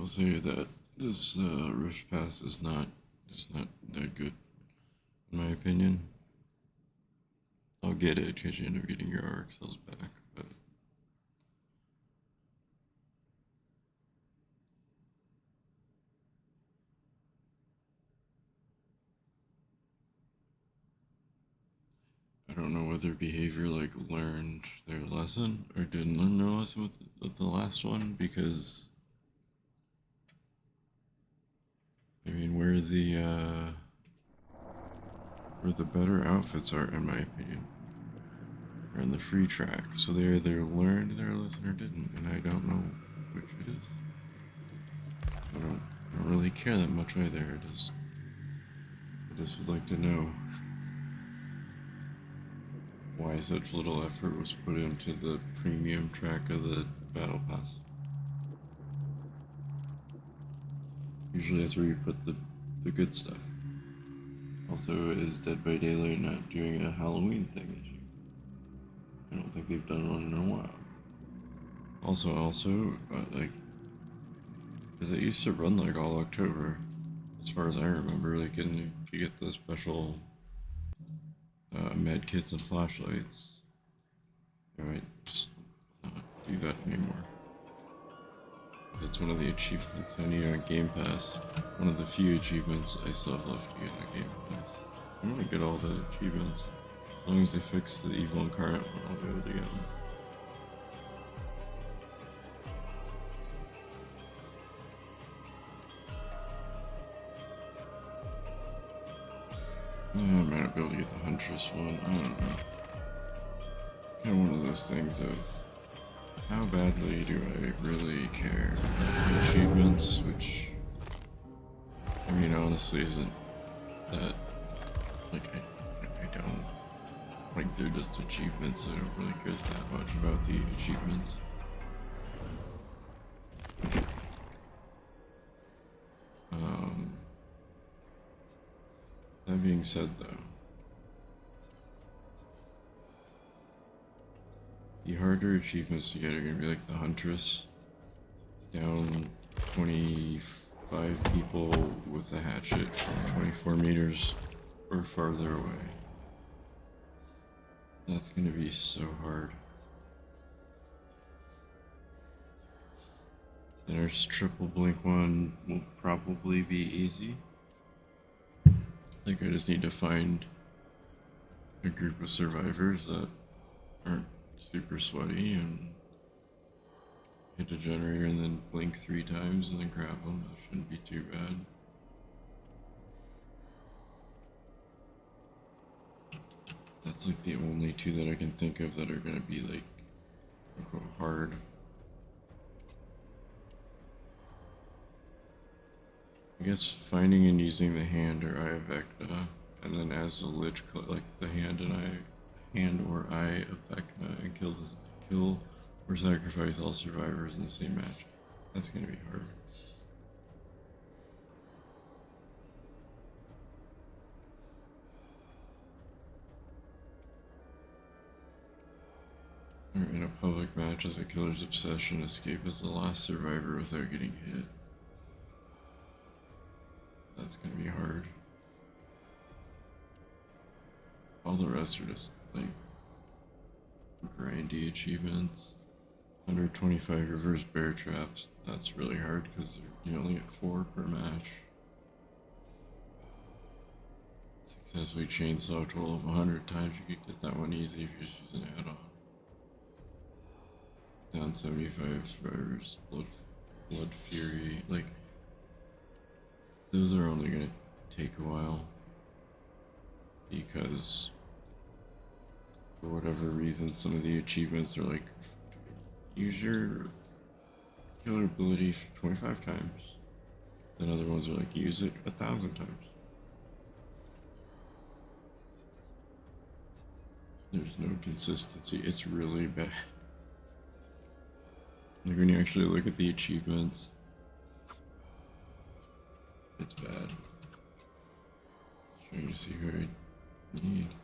will say that this Rift Pass is not that good in my opinion. I'll get it because you end up getting your RX cells back, but I don't know whether behavior like learned their lesson or didn't learn their lesson with the last one because I mean where the better outfits are in my opinion are in the free track. So they either learned their lesson or didn't, and I don't know which it is. I don't really care that much either. I just would like to know why such little effort was put into the premium track of the battle pass. Usually that's where you put the good stuff. Also, is Dead by Daylight not doing a Halloween thing this year? I don't think they've done one in a while. Also, like, because it used to run like all October, as far as I remember. Like, and if you get the special med kits and flashlights, you might just not do that anymore. It's one of the achievements on Game Pass. One of the few achievements I still have left to get on Game Pass. I'm gonna get all the achievements. As long as they fix the evil incarnate one, I'll be able to get them. I might not be able to get the Huntress one. I don't know. It's kind of one of those things of how badly do I really care? The achievements, which I mean, honestly, isn't that like I don't like they're just achievements. I don't really care that much about the achievements. That being said, though, the harder achievements to get are gonna be like the Huntress, down 25 people with a hatchet from 24 meters or farther away. That's gonna be so hard. The nurse triple blink one will probably be easy. Like, I just need to find a group of survivors that aren't super sweaty and hit a generator and then blink 3 times and then grab them. That shouldn't be too bad. That's like the only 2 that I can think of that are gonna be like hard. I guess finding and using the hand or Eye of Vecna, and then as the Lich, like the hand or Eye of Vecna, and kill or sacrifice all survivors in the same match. That's gonna be hard. Or in a public match as a killer's obsession, escape as the last survivor without getting hit. That's gonna be hard. All the rest are just like grindy achievements. 125 reverse bear traps. That's really hard because you only get 4 per match. Successfully chainsaw a total of 100 times. You could get that one easy if you just use an add-on. Down 75 survivors. Blood Fury. Like, those are only gonna take a while because for whatever reason some of the achievements are like use your killer ability 25 times, then other ones are like use it 1,000 times. There's no consistency. It's really bad. Like, when you actually look at the achievements, it's bad. Trying to see who I need.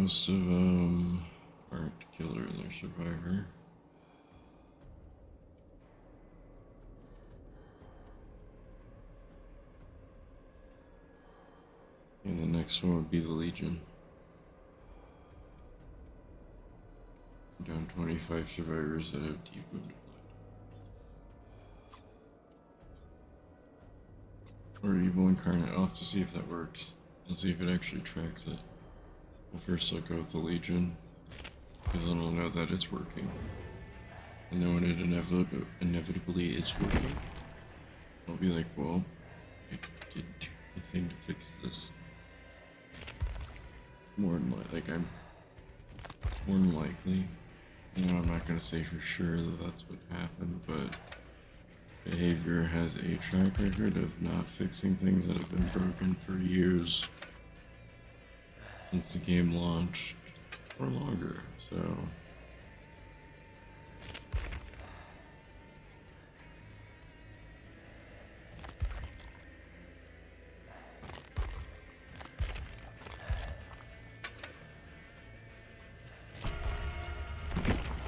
most of them aren't killer, they're survivor. And the next one would be the Legion. Down 25 survivors that have deep wounded blood. Or Evil Incarnate. I'll have to see if that works. I'll see if it actually tracks it. Well, first I'll go with the Legion, because then I'll know that it's working. And then when it inevitably is working, I'll be like, well, it didn't do anything to fix this. More than likely, you know, I'm not gonna say for sure that that's what happened, but Behavior has a track record of not fixing things that have been broken for years since the game launched, or longer, so...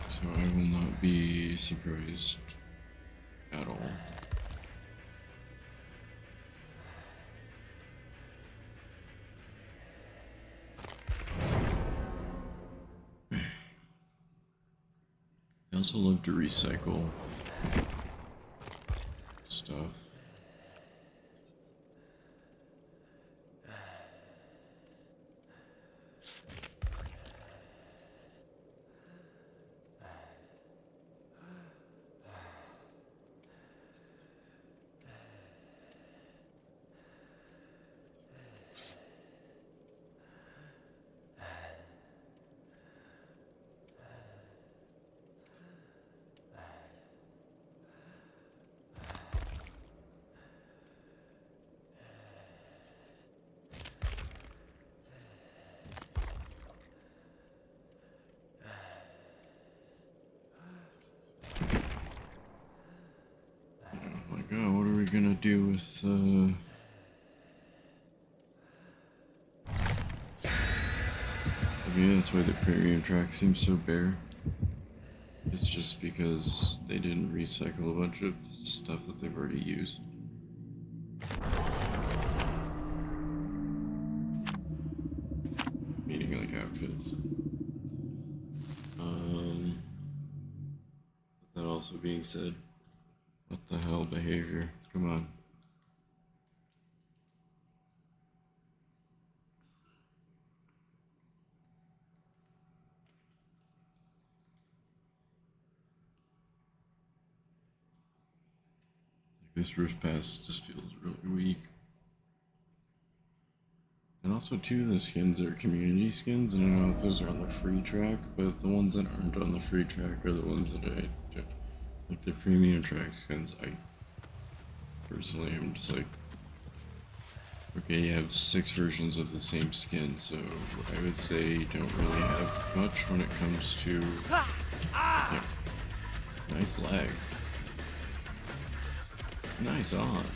So I will not be surprised at all. I also love to recycle stuff. Oh, what are we gonna do with, Maybe that's why the premium track seems so bare. It's just because they didn't recycle a bunch of stuff that they've already used. Meaning like outfits. That also being said, what the hell, Behavior? Come on. This first pass just feels really weak. And also, too, the skins are community skins, and I don't know if those are on the free track, but the ones that aren't on the free track are the ones that I do. Like the premium track skins, I personally am just like, okay, you have 6 versions of the same skin, so I would say you don't really have much when it comes to, yeah, nice lag. Nice on.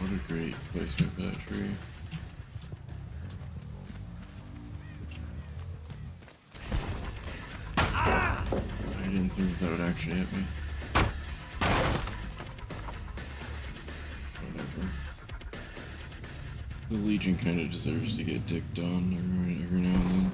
What a great placement for that tree. I didn't think that would actually hit me. Whatever. The Legion kind of deserves to get dicked on every now and then.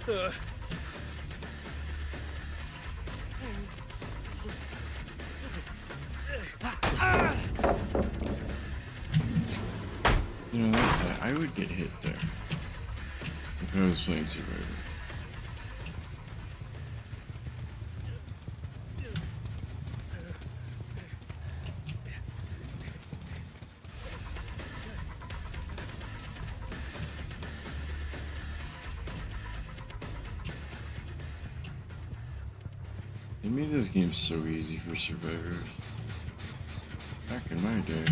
You know, I would get hit there if I was playing Survivor. They made this game so easy for survivors back in my day.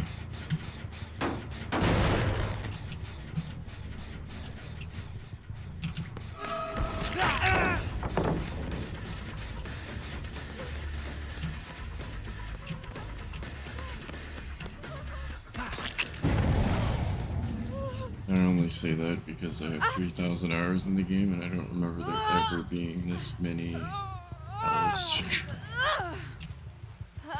I only say that because I have 3,000 hours in the game and I don't remember there ever being this many pallets to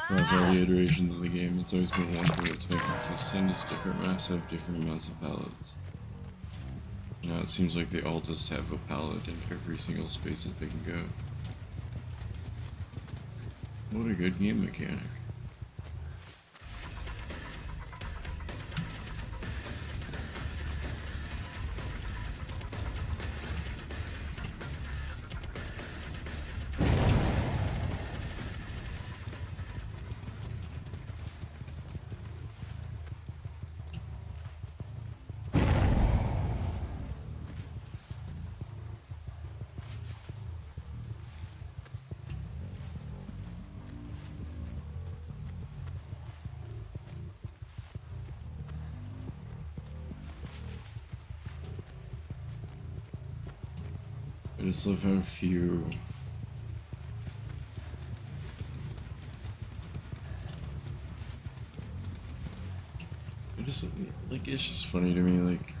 across all the iterations of the game. It's always been one thing that's been consistent, is different maps have different amounts of pallets. Now it seems like they all just have a pallet in every single space that they can go. What a good game mechanic. I just love how few it's just funny to me, like,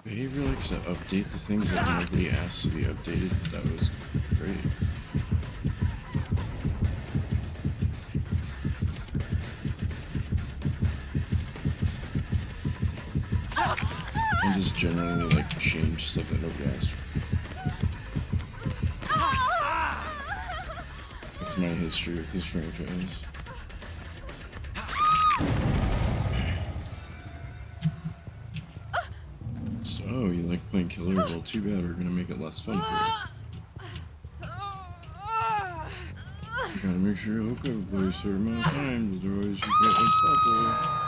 Behavior likes to update the things that nobody asks to be updated. That was great. And just generally, like, change stuff that nobody asked for. That's my history with this franchise. So, oh, you like playing killer? Well, too bad, we're gonna make it less fun for you. You gotta make sure you hook everybody a certain amount of times, otherwise you get unstoppable.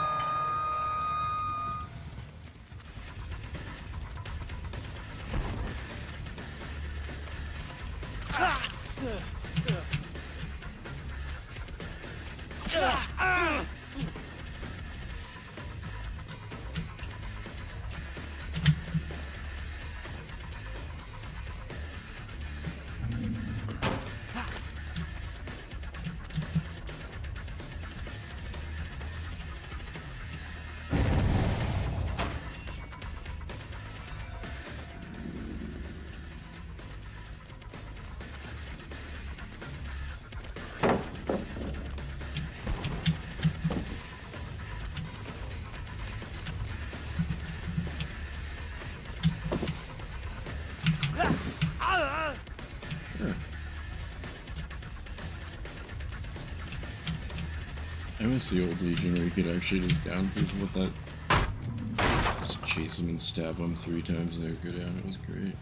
I miss the old Legion where you could actually just down people with that. Just chase them and stab them 3 times and they would go down. It was great.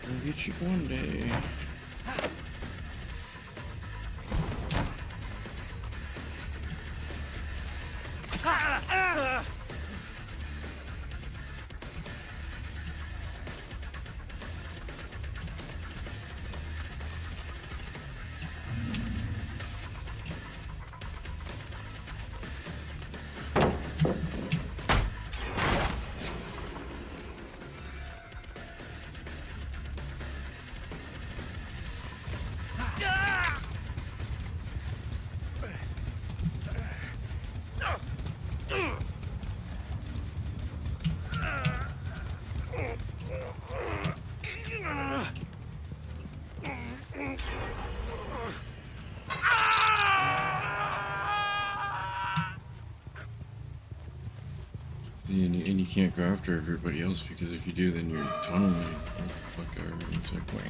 I'll get you one day. can't go after everybody else because if you do, then you're tunneling. What the fuck are everyone's like, wah.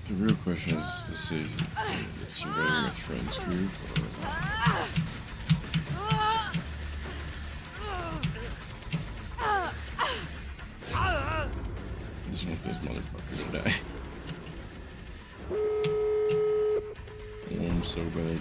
The real question is, this is surviving with friends group or I just want this motherfucker to die. Oh, I'm so bad.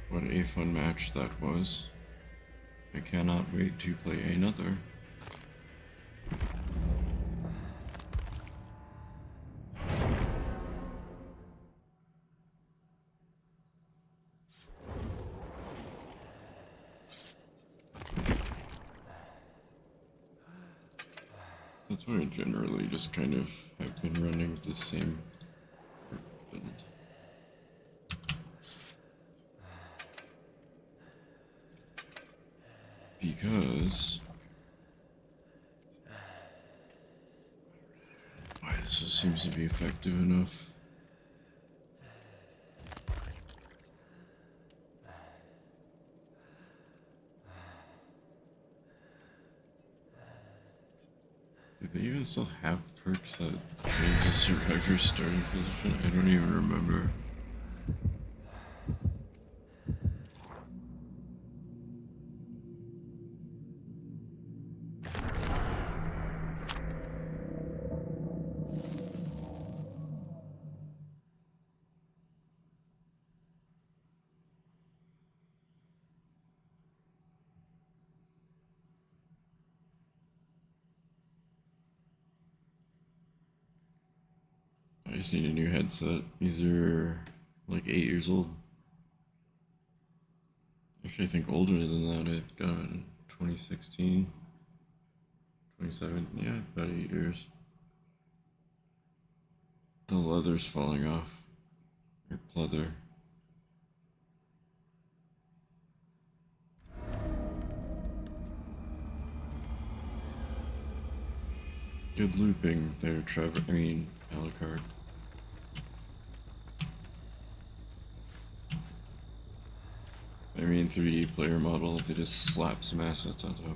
What a fun match that was. I cannot wait to play another. That's why I generally just kind of have been running with the same build. Because why this just seems to be effective enough. Do they even still have perks that change the survivor's starting position? I don't even remember. I just need a new headset. These are like 8 years old. Actually, I think older than that. I got it in 2016. 27, yeah, about 8 years. The leather's falling off. Or pleather. Good looping there, Trevor. I mean, Alucard. I mean, 3D player model, they just slap some assets on top of.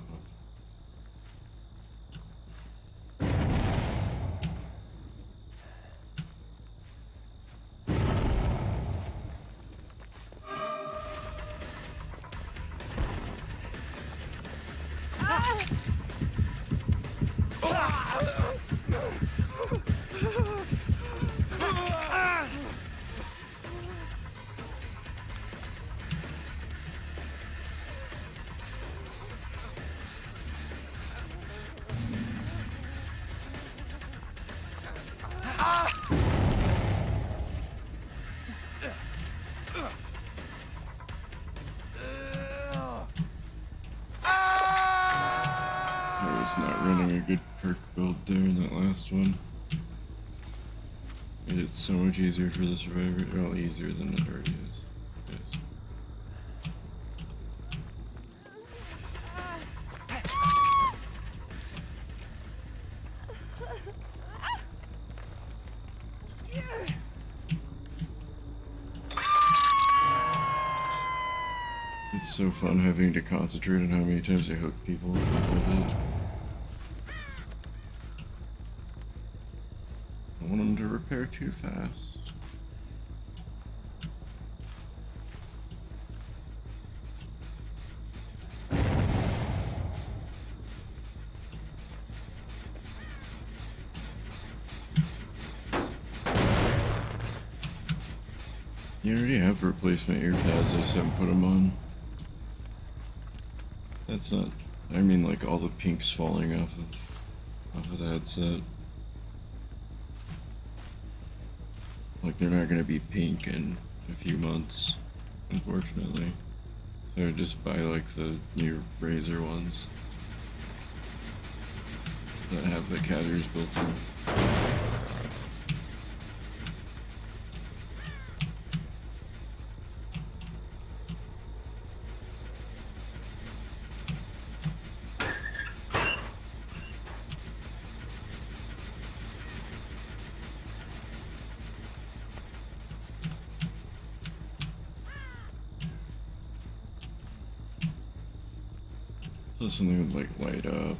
just not running a good perk build there in that last one. Made it so much easier for the survivor. Well, easier than it already is. Yes. It's so fun having to concentrate on how many times I hook people. I want them to repair too fast. You already have replacement ear pads, I just haven't put them on. That's not, I mean like all the pinks falling off of the headset. Like they're not gonna be pink in a few months, unfortunately. So I just buy like the new Razer ones that have the cat ears built in. So something would like light up.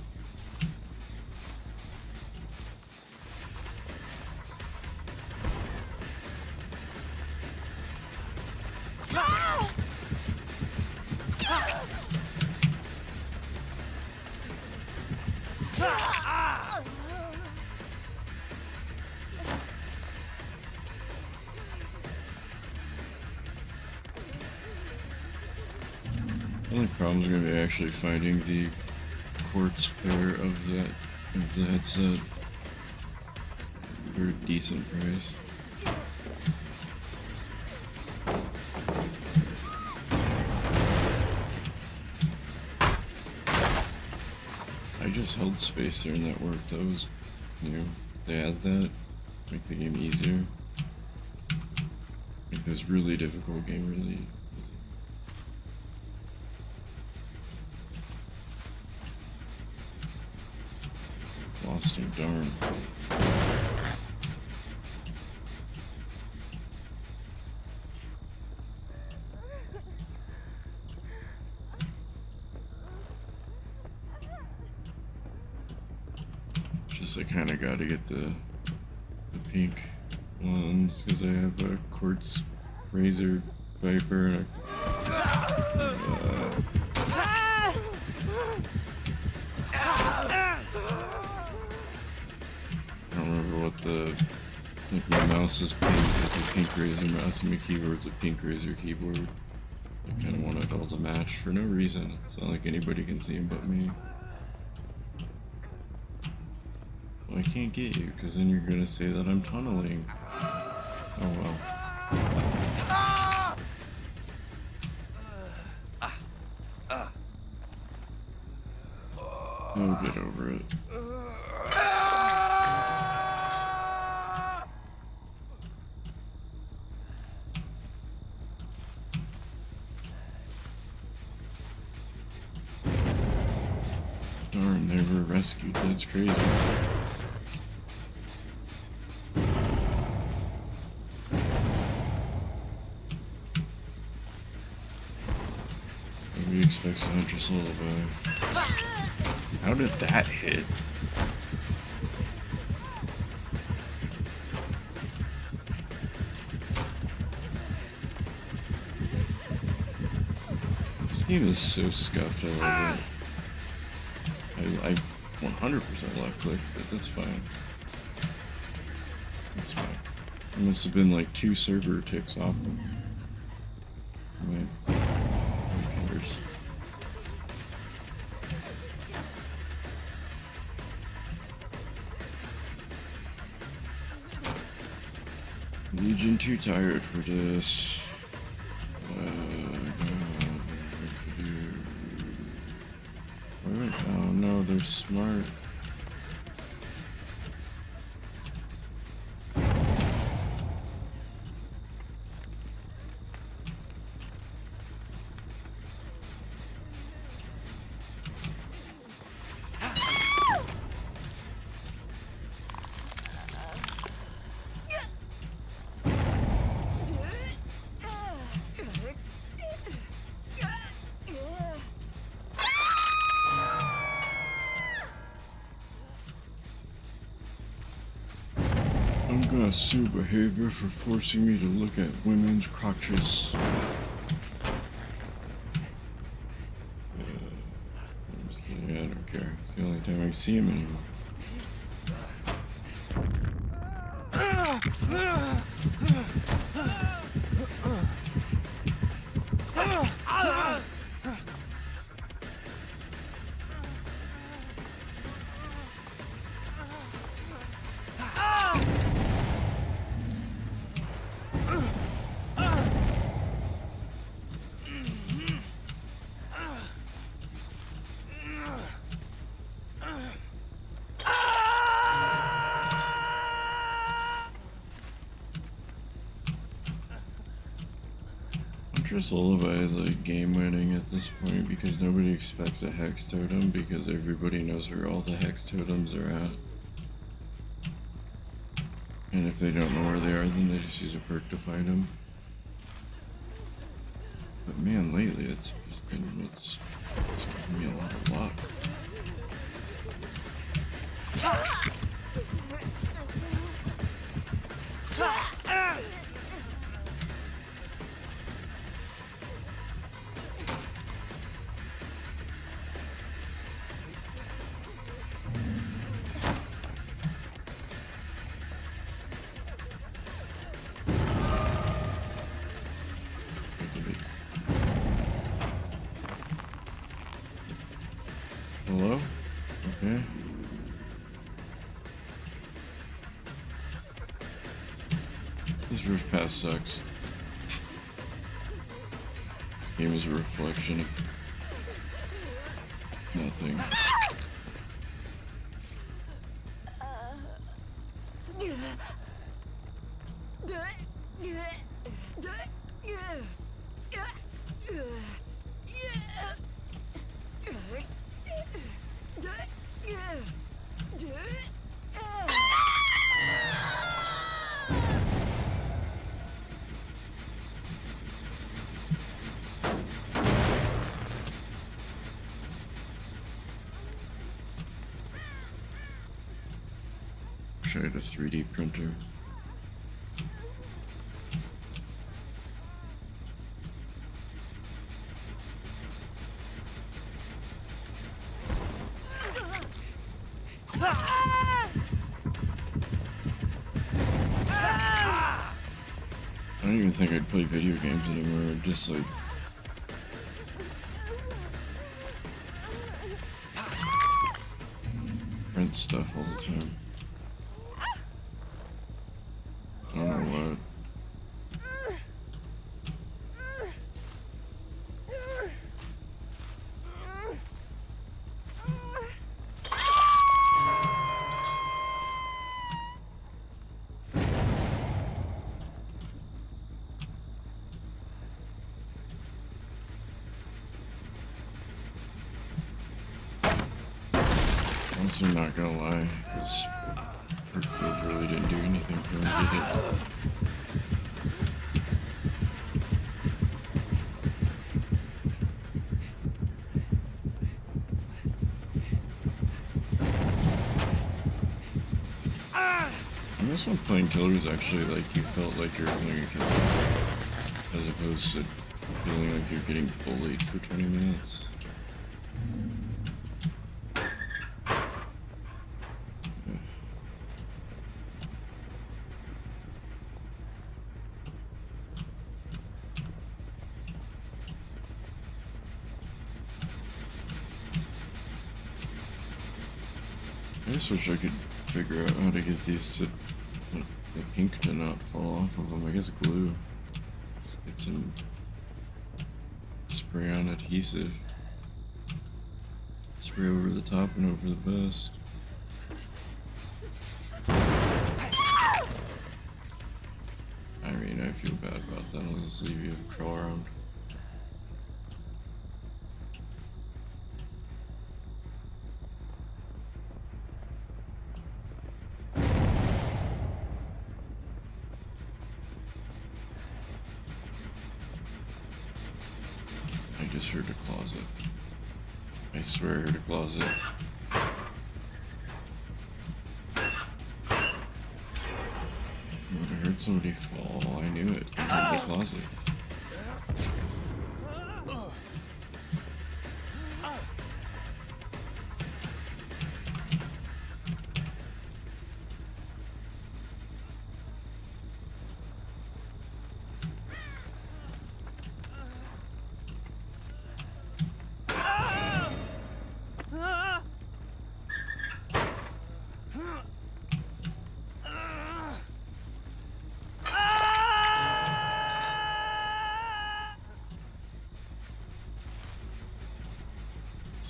The only problem is going to be actually finding the quartz pair of the headset for a decent price. I just held space there and that worked. That was, you know, they add that, make the game easier. Make this really difficult game really easy. Lost him, darn. Just I kind of got to get the pink ones because I have a quartz Razer Viper and I don't remember what the, like my mouse is pink, it's a pink Razer mouse and my keyboard's a pink Razer keyboard. I kind of want it all to match for no reason. It's not like anybody can see them but me. Well, I can't get you because then you're gonna say that I'm tunneling. Oh well. I'll get over it. Darn, they were rescued. That's crazy. Nobody expects the Huntress Lullaby. How did that hit? This game is so scuffed, I love it. I 100% left click, but that's fine. That's fine. It must have been like 2 server ticks off of my computers. Legion too tired for this. God, what to do? Where went Oh no, they're smart. I'm gonna sue behavior for forcing me to look at women's crotches. I'm just kidding, I don't care. It's the only time I see him anymore. Huntress Lullaby is like game winning at this point because nobody expects a Hex Totem because everybody knows where all the Hex Totems are at. And if they don't know where they are, then they just use a perk to find them. But man, lately it's given me a lot of luck. Hello? Okay. This roof pass sucks. This game is a reflection of nothing. Wish I had a 3D printer. I don't even think I'd play video games anymore. I'd just like print stuff all the time. I don't know what. I'm not gonna lie, this perk build really didn't do anything for me, did it? And this one playing killers actually like you felt like you're having a kill, as opposed to feeling like you're getting bullied for 20 minutes. I just wish I could figure out how to get these to, the pink to not fall off of them. I guess glue. Just get some spray on adhesive. spray over the top and over the best. I mean, I feel bad about that. I'll just leave you to crawl around. I just heard a closet. I swear I heard a closet. I heard somebody fall. I knew it. I heard the closet.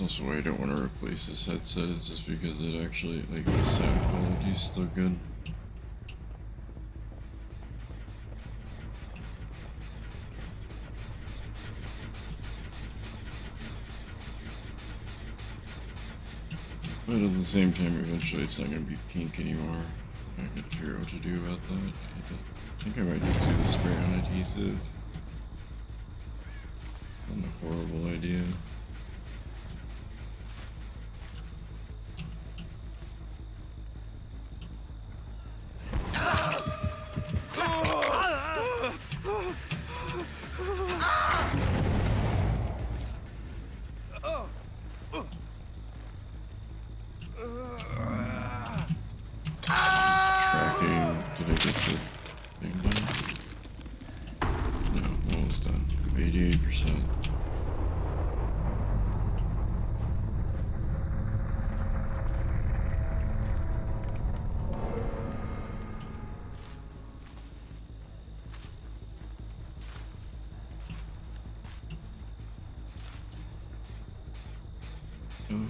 Also, why I don't want to replace this headset is just because it actually, like, the sound quality is still good. But at the same time, eventually it's not going to be pink anymore. I gotta figure out what to do about that. I think I might just do the spray on adhesive. It's not a horrible idea. Tracking, did I get the thing done? No, almost done. 88%.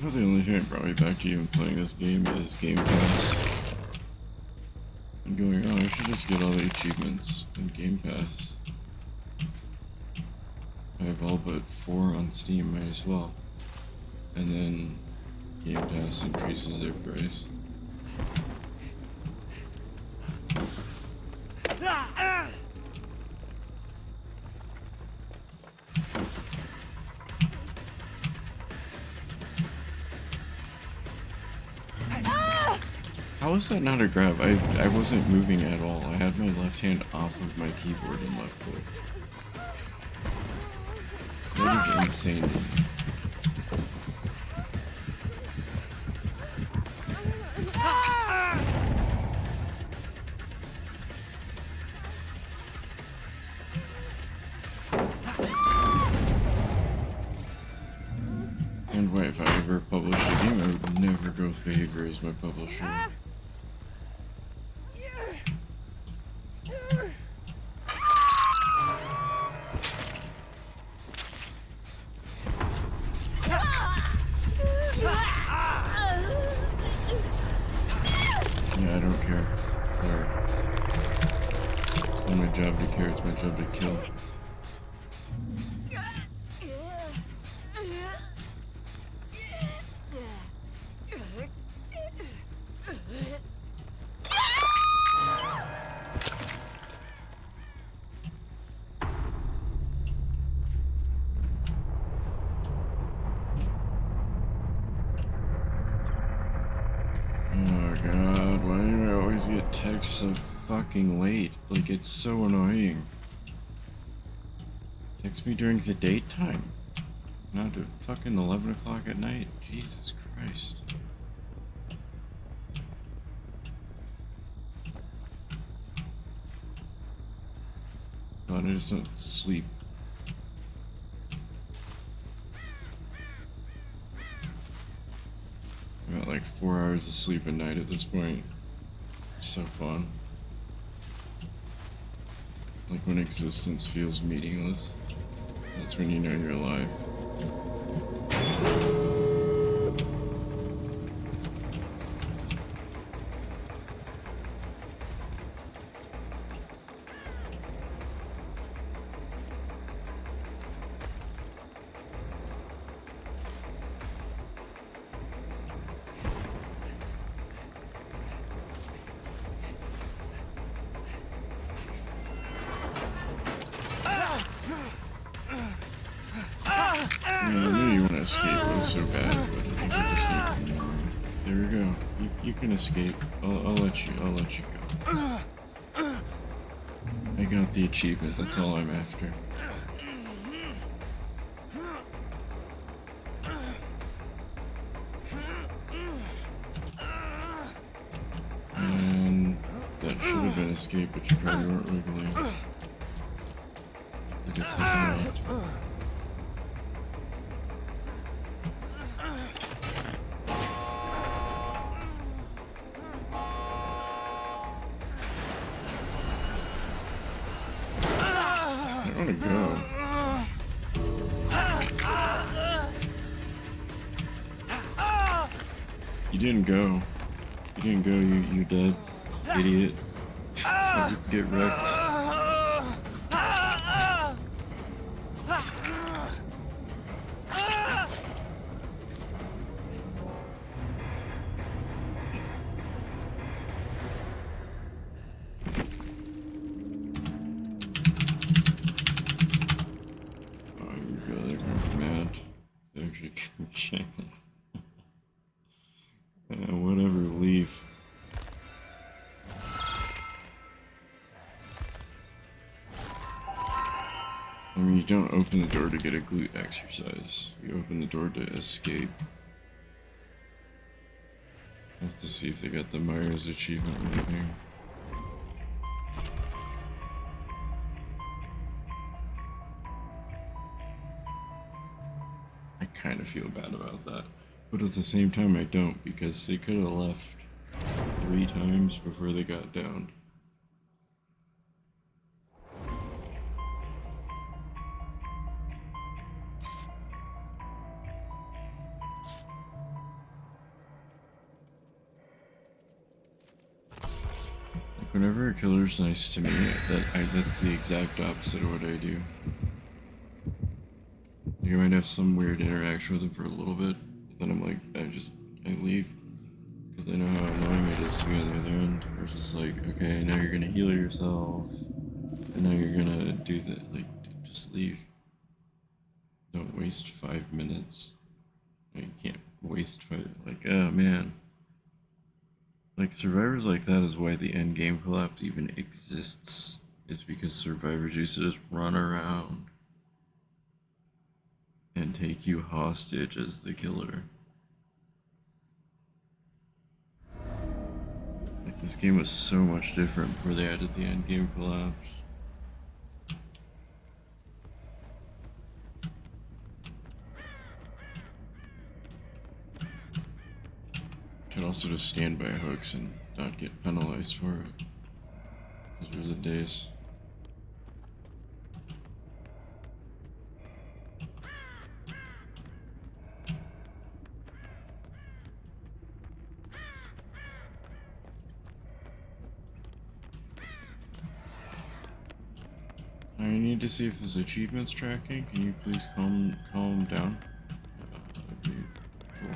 The only thing that brought me back to even playing this game is Game Pass. I'm going, oh, I should just get all the achievements in Game Pass. I have all but 4 on Steam, might as well. And then Game Pass increases their price. How is that not a grab? I wasn't moving at all. I had my left hand off of my keyboard and left click. That is insane. And wait, if I ever publish a game, I would never go with Behavior as my publisher. Yeah, I don't care. Sorry. It's not my job to care, it's my job to kill. Get text so fucking late. Like, it's so annoying. Text me during the daytime. Not at fucking 11 o'clock at night. Jesus Christ. God, I just don't sleep. I got like 4 hours of sleep a night at this point. So fun. Like when existence feels meaningless. That's when you know you're alive. so bad, but I think I just need to know. There we go. You can escape. I'll let you go. I got the achievement, that's all I'm after. And that should have been escape, but you probably weren't wiggling. I guess I can. I want to go. You didn't go. You didn't go, you're dead. Idiot. Get wrecked. Oh, you go there, I'm mad. Actually, whatever, leave. I mean, you don't open the door to get a glute exercise. You open the door to escape. I have to see if they got the Myers achievement leaving. I kind of feel bad about that. But at the same time, I don't, because they could have left 3 times before they got downed. Like, whenever a killer's nice to me, that's the exact opposite of what I do. You might have some weird interaction with them for a little bit, but then I'm like, I leave. Because I know how annoying it is to be on the other end. Versus like, okay, now you're gonna heal yourself. And now you're gonna do that, like, just leave. Don't waste 5 minutes. You can't waste 5, like, oh man. Like, survivors like that is why the end game collapse even exists. Is because survivors used to just run around and take you hostage as the killer. Like, this game was so much different before they added the end game collapse. Could also just stand by hooks and not get penalized for it. Those were the days. I need to see if this achievement's tracking. Can you please calm down? That'd be cool.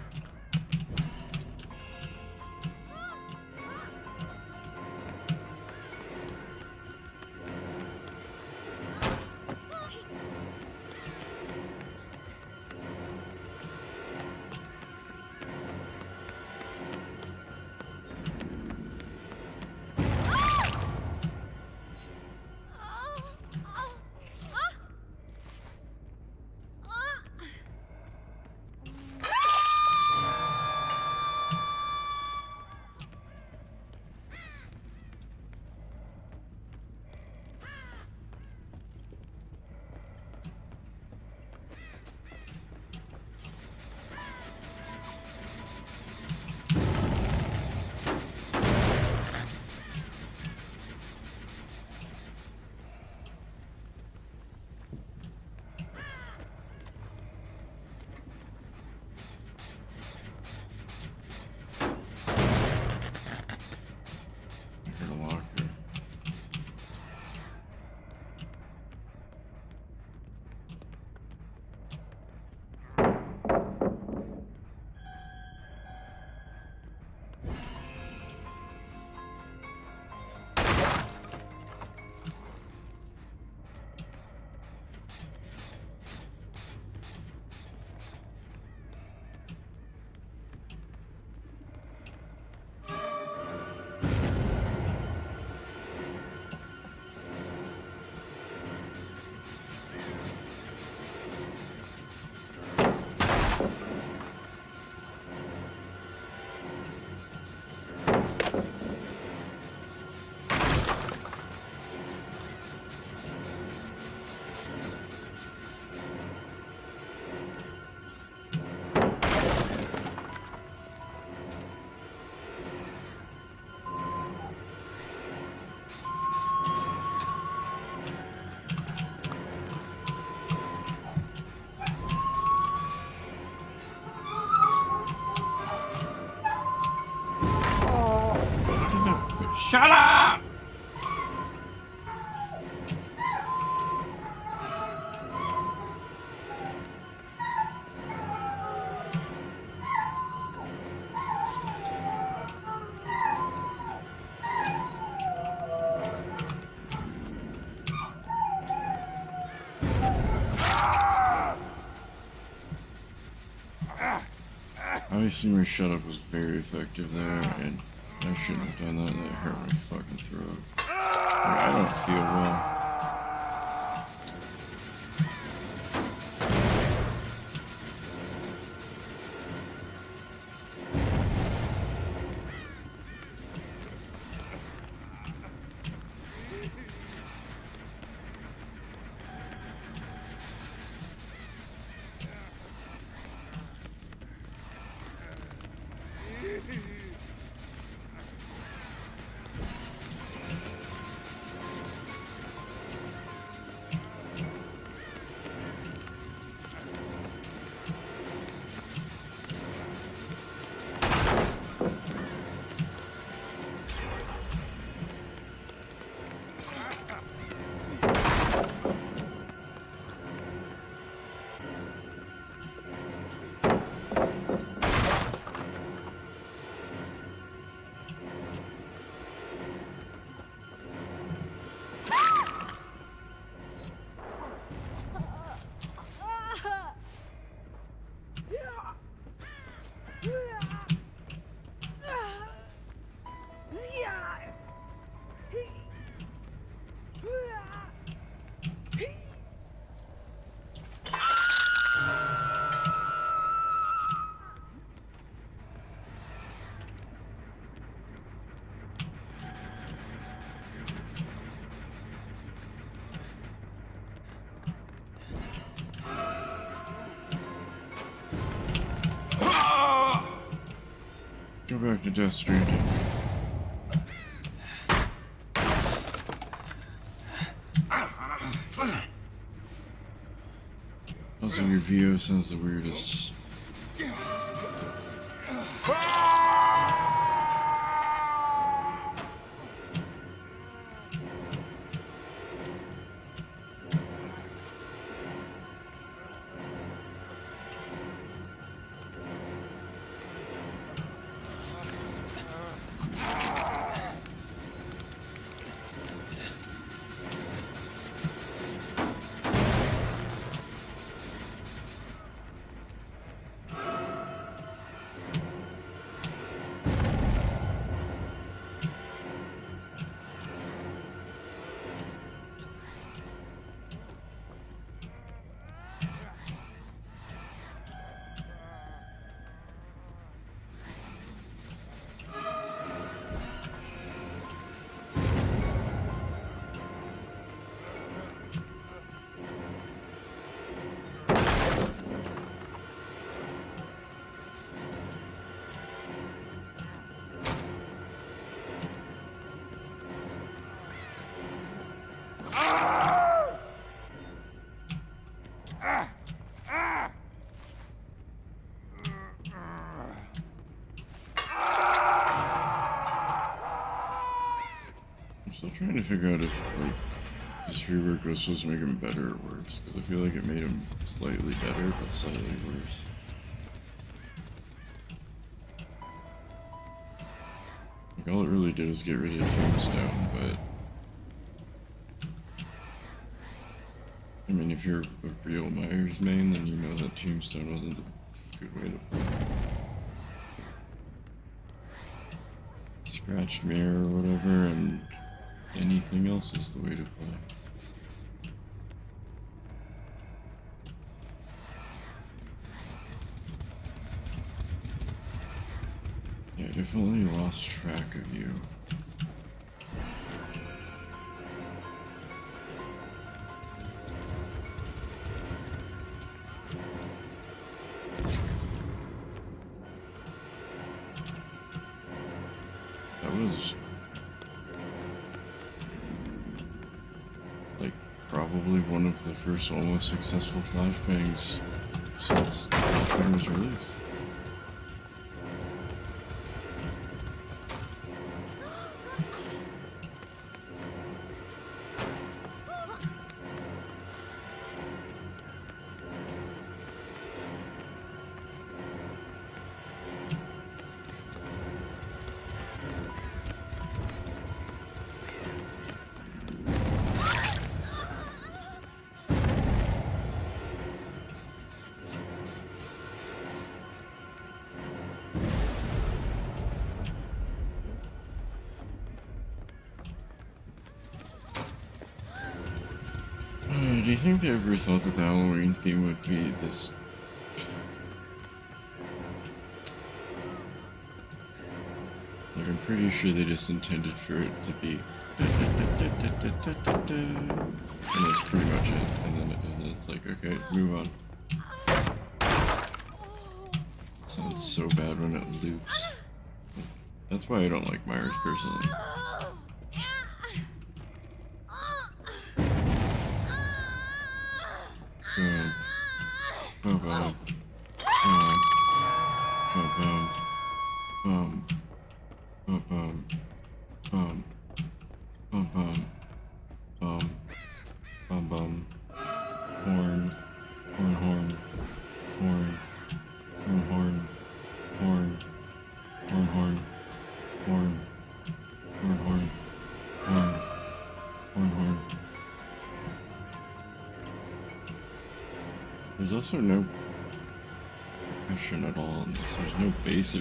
Shut up! Obviously, my shut up was very effective there, and I shouldn't have done that. That hurt my fucking throat. I don't feel well. Go back to Death Stranding. Also, your VO sounds the weirdest. Still trying to figure out if, like, this rework was supposed to make him better or worse, because I feel like it made him slightly better, but slightly worse. Like, all it really did was get rid of Tombstone, but... I mean, if you're a real Myers main, then you know that Tombstone wasn't a good way to play. Scratched mirror or whatever, and anything else is the way to play. Yeah, if definitely lost track of you. That was like probably one of the first almost successful flashbangs since Flashbang was released. Do you think they ever thought that the Halloween theme would be this? Like, I'm pretty sure they just intended for it to be. And that's pretty much it. And then it's like, okay, move on. It sounds so bad when it loops. That's why I don't like Myers personally. Boom, boom, boom, boom, boom, boom, boom, boom, boom, boom, boom, horn, horn, horn, horn, horn, horn, horn, horn, horn, horn, horn, horn, horn, horn. There's also no percussion at all in this. There's no bass.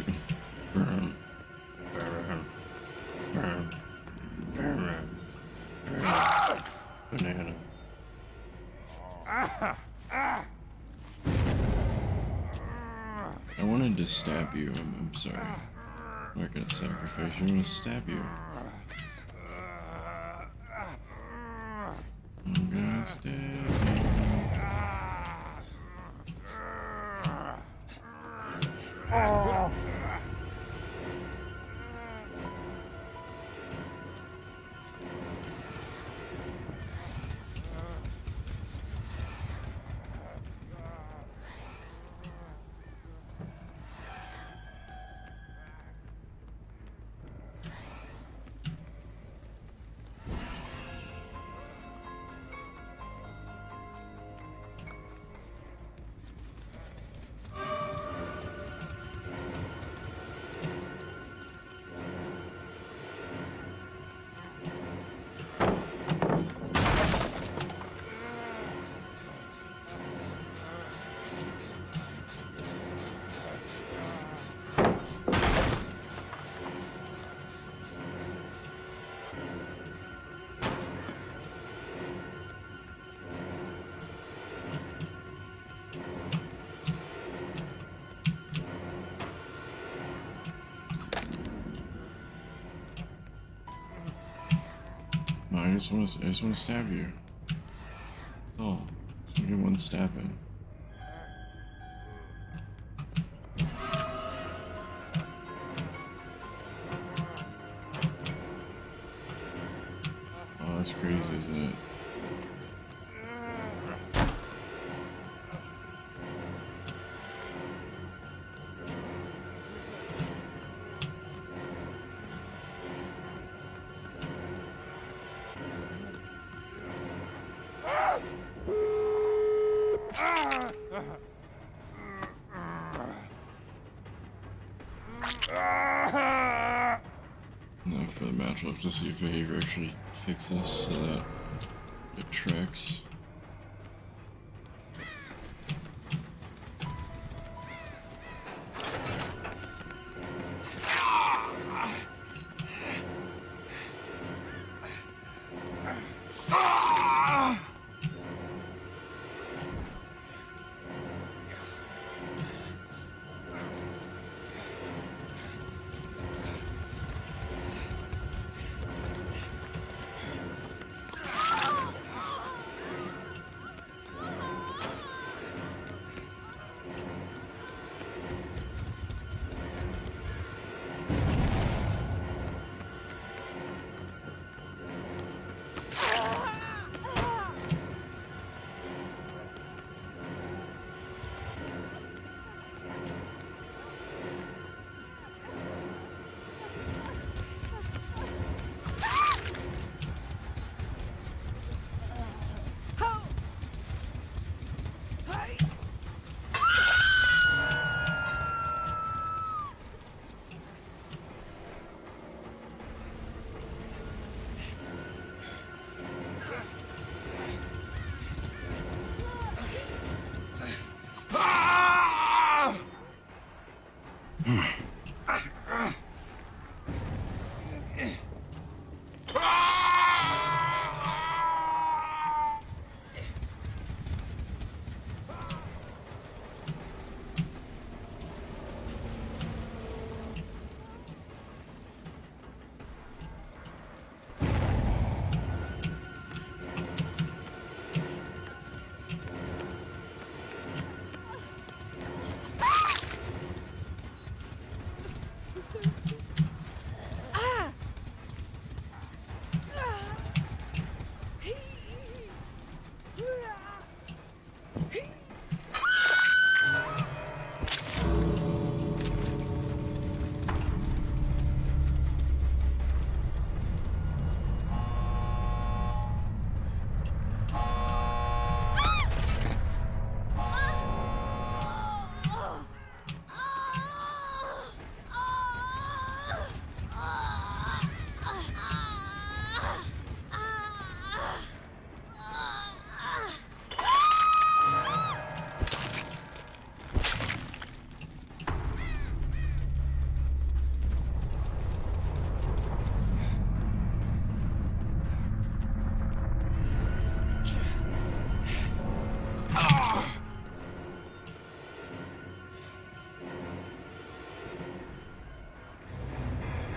Banana. I wanted to stab you. I'm sorry. I'm not gonna sacrifice you. I'm gonna stab you. I'm gonna stab you. No, I just want to stab you. That's all. Just want to get one stab in. Oh, that's crazy, isn't it? Now for the match, I'll have to see if behavior actually fixes so that it tracks.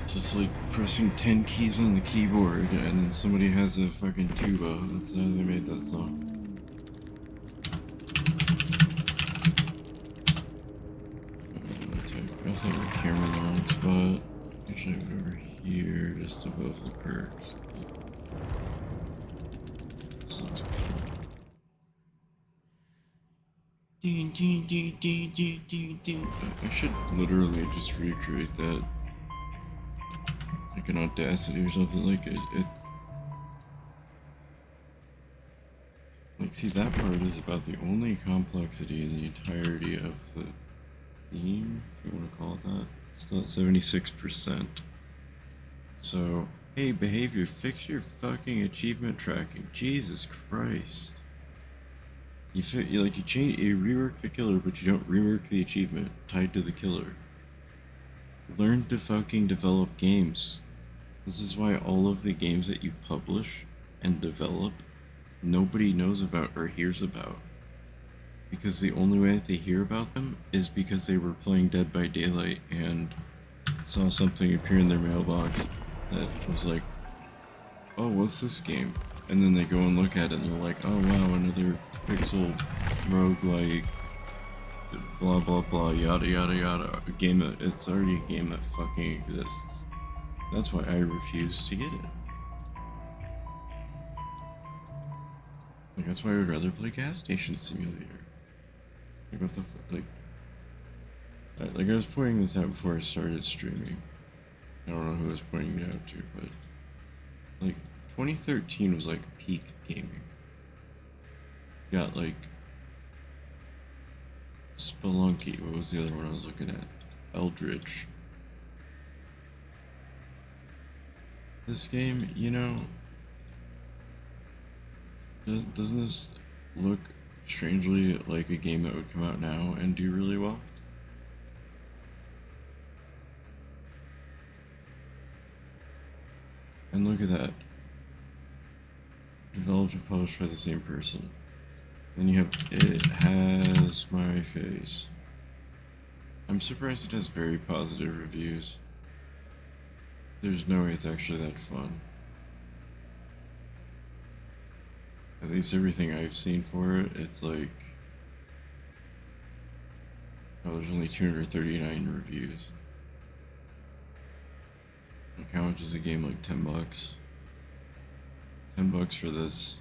Just like pressing 10 keys on the keyboard and then somebody has a fucking tuba. That's how they made that song. I also have the camera in the wrong spot. Usually I have it over here, just above the perks. This looks cool. I should literally just recreate that. Like an Audacity or something like it. Like, see, that part is about the only complexity in the entirety of the theme, if you want to call it that. It's still at 76%. So, hey, behavior, fix your fucking achievement tracking. Jesus Christ. You rework the killer, but you don't rework the achievement tied to the killer. Learn to fucking develop games. This is why all of the games that you publish and develop, nobody knows about or hears about. Because the only way that they hear about them is because they were playing Dead by Daylight and saw something appear in their mailbox that was like, oh, what's this game? And then they go and look at it and they're like, oh wow, another pixel roguelike, blah blah blah, yada yada yada. A game that, it's already a game that fucking exists. That's why I refuse to get it. Like, that's why I would rather play Gas Station Simulator. Like, what the fuck? Like, I was pointing this out before I started streaming. I don't know who I was pointing it out to, but like 2013 was like peak gaming. You got like Spelunky. What was the other one I was looking at? Eldritch. This game, you know, doesn't this look strangely like a game that would come out now and do really well? And look at that. Developed and published by the same person. Then you have It Has My Face. I'm surprised it has very positive reviews. There's no way it's actually that fun. At least everything I've seen for it, it's like... oh, there's only 239 reviews. Like, how much is a game? Like $10? $10 for this.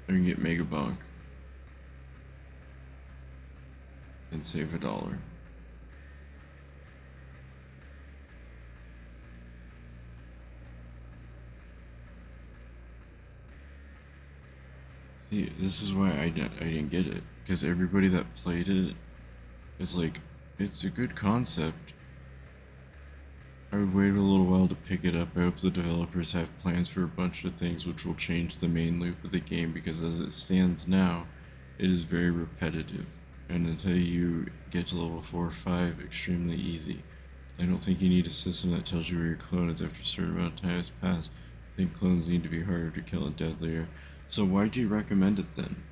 I can get Megabonk and save $1. See, this is why I didn't get it, because everybody that played it is like, it's a good concept. I would wait a little while to pick it up. I hope the developers have plans for a bunch of things which will change the main loop of the game, because as it stands now, it is very repetitive. And until you get to level 4 or 5, extremely easy. I don't think you need a system that tells you where your clone is after a certain amount of time has passed. I think clones need to be harder to kill and deadlier. So why'd you recommend it then?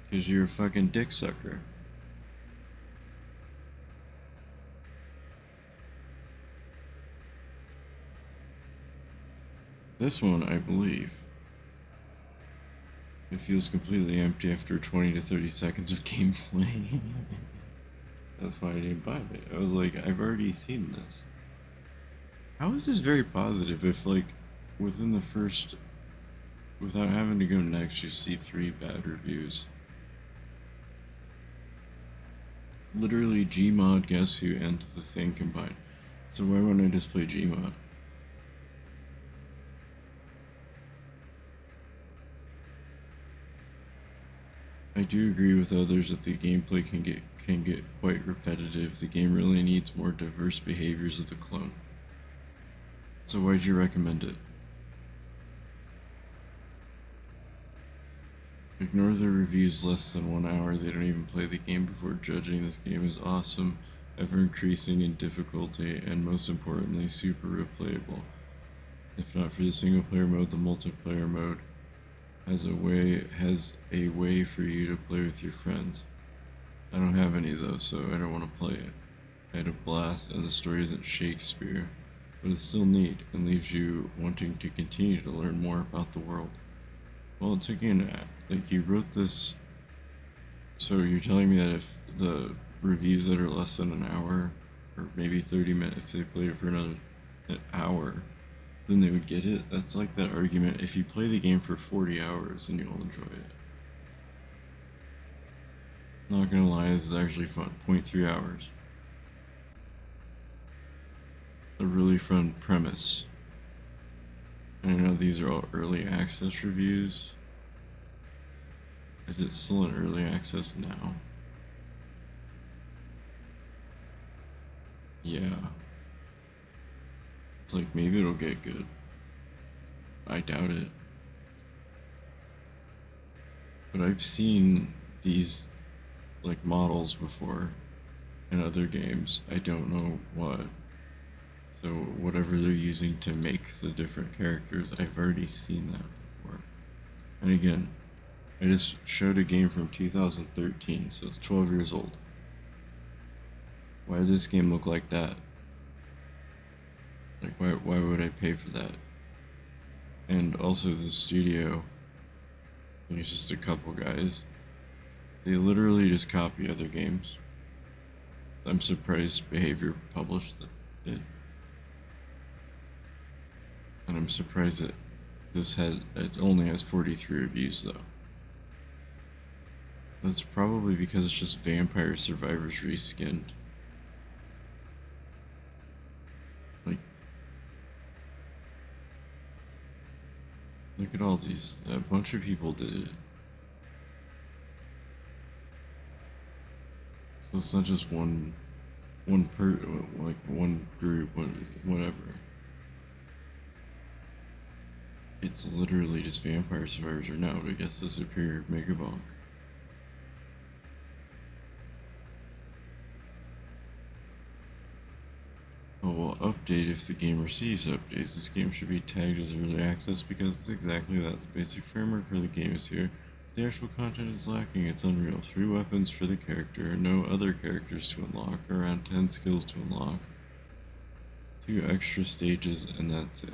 Because you're a fucking dick sucker. This one, I believe, it feels completely empty after 20 to 30 seconds of gameplay. That's why I didn't buy it. I was like, I've already seen this. How is this very positive if, like, within the first... without having to go next, you see 3 bad reviews? Literally Gmod, Guess Who, and The Thing combined. So why wouldn't I just play Gmod? I do agree with others that the gameplay can get quite repetitive. The game really needs more diverse behaviors of the clone. So why'd you recommend it? Ignore the reviews less than 1 hour. They don't even play the game before judging. This game is awesome, ever increasing in difficulty, and most importantly, super replayable. If not for the single player mode, the multiplayer mode has a way for you to play with your friends. I don't have any of those, so I don't want to play it. I had a blast, and the story isn't Shakespeare, but it's still neat and leaves you wanting to continue to learn more about the world. Well, it took you like you wrote this, so you're telling me that if the reviews that are less than an hour, or maybe 30 minutes, if they play it for another an hour, then they would get it? That's like that argument, if you play the game for 40 hours, then you'll enjoy it. Not gonna lie, this is actually fun. 0.3 hours. A really fun premise. And I know these are all early access reviews. Is it still in early access now? Yeah. It's like maybe it'll get good. I doubt it. But I've seen these like models before in other games. I don't know what. So whatever they're using to make the different characters, I've already seen that before. And again, I just showed a game from 2013, so it's 12 years old. Why did this game look like that? Like, why would I pay for that? And also, the studio, it's just a couple guys. They literally just copy other games. I'm surprised Behavior published it. And I'm surprised that it only has 43 reviews though. That's probably because it's just Vampire Survivors reskinned. Like, look at all these. A bunch of people did it. So it's not just one group, whatever. It's literally just Vampire Survivors, or no, I guess the Superior Megabonk. Oh, well, update if the game receives updates. This game should be tagged as early access because it's exactly that. The basic framework for the game is here. If the actual content is lacking, it's unreal. 3 weapons for the character, no other characters to unlock, around 10 skills to unlock, 2 extra stages, and that's it.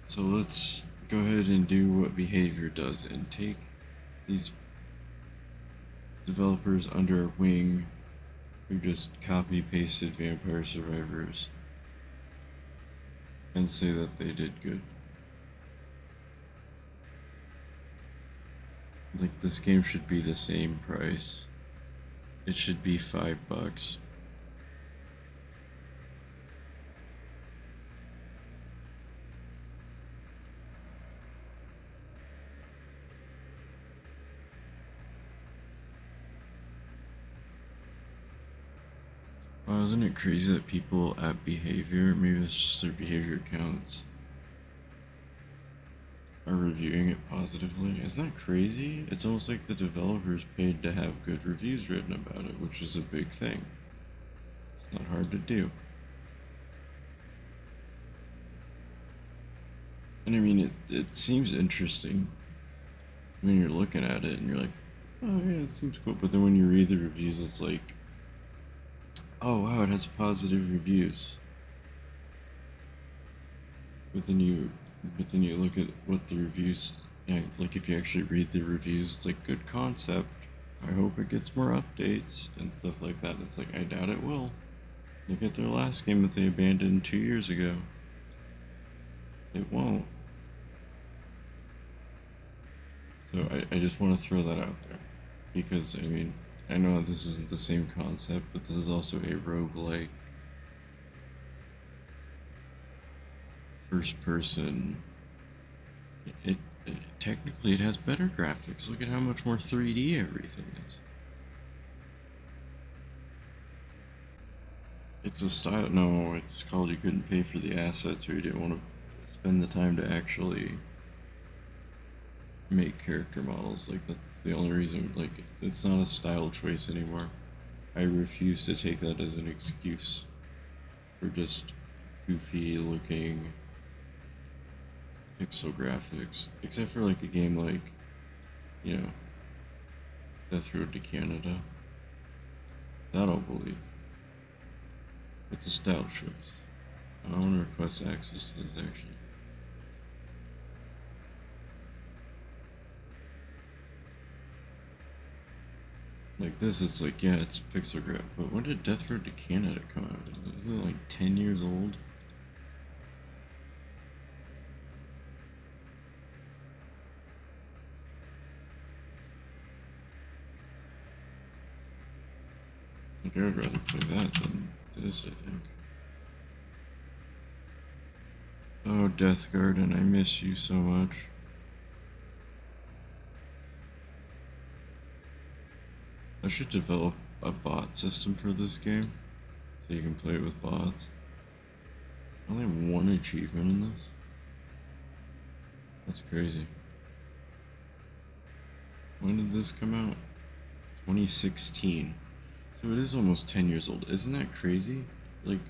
So let's go ahead and do what Behavior does and take these developers under our wing who just copy pasted Vampire Survivors and say that they did good. Like, this game should be the same price. It should be $5. Wow, isn't it crazy that people at Behavior, maybe it's just their Behavior accounts, are reviewing it positively? Isn't that crazy? It's almost like the developers paid to have good reviews written about it, which is a big thing. It's not hard to do. And I mean, it seems interesting when you're looking at it and you're like, oh yeah, it seems cool. But then when you read the reviews, it's like, oh wow, it has positive reviews. But then you look at what the reviews, yeah, like if you actually read the reviews, it's like, good concept. I hope it gets more updates and stuff like that. It's like, I doubt it will. Look at their last game that they abandoned 2 years ago. It won't. So I just want to throw that out there. Because, I mean, I know this isn't the same concept, but this is also a roguelike first person. It technically it has better graphics. Look at how much more 3D everything is. It's a style. No, it's called you couldn't pay for the assets, or you didn't want to spend the time to actually make character models. Like, that's the only reason. Like, it's not a style choice anymore. I refuse to take that as an excuse for just goofy looking pixel graphics, except for like a game like, you know, Death Road to Canada. That I'll believe. It's a style choice. I want to request access to this actually. Like this, it's like, yeah, it's pixel graph, but when did Death Road to Canada come out? Is it like 10 years old? Like, I would rather play that than this, I think. Oh, Death Garden, I miss you so much. I should develop a bot system for this game, so you can play it with bots. I only have one achievement in this. That's crazy. When did this come out? 2016. So it is almost 10 years old. Isn't that crazy? Like,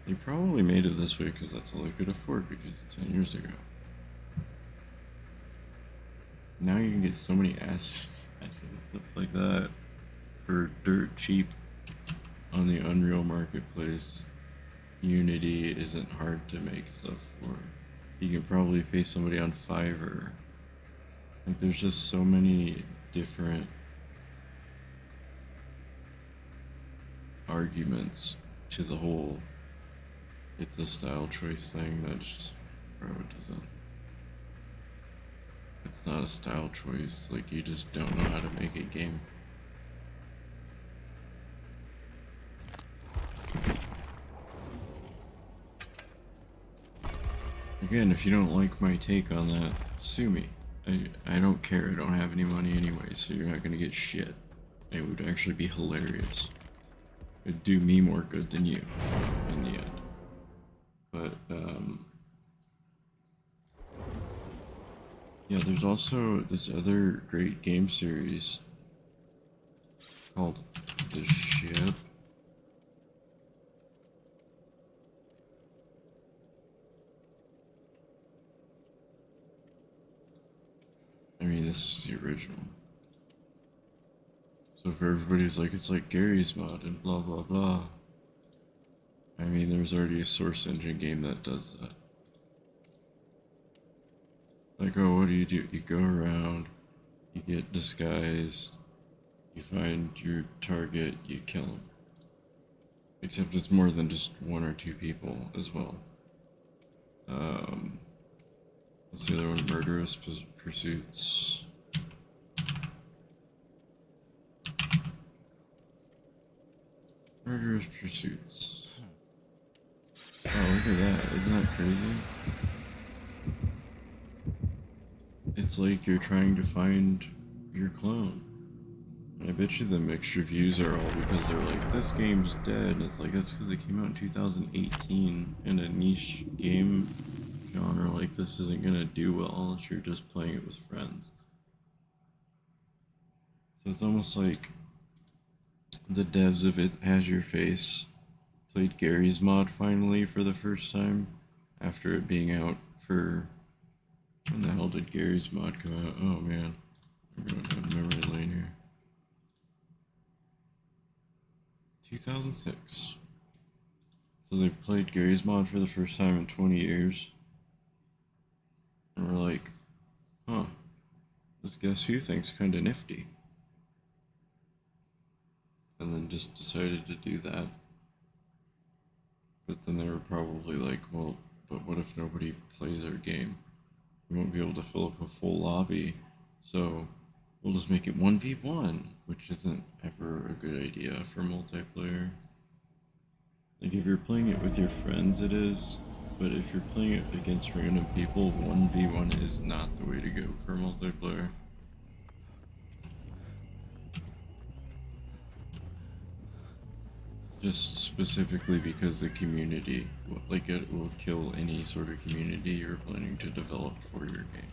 they probably made it this way because that's all they could afford because 10 years ago. Now you can get so many assets and stuff like that for dirt cheap on the Unreal Marketplace. Unity isn't hard to make stuff for. You can probably pay somebody on Fiverr. Like, there's just so many different arguments to the whole it's a style choice thing that just, bro, it doesn't. It's not a style choice, like, you just don't know how to make a game. Again, if you don't like my take on that, sue me. I don't care, I don't have any money anyway, so you're not gonna get shit. It would actually be hilarious. It'd do me more good than you, in the end. But, yeah, there's also this other great game series called The Ship. I mean, this is the original. So if everybody's like, it's like Gary's mod and blah blah blah. I mean, there's already a Source Engine game that does that. Like, oh, what do? You go around, you get disguised, you find your target, you kill him. Except it's more than just one or two people as well. What's the other one? Murderous Pursuits. Murderous Pursuits. Oh, look at that. Isn't that crazy? It's like you're trying to find your clone. I bet you the mixed reviews are all because they're like, this game's dead. And it's like, that's because it came out in 2018 and a niche game genre like this isn't gonna do well unless you're just playing it with friends. So it's almost like the devs of It Has Your Face played Gary's mod finally for the first time after it being out for... When the hell did Gary's mod come out? Oh man, I'm going down memory lane here. 2006. So they played Gary's mod for the first time in 20 years. And we're like, huh, this Guess Who thing's kinda nifty. And then just decided to do that. But then they were probably like, well, but what if nobody plays our game? We won't be able to fill up a full lobby, so we'll just make it 1v1, which isn't ever a good idea for multiplayer. Like, if you're playing it with your friends, it is, but if you're playing it against random people, 1v1 is not the way to go for multiplayer. Just specifically because the community, like, it will kill any sort of community you're planning to develop for your game.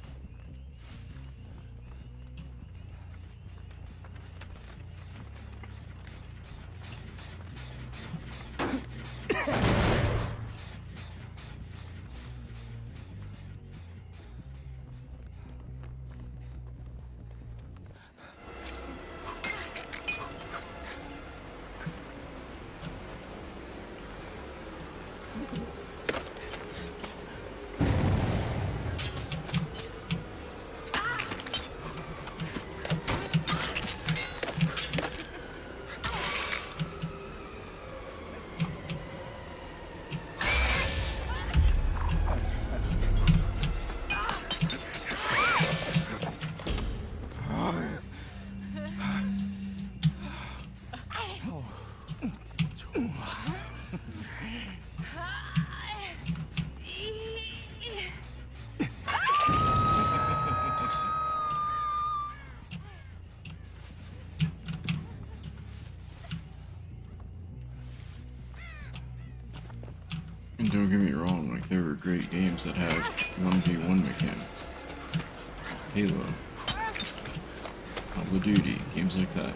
And don't get me wrong, like there were great games that had 1v1 mechanics. Halo, Call of Duty, games like that.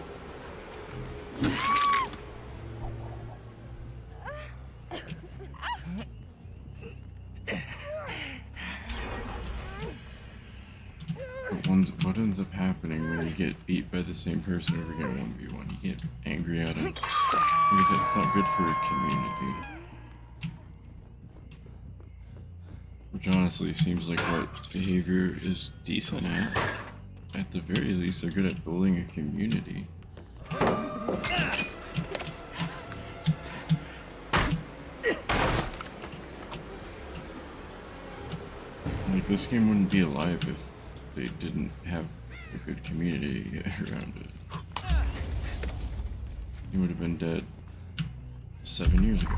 But what ends up happening when you get beat by the same person over again 1v1? You get angry at him. Like I said, it's not good for a community. Which honestly seems like what behavior is decent at. At the very least, they're good at building a community. Like, this game wouldn't be alive if they didn't have a good community around it. It would have been dead 7 years ago.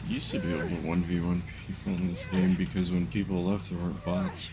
Used to be able to 1v1 people in this game because when people left, there weren't bots.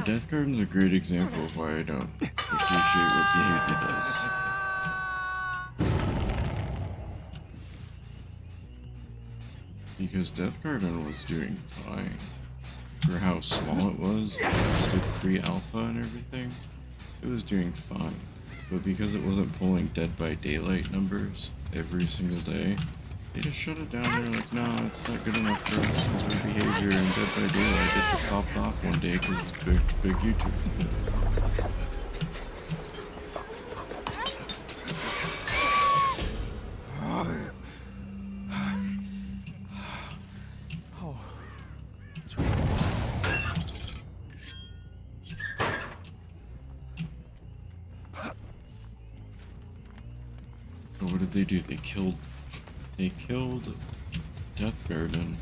Death Garden's a great example of why I don't appreciate what behavior does. Because Death Garden was doing fine. For how small it was, still pre-alpha and everything, it was doing fine. But because it wasn't pulling Dead by Daylight numbers every single day, they just shut it down. They're like, no, it's not good enough for us because our behavior and Dead by Daylight gets it popped off one day because it's big YouTube. So what did they do? They killed Death Garden.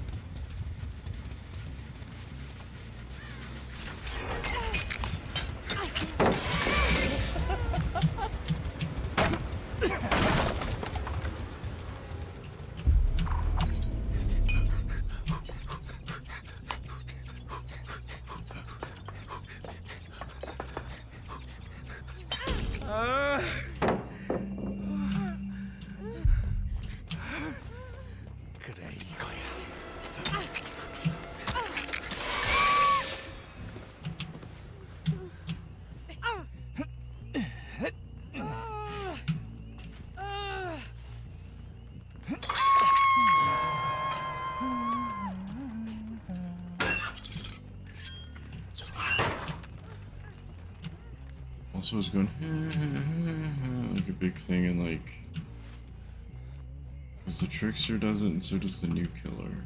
그래 이거야. Also, it's going like a big thing, and like, because the trickster does it, and so does the new killer.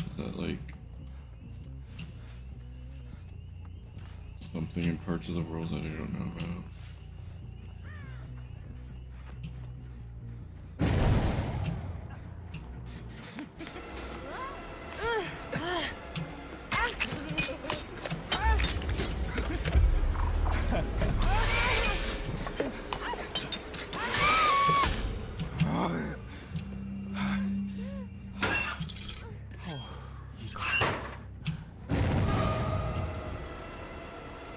Is that like something in parts of the world that I don't know about?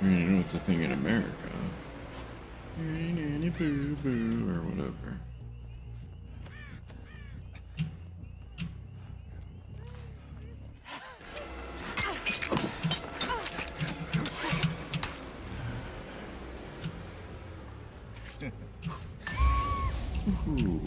I mean, I know it's a thing in America. Boo boo or whatever. Ooh.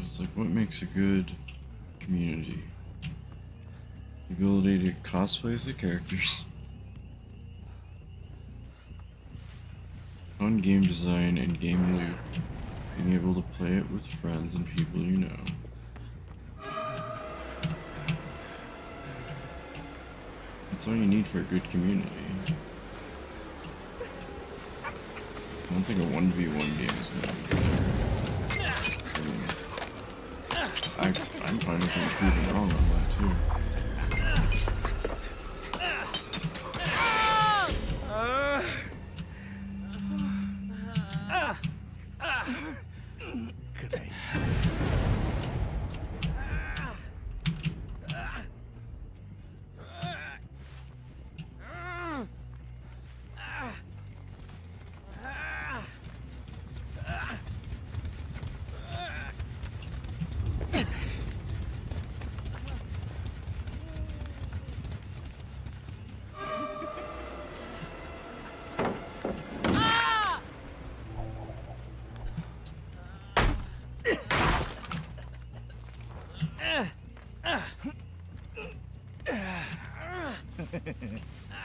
It's like, what makes a good community? The ability to cosplay as the characters, fun game design and game loop, being able to play it with friends and people you know. That's all you need for a good community. I don't think a 1v1 game is gonna be better. I'm fine with them proving wrong on that too. 그래.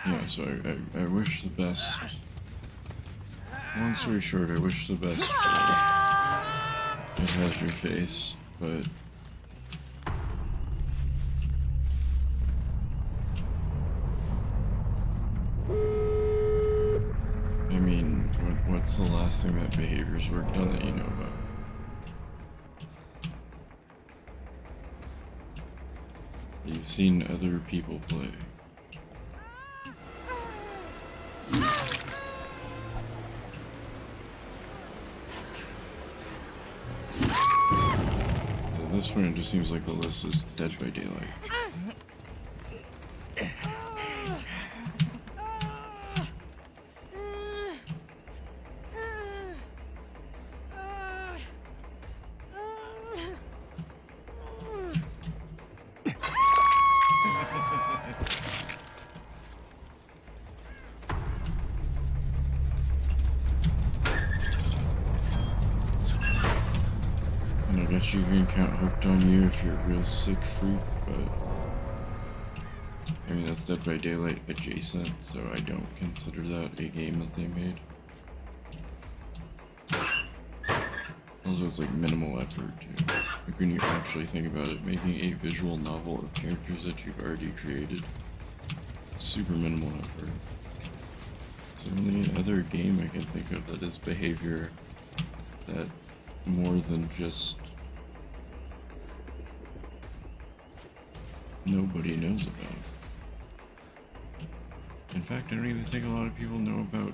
Yeah, so I wish the best. Long story short, I wish the best for It Has Your Face, but I mean, what's the last thing that Behavior's worked on that you know about? You've seen other people play. At this point, it just seems like the list is Dead by Daylight. And I guess you can count Hooked on You if you're a real sick freak, but I mean, that's Dead by Daylight adjacent, so I don't consider that a game that they made. Also, it's like minimal effort too. Like when you actually think about it, making a visual novel of characters that you've already created, super minimal effort. It's the only other game I can think of that is Behavior that more than just nobody knows about. In fact, I don't even think a lot of people know about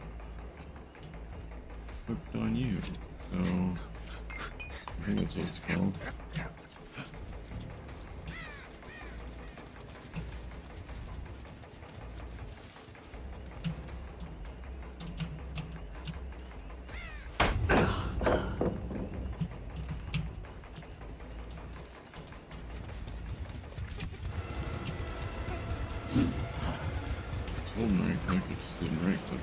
Hooked on You. So I think that's what it's called. Holding right click, I just didn't right click.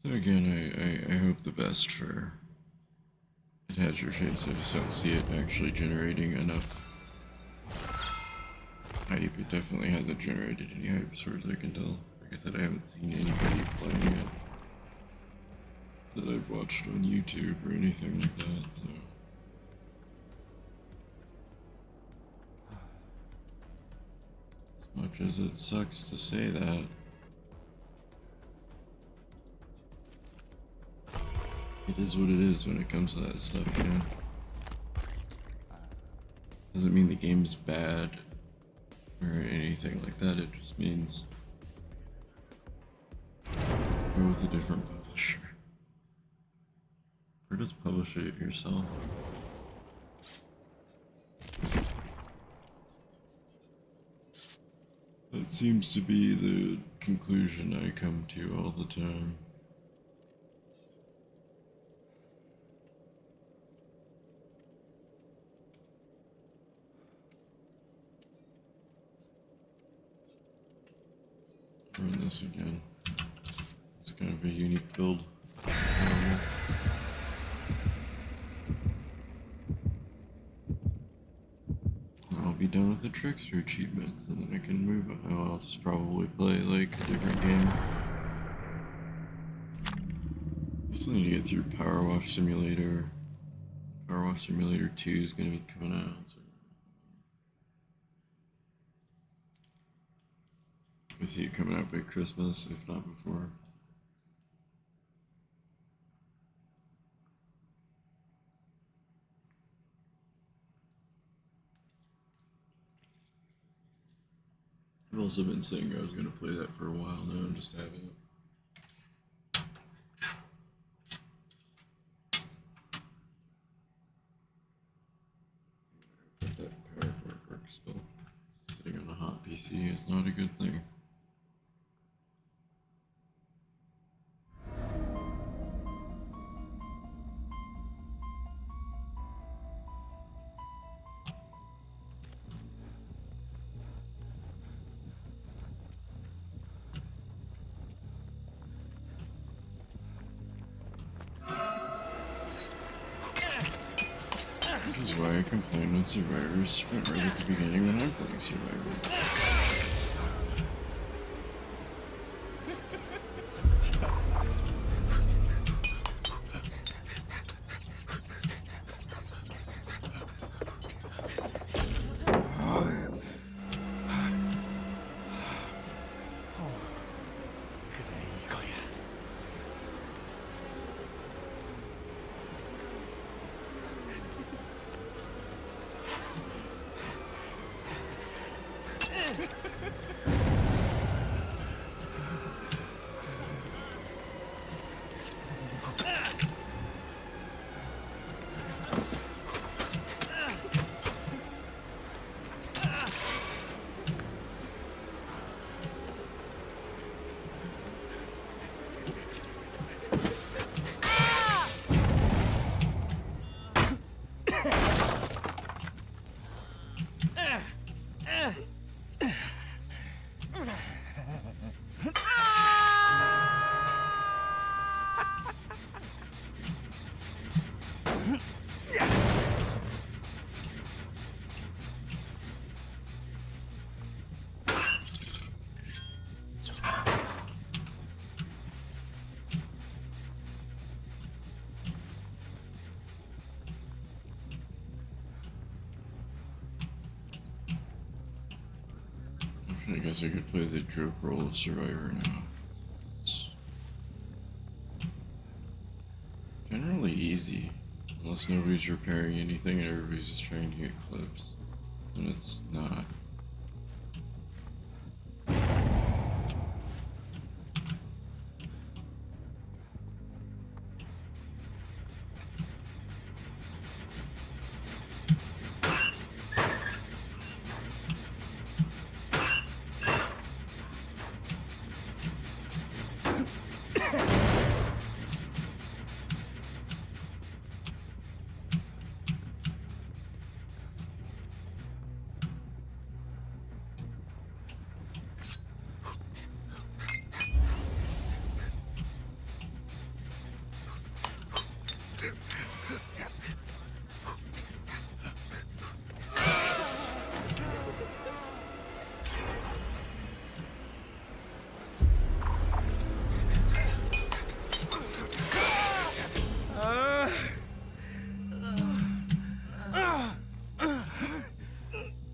So again, I hope the best for it has your face. I just don't see it actually generating enough hype. It definitely hasn't generated any hype as far as I can tell. Like I said, I haven't seen anybody playing it that I've watched on YouTube or anything like that, so. As much as it sucks to say that, it is what it is when it comes to that stuff, you know? Doesn't mean the game's bad or anything like that, it just means go with a different publisher. Or just publish it yourself. That seems to be the conclusion I come to all the time. Run this again. It's kind of a unique build. I'll be done with the Trickster achievements and then I can move on. Oh, I'll just probably play like a different game. I still need to get through Power Wash Simulator. Power Wash Simulator 2 is going to be coming out. So I see it coming out by Christmas, if not before. I've also been saying I was going to play that for a while now, and just haven't. But that power work still sitting on a hot PC is not a good thing. This is why I complain when survivors sprint right at the beginning when I'm playing Survivor. 그래 이거야. guess I could play the joke role of Survivor now. It's generally easy, unless nobody's repairing anything and everybody's just trying to get clips. And it's not.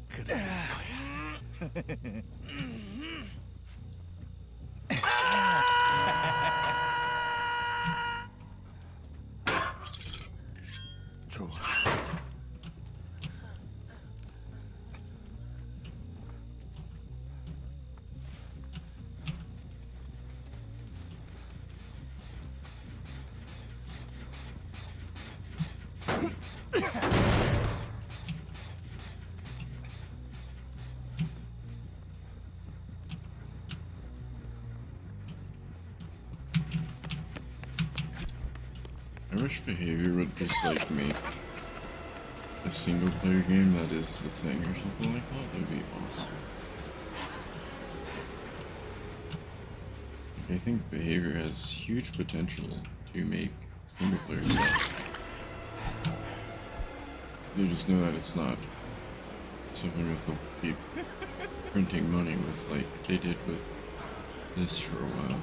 그래 이거야. 좋아. I wish Behavior would just like make a single player game that is the thing or something like that. That would be awesome. I think Behavior has huge potential to make single player stuff. You just know that it's not something with the be printing money with like they did with this for a while.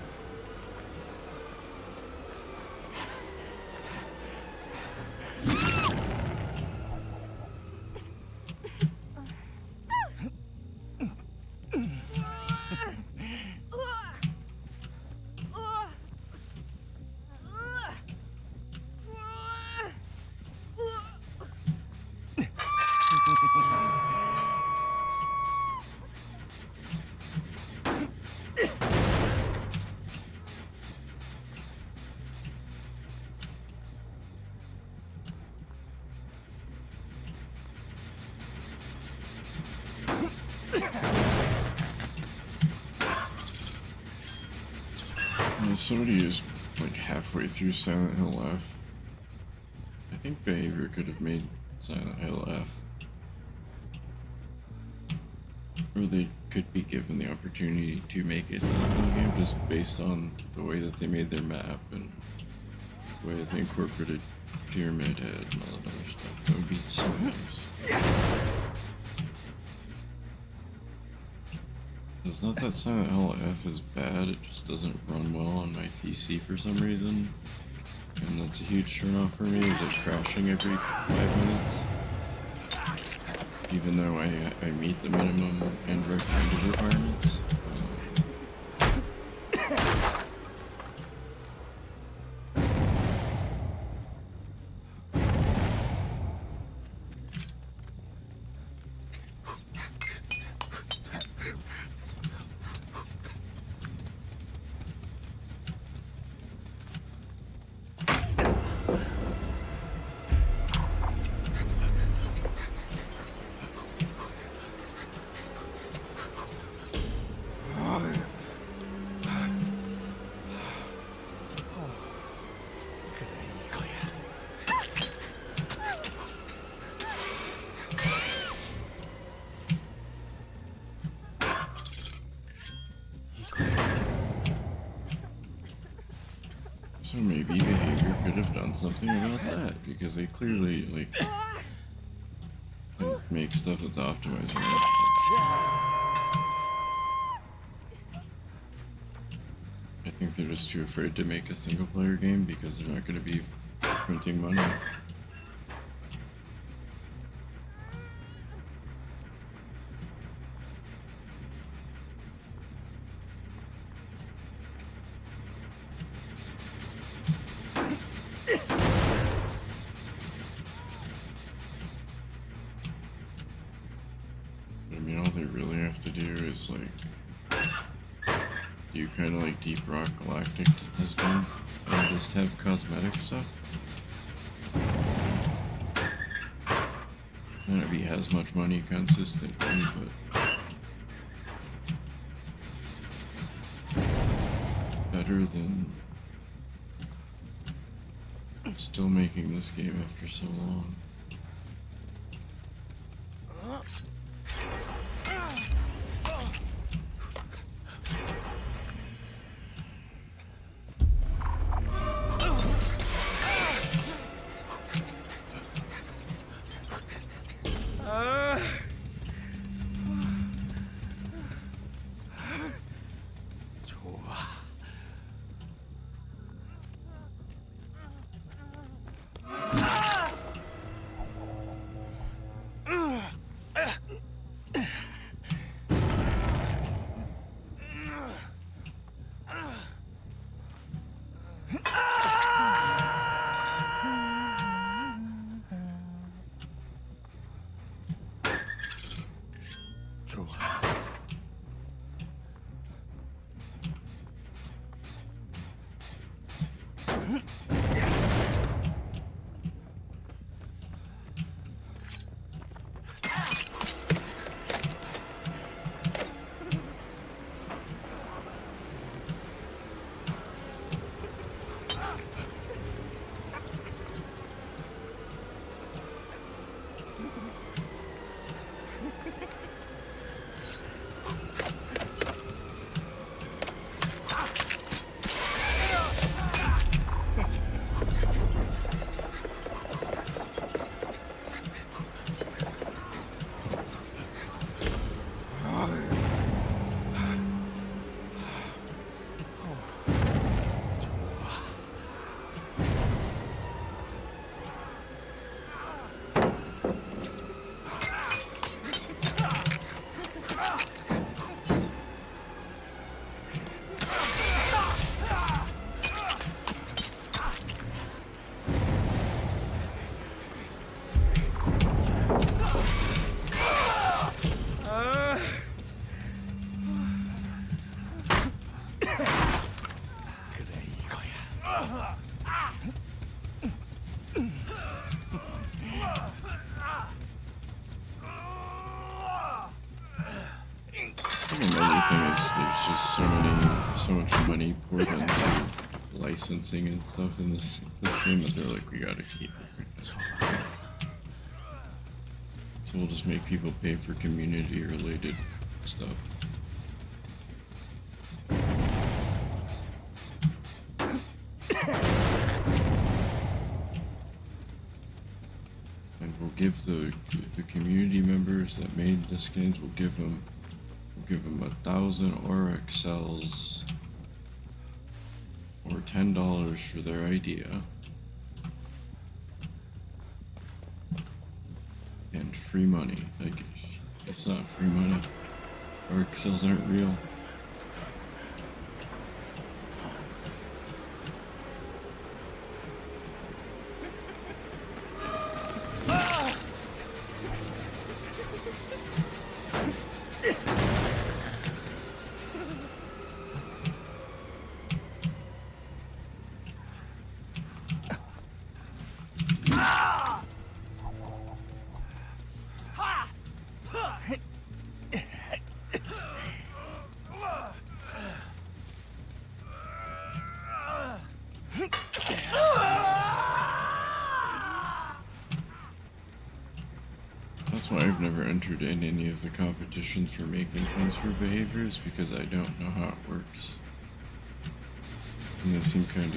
As somebody who's like halfway through Silent Hill F, I think Behavior could have made Silent Hill F. Or they could be given the opportunity to make a Silent Hill game just based on the way that they made their map and the way that they incorporated Pyramid Head and all that other stuff. That would be so nice. It's not that Silent Hill F is bad, it just doesn't run well on my PC for some reason. And that's a huge turnoff for me, is it crashing every 5 minutes. Even though I meet the minimum and recommended requirements. 그래 이거야. So maybe Behavior could have done something about that, because they clearly, like, make stuff that's optimized right. I think they're just too afraid to make a single player game because they're not going to be printing money. it's like, you kind of like Deep Rock Galactic has done, and just have cosmetic stuff. Might not be as much money consistently, but better than still making this game after so long. 좋아. 좋아. 그래 이거야. I think another thing is there's just so much money poured into licensing and stuff in this game that they're like, we gotta keep it. So we'll just make people pay for community related stuff. And we'll give the community members that made the skins, we'll give them 1,000 Auric cells or $10 for their idea. And free money. Like, it's not free money. Auric cells aren't real. That's why I've never entered in any of the competitions for making things for behaviors, because I don't know how it works. And they seem kind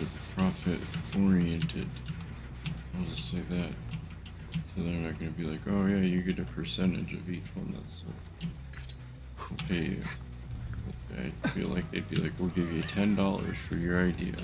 of profit oriented. I'll just say that. So they're not gonna be like, oh yeah, you get a percentage of each one. That's we'll pay you. I feel like they'd be like, we'll give you $10 for your idea.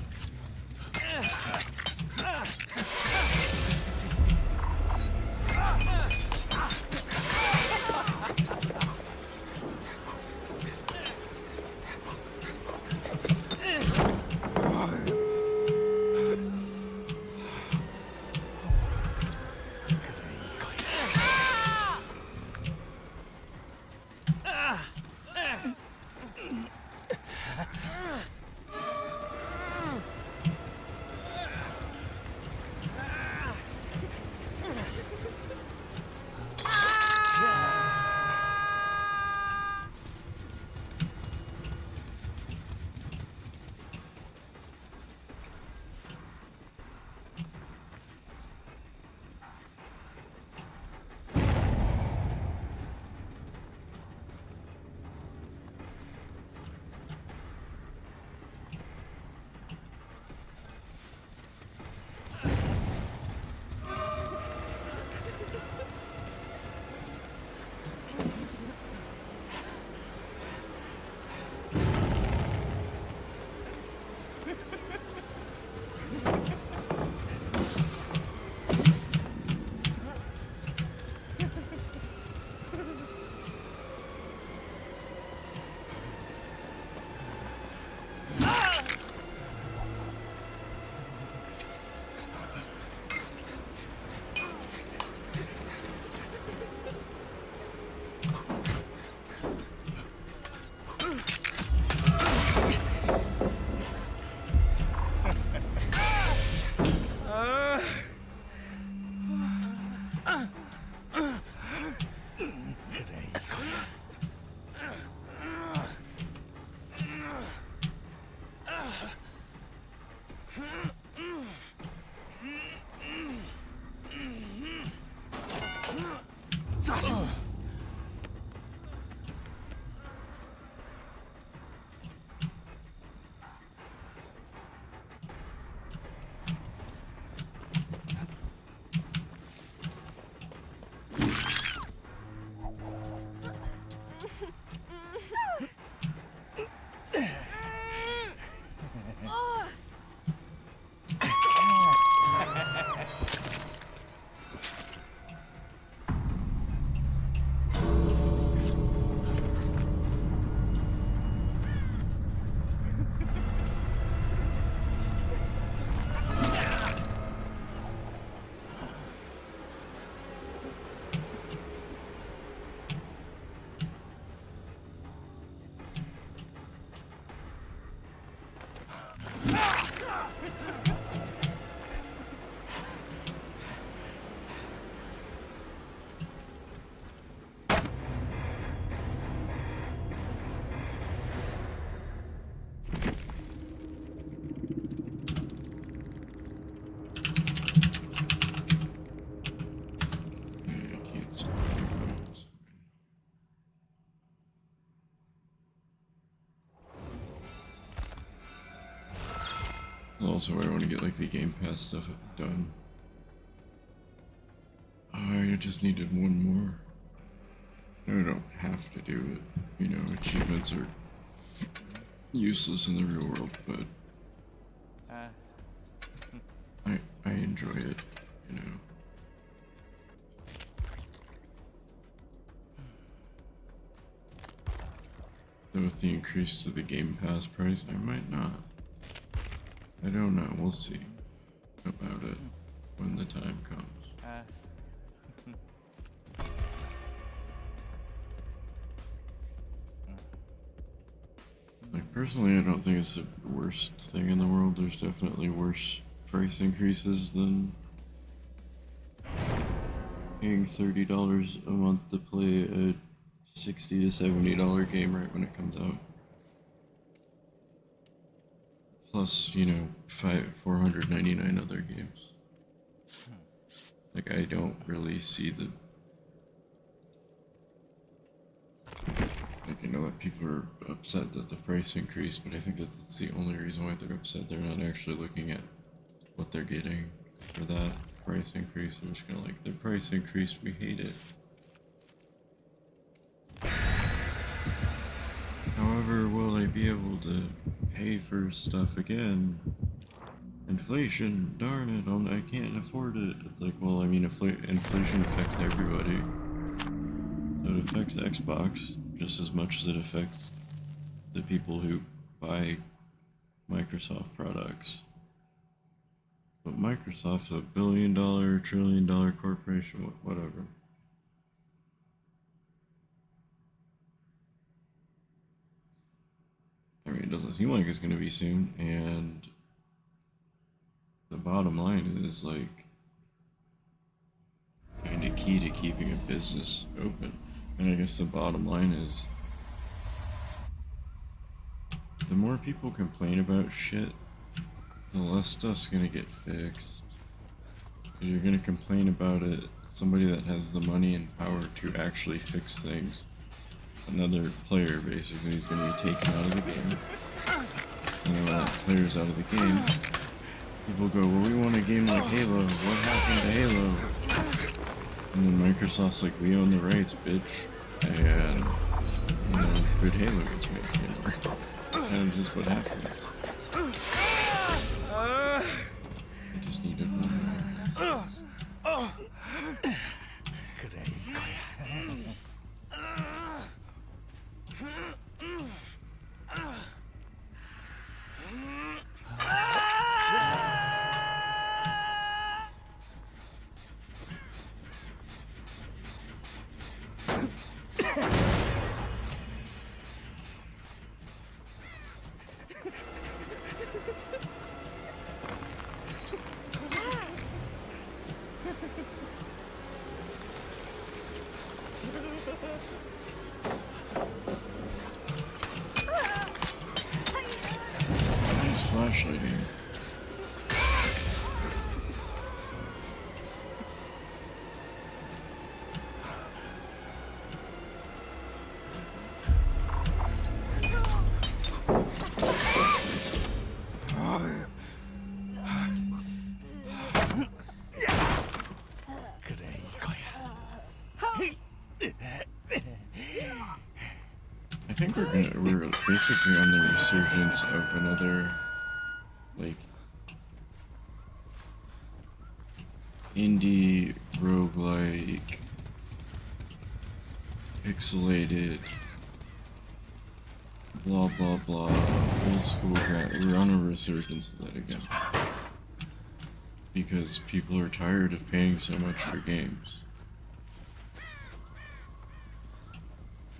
I can't see anything else. Also, I want to get like the Game Pass stuff done. I just needed one more. I don't have to do it. You know, achievements are useless in the real world, but I enjoy it, you know. So with the increase to the Game Pass price, I might not. I don't know, we'll see about it when the time comes. Like, personally, I don't think it's the worst thing in the world. There's definitely worse price increases than paying $30 a month to play a $60 to $70 game right when it comes out. Plus, you know, 499 other games. Like, I don't really see the... Like, I know that people are upset that the price increased, but I think that that's the only reason why they're upset. They're not actually looking at what they're getting for that price increase. They're just gonna like, the price increase, we hate it. However, will I be able to pay for stuff again? Inflation, darn it, I can't afford it. It's like, well, I mean, inflation affects everybody. So it affects Xbox just as much as it affects the people who buy Microsoft products. But Microsoft's a billion-dollar, trillion-dollar corporation, whatever. it doesn't seem like it's going to be soon. And the bottom line is like kind of key to keeping a business open. And I guess the bottom line is the more people complain about shit, the less stuff's going to get fixed. Because you're going to complain about it. Somebody that has the money and power to actually fix things, another player basically is going to be taken out of the game. And then when that player's out of the game, people go, well, we want a game like Halo. What happened to Halo? And then Microsoft's like, we own the rights, bitch. And, good Halo gets made, Kind of just what happens. I just needed one more. 그래 이거야. Nice flashlight here. 그래 이거야. I think we're basically on the resurgence of another, like, indie roguelike pixelated blah blah blah old school guy. We're on a resurgence of that again because people are tired of paying so much for games.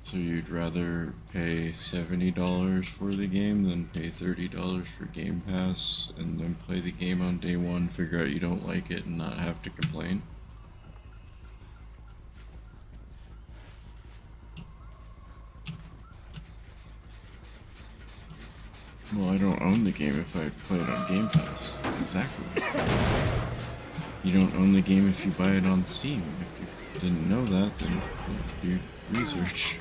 So you'd rather pay $70 for the game than pay $30 for Game Pass and then play the game on day one, figure out you don't like it, and not have to complain? Well, I don't own the game if I play it on Game Pass. Exactly. You don't own the game if you buy it on Steam. If you didn't know that, then do research.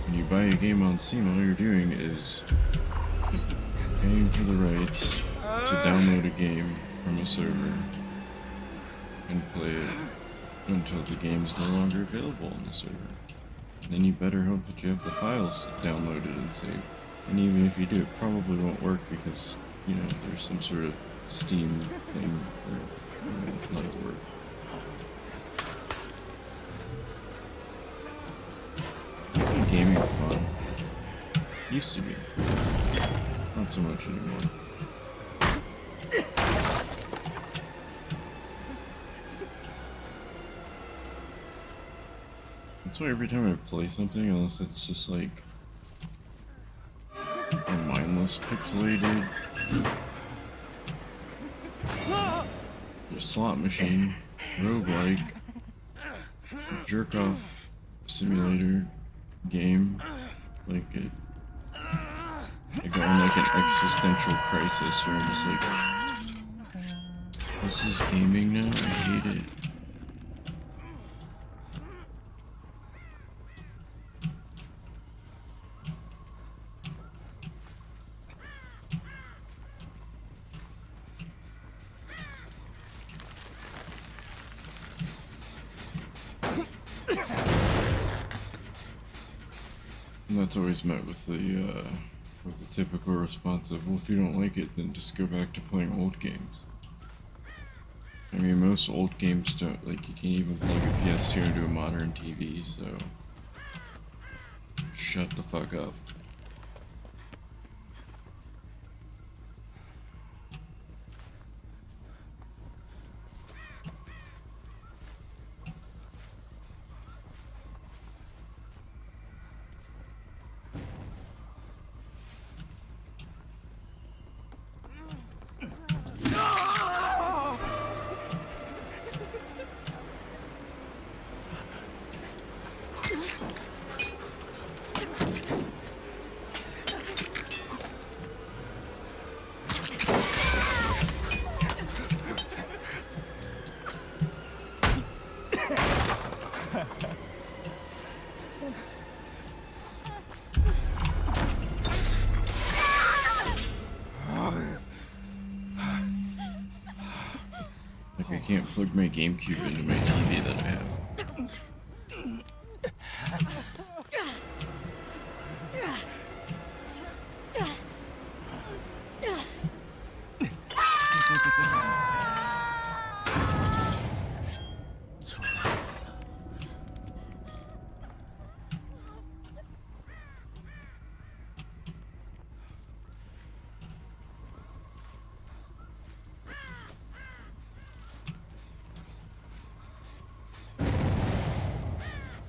When you buy a game on Steam, all you're doing is paying for the rights to download a game from a server and play it until the game's no longer available on the server. And then you better hope that you have the files downloaded and saved. And even if you do, it probably won't work because, there's some sort of Steam thing where it won't let it work. Isn't gaming fun? Used to be. Not so much anymore. That's why every time I play something, unless it's just like a mindless pixelated slot machine, roguelike, jerk off simulator game, like it, I go on like an existential crisis where I'm just like, this is gaming now, I hate it. And that's always met with the typical response of, well, if you don't like it, then just go back to playing old games. I mean, most old games don't, like, you can't even plug a PS2 into a modern TV, so shut the fuck up. Like I can't plug my GameCube into my TV that I have. 좋았어.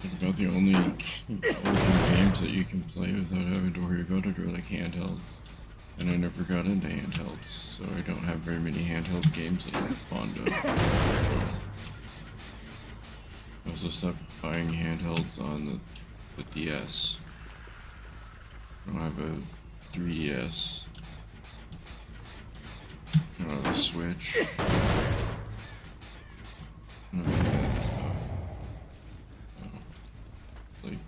Think about the only open games that you can play without having to worry about it are like handhelds. And I never got into handhelds, so I don't have very many handheld games that I'm fond of. I also stopped buying handhelds on the DS. I don't have a 3DS. I don't have a Switch. I don't have any of that stuff. Like,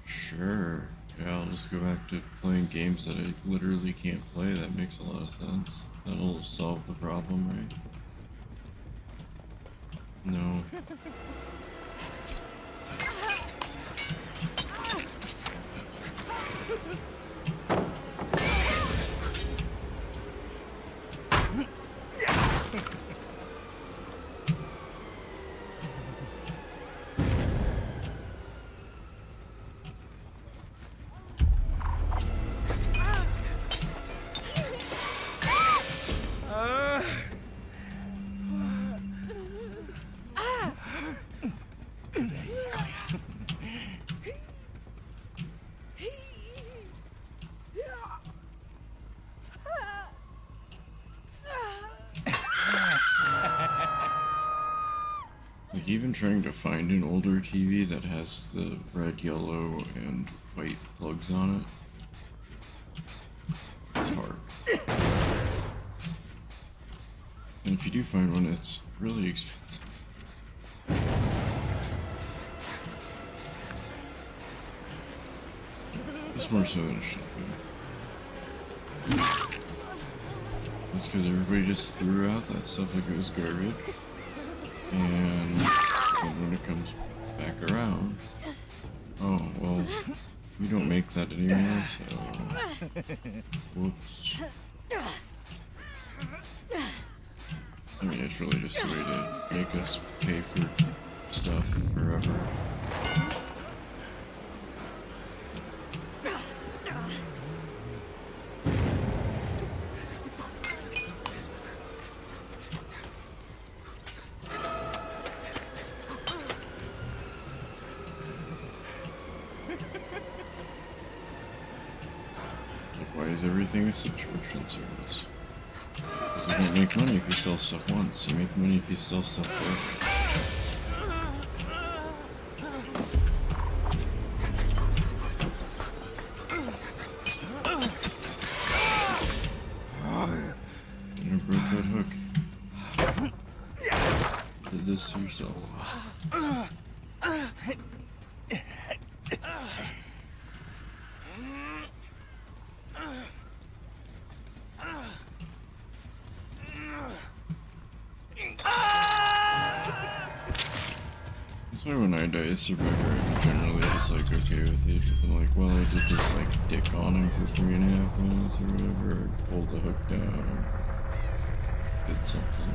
sure. Yeah, I'll just go back to playing games that I literally can't play. That makes a lot of sense. That'll solve the problem, right? No. Like even trying to find an older TV that has the red, yellow, and white plugs on it, it's hard. And if you do find one, it's really expensive. It's more so than it should be. It's because everybody just threw out that stuff like it was garbage. And when it comes back around, oh, well, we don't make that anymore, so, whoops. I mean, it's really just a way to make us pay for stuff forever. Why is everything a subscription service? Because you don't make money if you sell stuff once. You make money if you sell stuff forever. And I broke that hook. Did this to yourself. That's why when I die as Survivor, I'm generally just like okay with it, because I'm like, well, I did just like dick on him for 3.5 minutes or whatever, or pulled the hook down, or did something.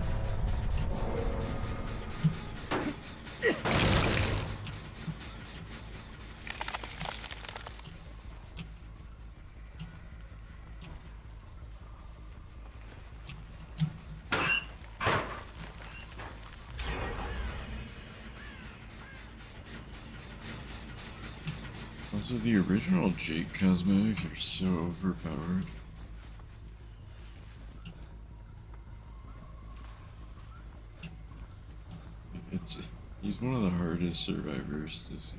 Also, the original Jake cosmetics are so overpowered. He's one of the hardest survivors to see.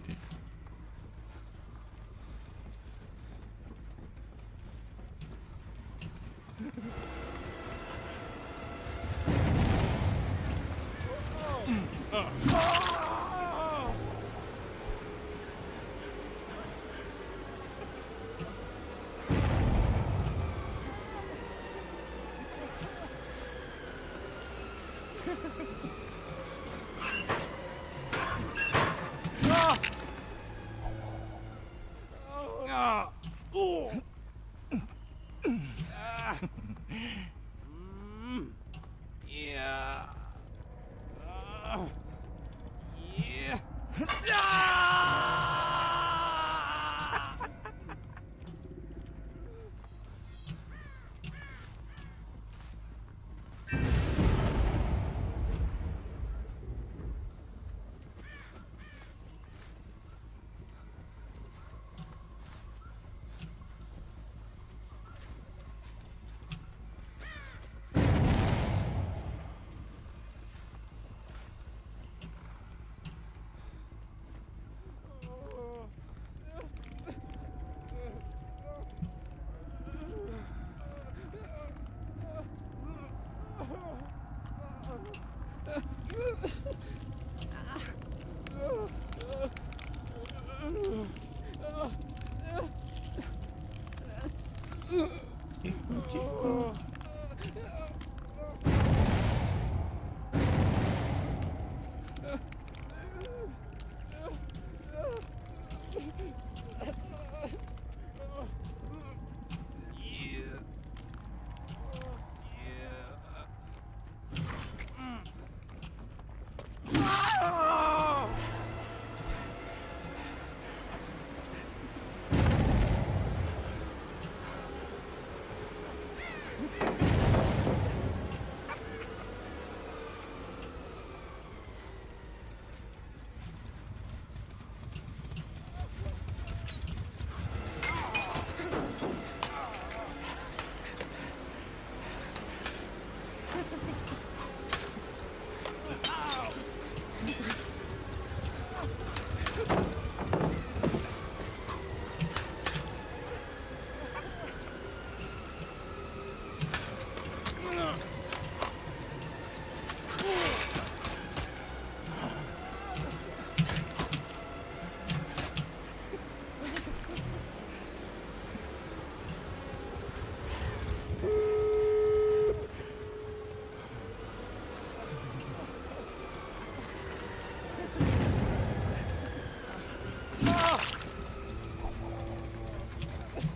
Yeah. Yeah. Chico, chico.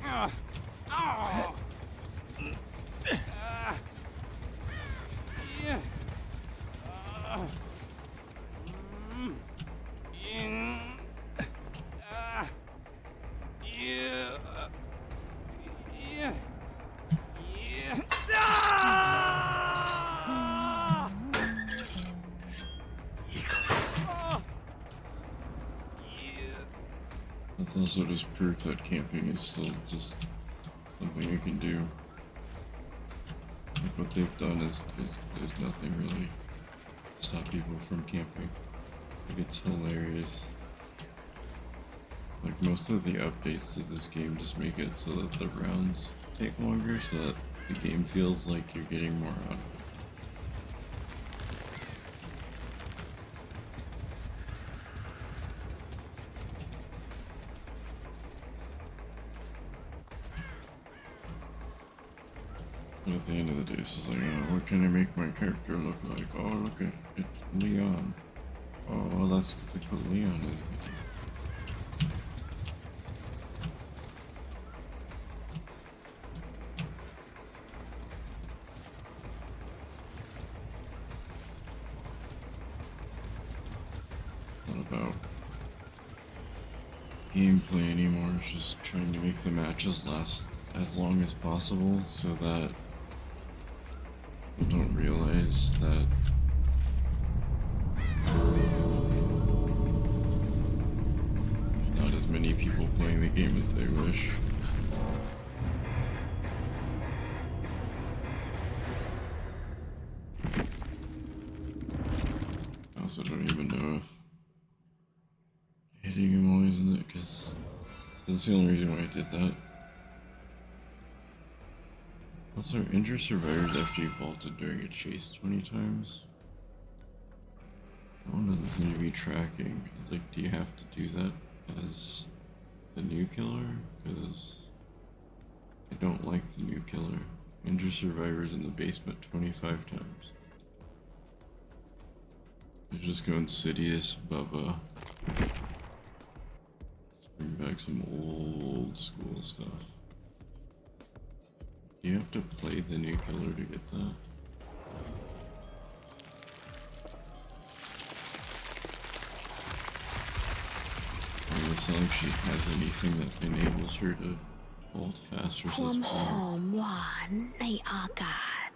Yeah. Yeah. Yeah. Yeah. Yeah. Yeah. Ah! Yeah. That's also just proof that camping is still just something you can do. Like what they've done is nothing really to stop people from camping. Like it's hilarious. Like most of the updates to this game just make it so that the rounds take longer, so that the game feels like you're getting more out of it. And at the end of the day, it's just like, oh, what can I make my character look like? Oh, look at it's Leon. Oh, well, that's because Leon is. It's not about gameplay anymore. It's just trying to make the matches last as long as possible so that people don't realize that not as many people playing the game as they wish. I also don't even know if hitting him always in it, because that's the only reason why I did that. Also, injure survivors after you vaulted during a chase 20 times. One doesn't seem to be tracking. Like, do you have to do that as the new killer? Because I don't like the new killer. Injure survivors in the basement 25 times. Let's just go Insidious, Bubba. Let's bring back some old school stuff. Do you have to play the new killer to get that? It's not like she has anything that enables her to vault faster. ความหอมหวานในอากาศ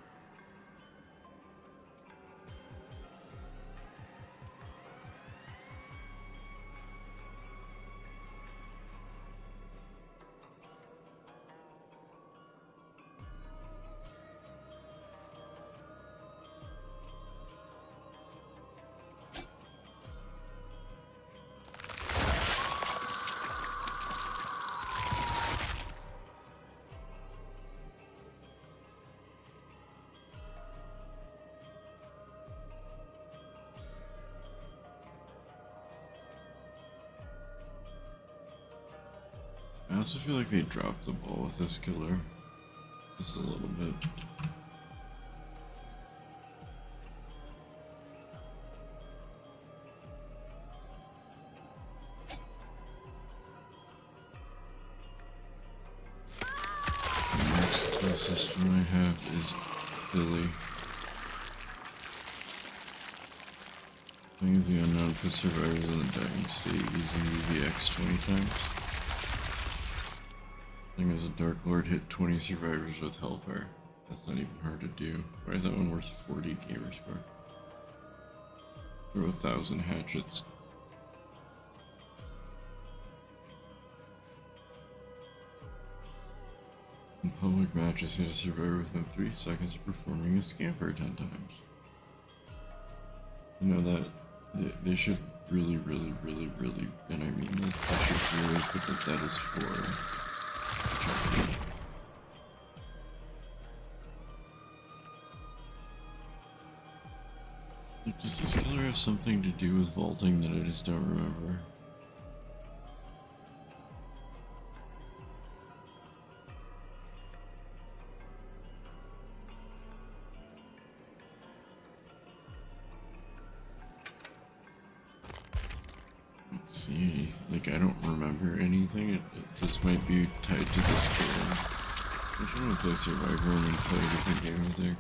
I also feel like they dropped the ball with this killer. Just a little bit. The next closest one I have is Billy. Playing as the unknown for survivors in the dying state using UVX 20 times. Thing is, a Dark Lord hit 20 survivors with Hellfire. That's not even hard to do. Why is that one worth 40 gamer score? Throw 1,000 hatchets. In public matches, hit a survivor within 3 seconds of performing a scamper 10 times. You know that they should really, and I mean this, they should really put that is for. Like, does this killer have something to do with vaulting that I just don't remember? I don't see anything. Like, I don't remember anything. It just might be tied to this killer. I just want to play Survivor and then play a different game, I think.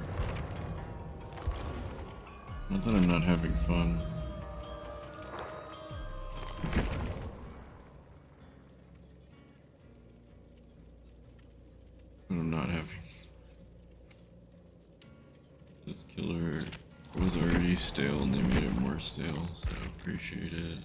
Not that I'm not having fun. But I'm not having. This killer was already stale and they made it more stale, so I appreciate it.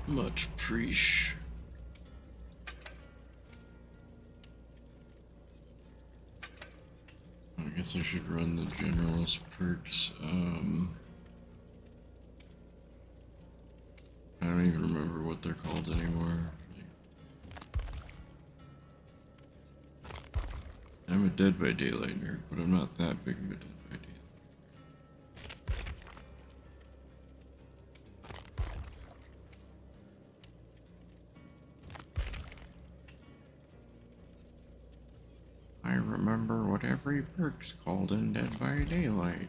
Much preach. I guess I should run the generalist perks. I don't even remember what they're called anymore. I'm a Dead by Daylight nerd, but I'm not that big of a Dead by Daylight. I remember what every perk's called in Dead by Daylight.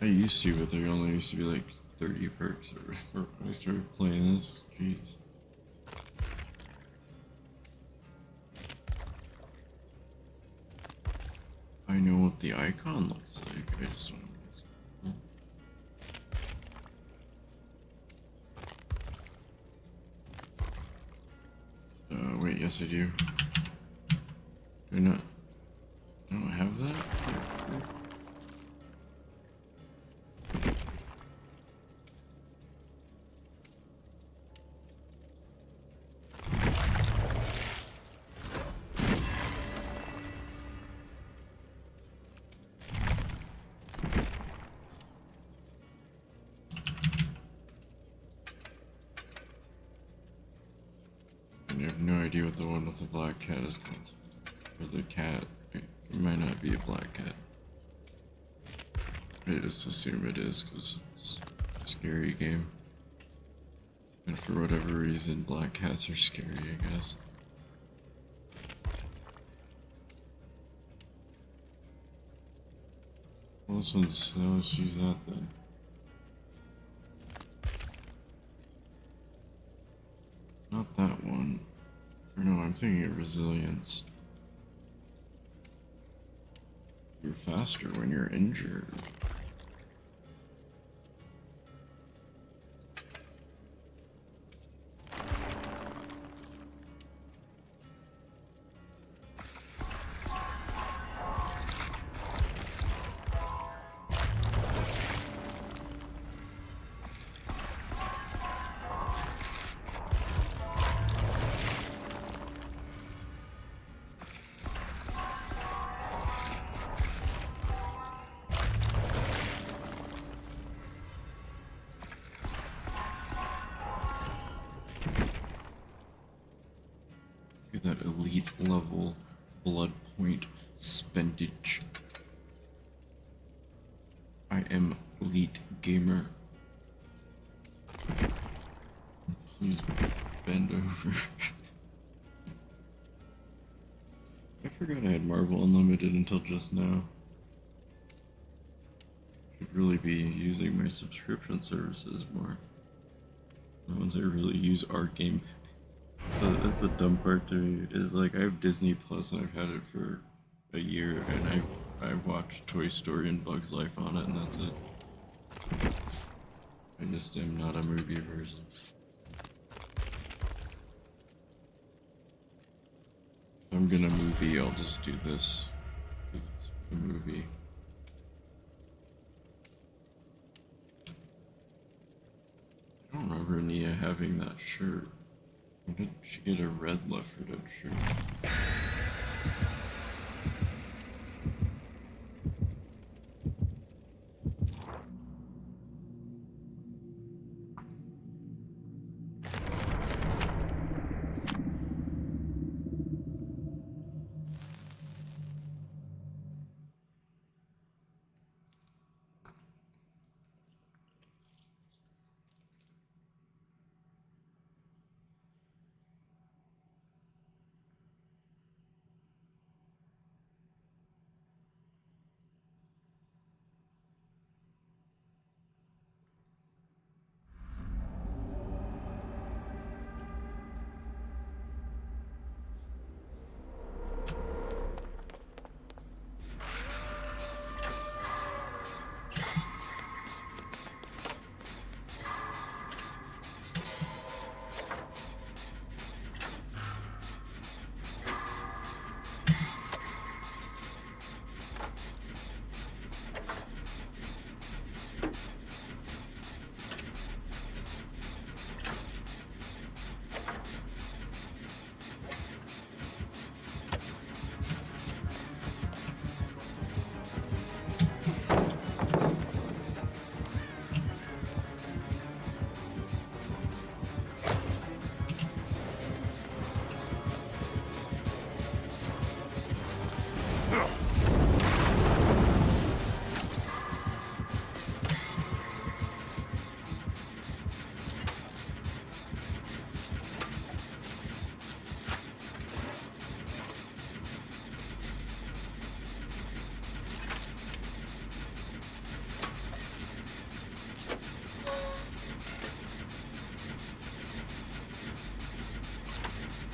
I used to, but there only used to be like 30 perks when I started playing this. Jeez. I know what the icon looks like, I just don't know. Wait, yes I do. Do I not? I don't have that? idea what the one with the black cat is called. Or the cat. It might not be a black cat. I just assume it is because it's a scary game. And for whatever reason, black cats are scary, I guess. Well, this one's, no, she's not then. Not that one. Or no, I'm thinking of resilience. You're faster when you're injured. That elite level blood point spendage. I am elite gamer. Please bend over. I forgot I had Marvel Unlimited until just now. Should really be using my subscription services more. The ones I really use are Game Pass. That's the dumb part to me, is like I have Disney Plus and I've had it for a year and I've watched Toy Story and Bug's Life on it and that's it. I just am not a movie person. If I'm gonna movie, I'll just do this because it's a movie. I don't remember Nia having that shirt. When did she get a red Left 4 Dead shirt?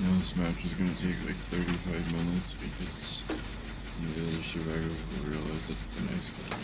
Now this match is gonna take like 35 minutes because the other survivors will realize that it's a nice guy.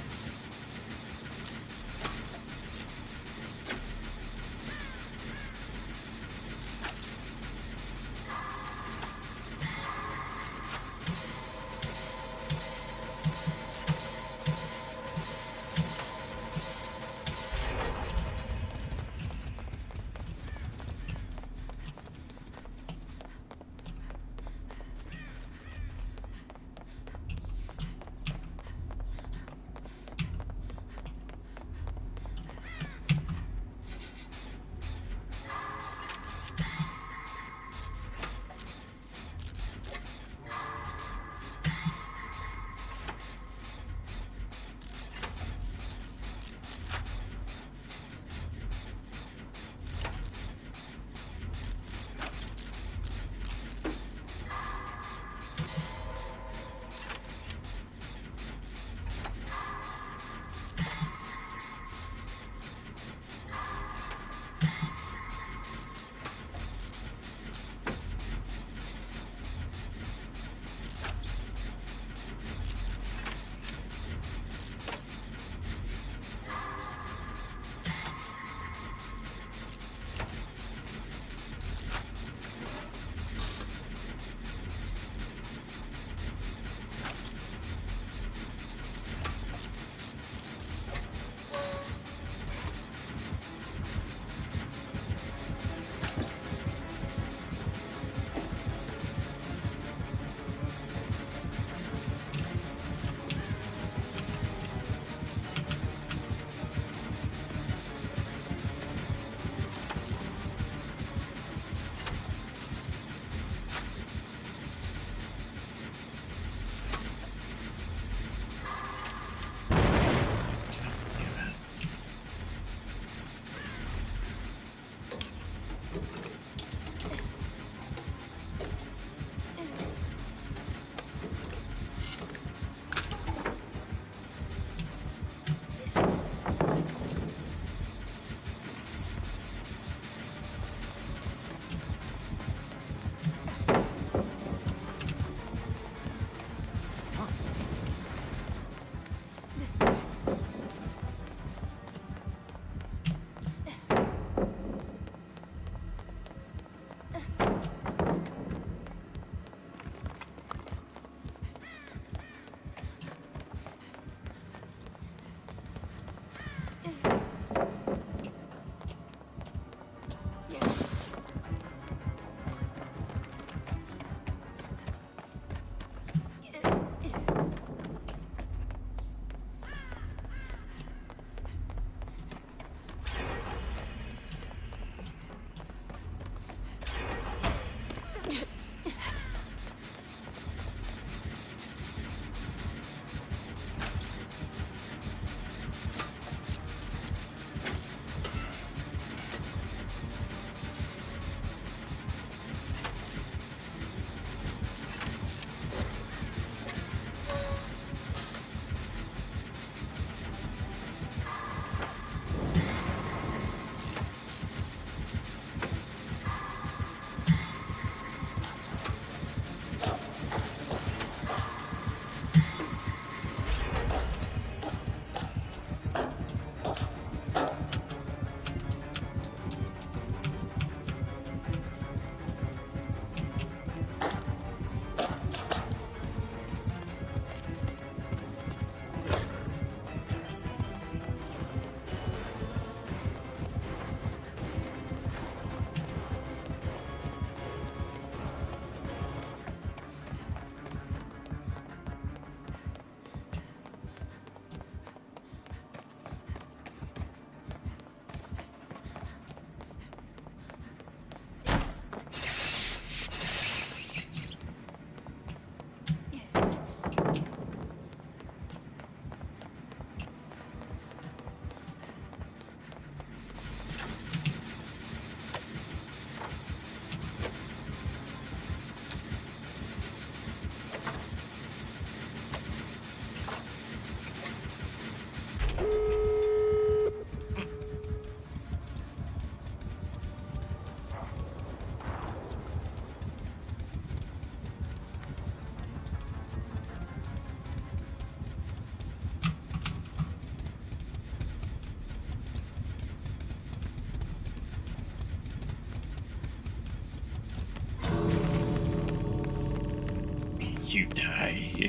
You die.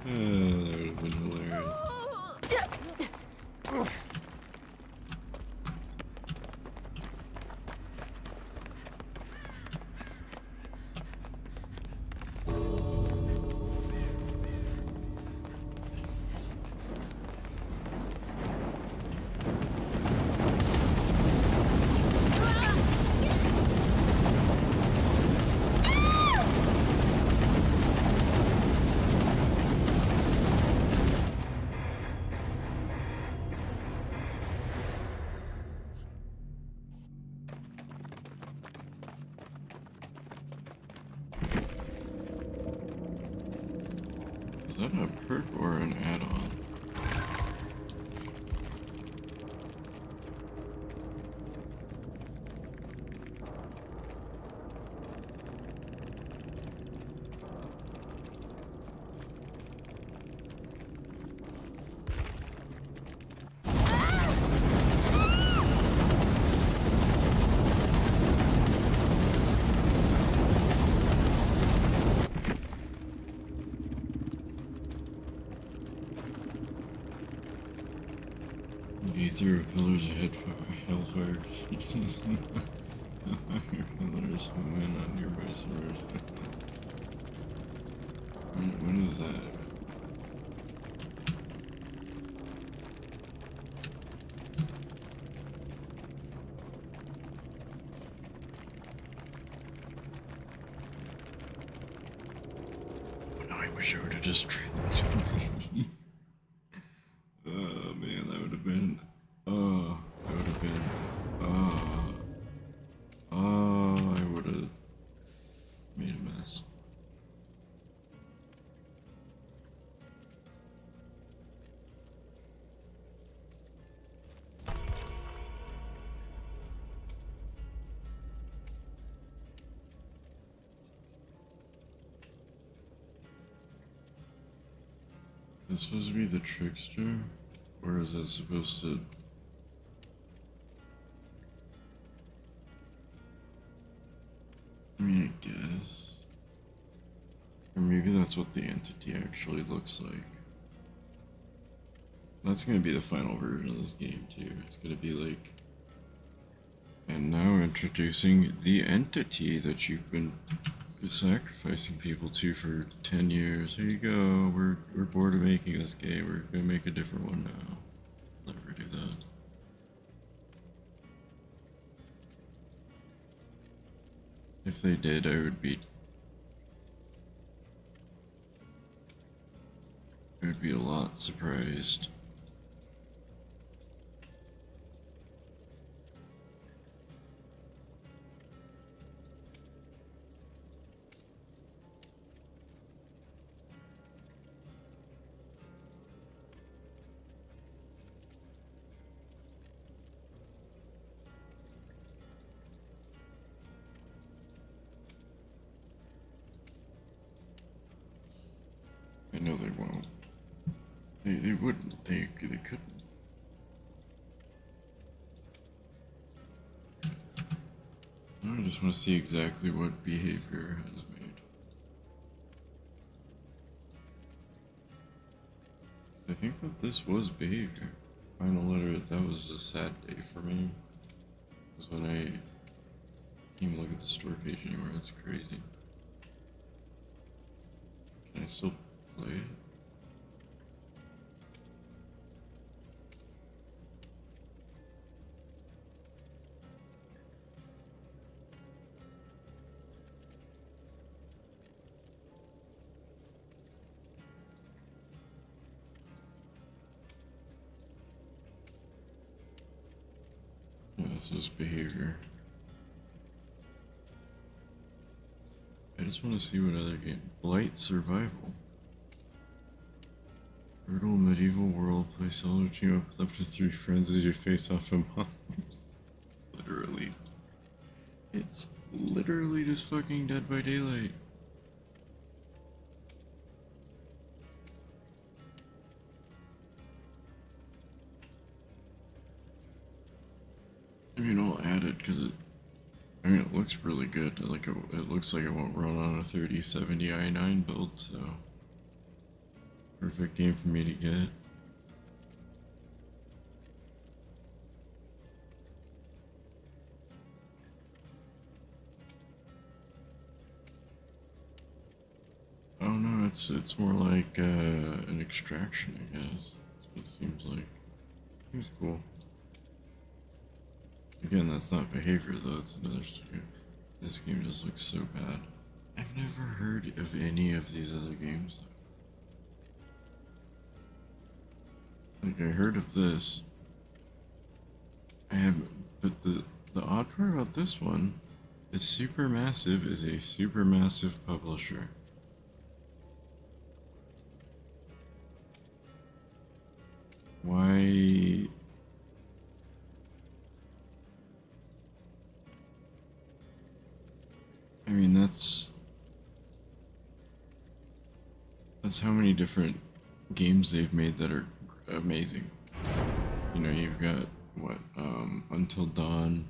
That would have been hilarious. Is that a perk or an add-on? He threw pillars of hellfire. Pillars win on nearby servers. When is that? Oh no, I wish I would have just oh man, that would have been. Oh, that would have been. I would have made a mess. Is this supposed to be the trickster? Or is it supposed to... I mean, I guess. Or maybe that's what the entity actually looks like. That's gonna be the final version of this game too. It's gonna be like... And now introducing the entity that you've been sacrificing people to for 10 years. Here you go. We're bored of making this game. We're gonna make a different one now. Never do that. If they did, I would be a lot surprised. I know they won't. They wouldn't. They couldn't. Now I just want to see exactly what behavior has made. I think that this was behavior. Final letter, that was a sad day for me. Was when I can't even look at the store page anymore. That's crazy. Can I still play it? Yeah, this is behavior. I just want to see what other game. Blight Survival. Brutal medieval world. Play solo team up with up to 3 friends as you face off a mob. It's literally just fucking Dead by Daylight. mean, I'll add it because it looks really good. Like it looks like it won't run on a 3070 i9 build, so perfect game for me to get. Oh no, it's more like an extraction, I guess. That's what it seems like. Seems cool. Again, that's not behavior though, it's another studio. This game just looks so bad. I've never heard of any of these other games though. Like I heard of this. I haven't, but the odd part about this one is Supermassive is a Supermassive publisher. Why? I mean, that's how many different games they've made that are amazing. You know, you've got what, Until Dawn,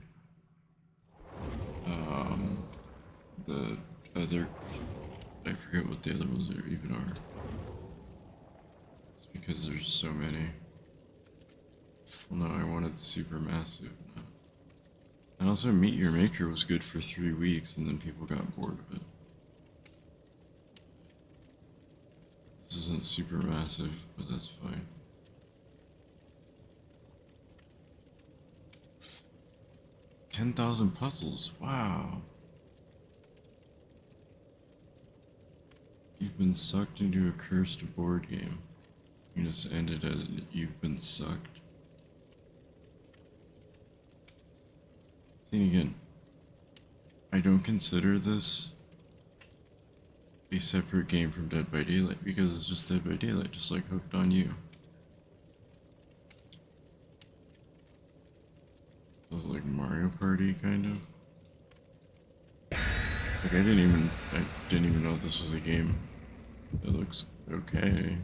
the other, I forget what the other ones are even are. It's because there's so many. Well, no, I wanted Supermassive. No. And also, Meet Your Maker was good for 3 weeks, and then people got bored of it. This isn't Supermassive, but that's fine. $10,000 puzzles. Wow. You've been sucked into a cursed board game. You just ended as you've been sucked. See, again, I don't consider this a separate game from Dead by Daylight because it's just Dead by Daylight, just like Hooked on You. It was like Mario Party, kind of. Like I didn't even know this was a game. It looks okay.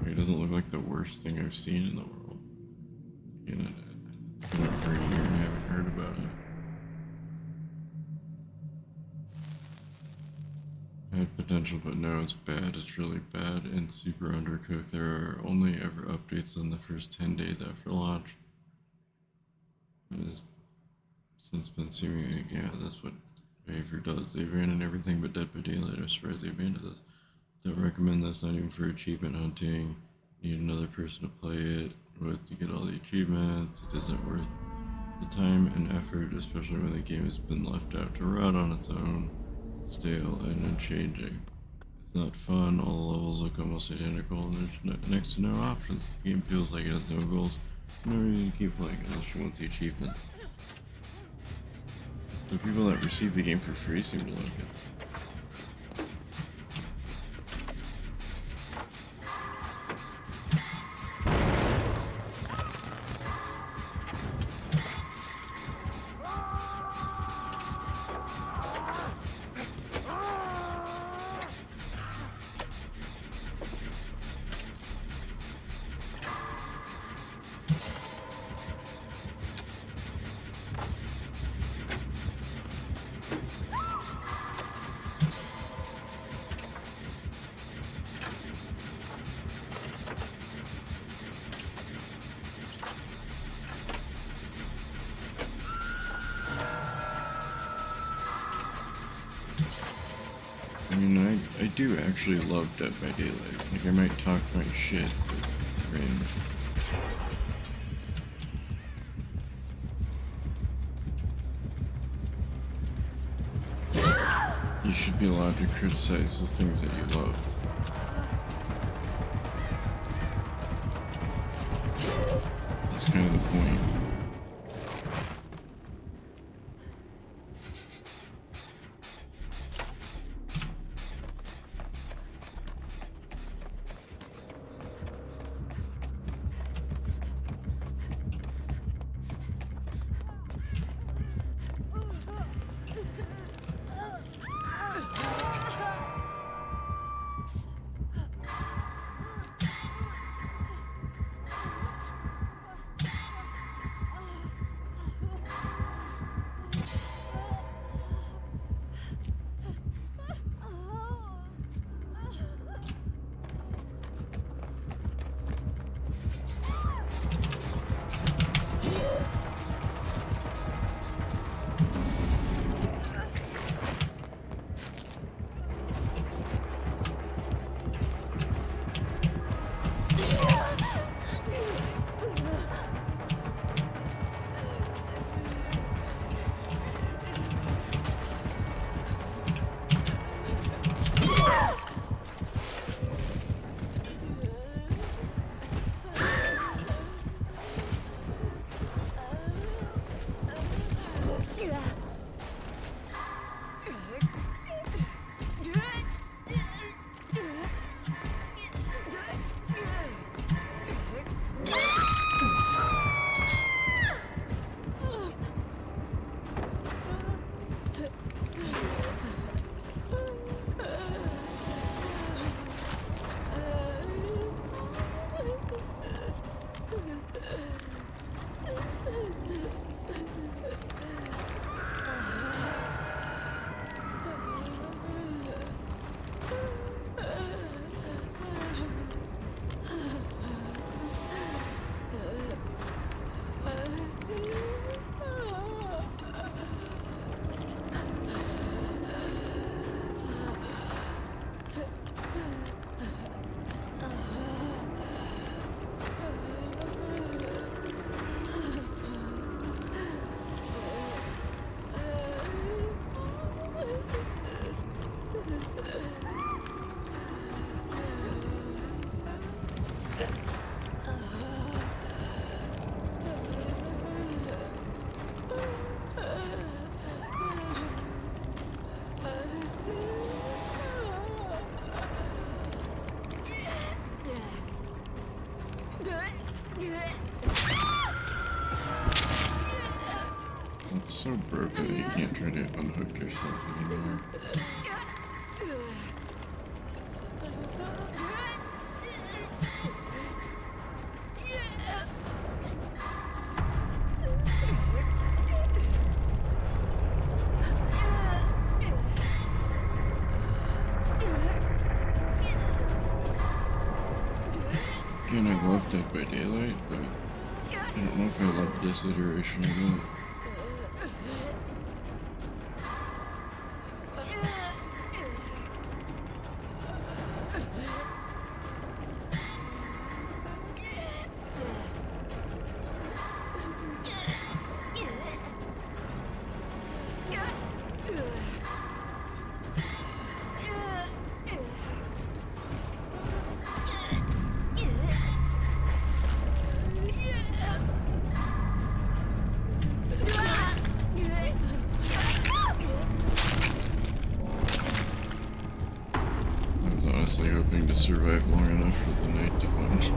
It doesn't look like the worst thing I've seen in the world. You know, it's been over a year and I haven't heard about it. Had potential, but no, it's bad. It's really bad and super undercooked. There are only ever updates in the first 10 days after launch. It has since been seeming, yeah, that's what behavior does. They abandon everything but Dead by Daylight. I'm surprised they abandoned this. Don't recommend this, not even for achievement hunting. Need another person to play it with to get all the achievements. It isn't worth the time and effort, especially when the game has been left out to rot on its own. Stale and unchanging. It's not fun, all the levels look almost identical, and there's next to no options. The game feels like it has no goals, no reason to keep playing unless you want the achievements. The people that receive the game for free seem to like it. I mean, I do actually love Dead by Daylight. Like, I might talk my shit, but, I mean... You should be allowed to criticize the things that you love. That's kind of the point. It's so broken that you can't try to unhook yourself anymore. Again, I love Dead by Daylight, but I don't know if I love this iteration of it. I was honestly hoping to survive long enough for the night to finish.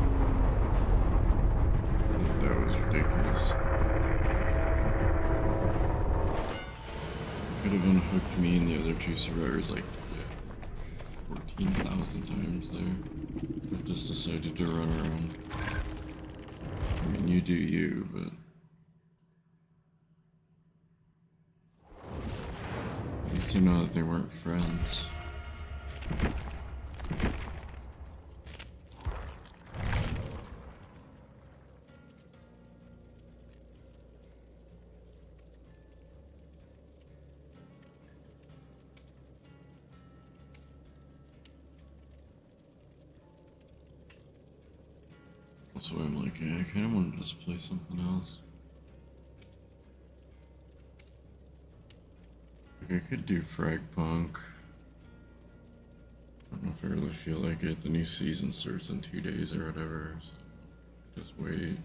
That was ridiculous. Could have unhooked me and the other two survivors like 14,000 times there. I just decided to run around. I mean, you do you, but at least I know that they weren't friends. That's why I'm like, yeah, I kind of want to just play something else. Like, I could do Fragpunk. I don't know if I really feel like it. The new season starts in 2 days or whatever, so just wait.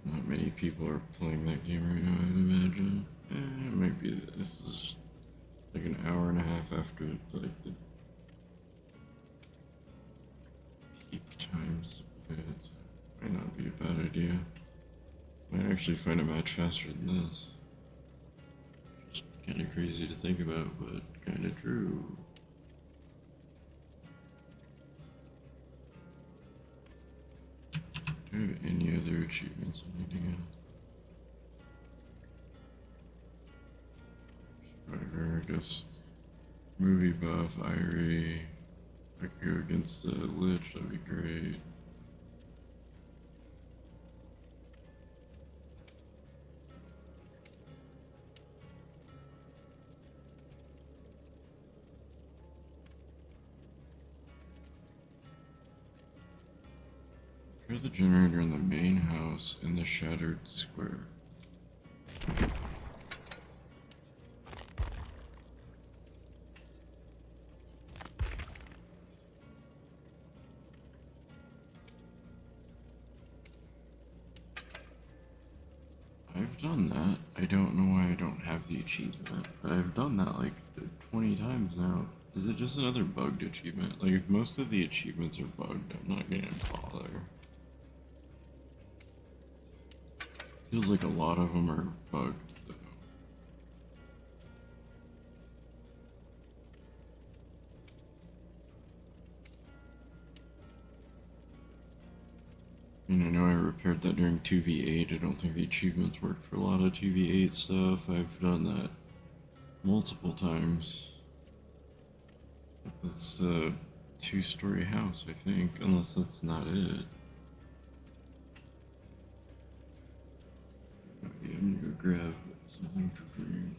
Not many people are playing that game right now, I'd imagine. It might be, this is like an hour and a half after like the peak times of it. So it might not be a bad idea. Might actually find a match faster than this. Just kind of crazy to think about, but kind of true. Do I have any other achievements I need to get? Survivor, I guess. Movie buff, Irie. If I could go against the Lich, that'd be great. Try the generator in the main house in the shattered square. I've done that. I don't know why I don't have the achievement, but I've done that like 20 times now. Is it just another bugged achievement? Like, if most of the achievements are bugged, I'm not gonna bother. Feels like a lot of them are bugged, though. I mean, I know I repaired that during 2v8. I don't think the achievements worked for a lot of 2v8 stuff. I've done that multiple times. It's a two-story house, I think, unless that's not it. Yeah, I'm gonna go grab something to drink.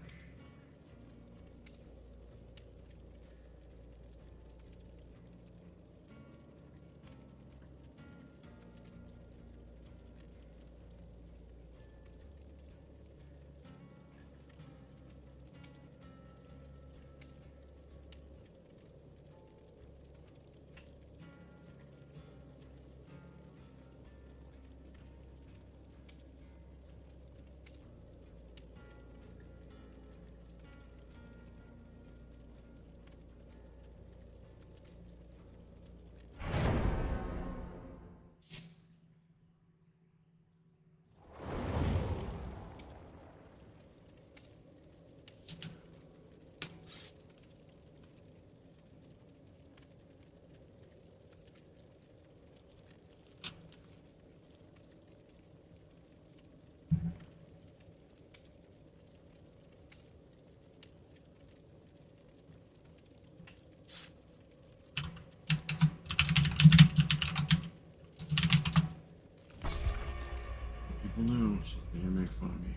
People know, so they can make fun of me.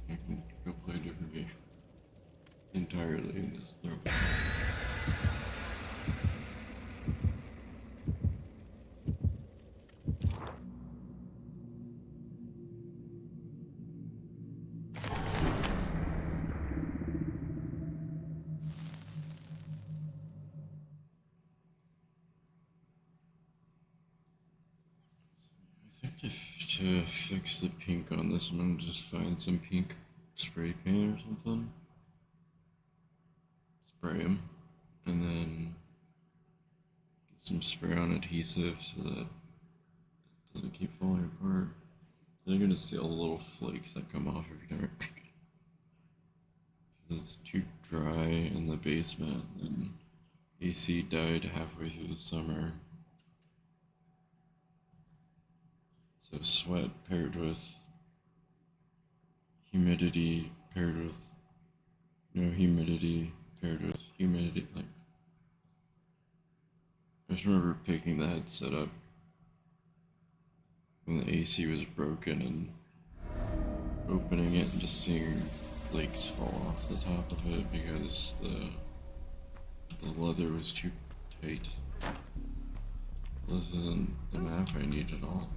I can go play a different game entirely in this throw. I think to fix the pink on this one, just find some pink spray paint or something. Spray them, and then get some spray on adhesive so that it doesn't keep falling apart. Then you're gonna see all the little flakes that come off every time. It's too dry in the basement, and AC died halfway through the summer. So sweat paired with humidity paired with no humidity paired with humidity, like I just remember picking the headset up when the AC was broken and opening it and just seeing flakes fall off the top of it because the leather was too tight. This isn't the map I need at all.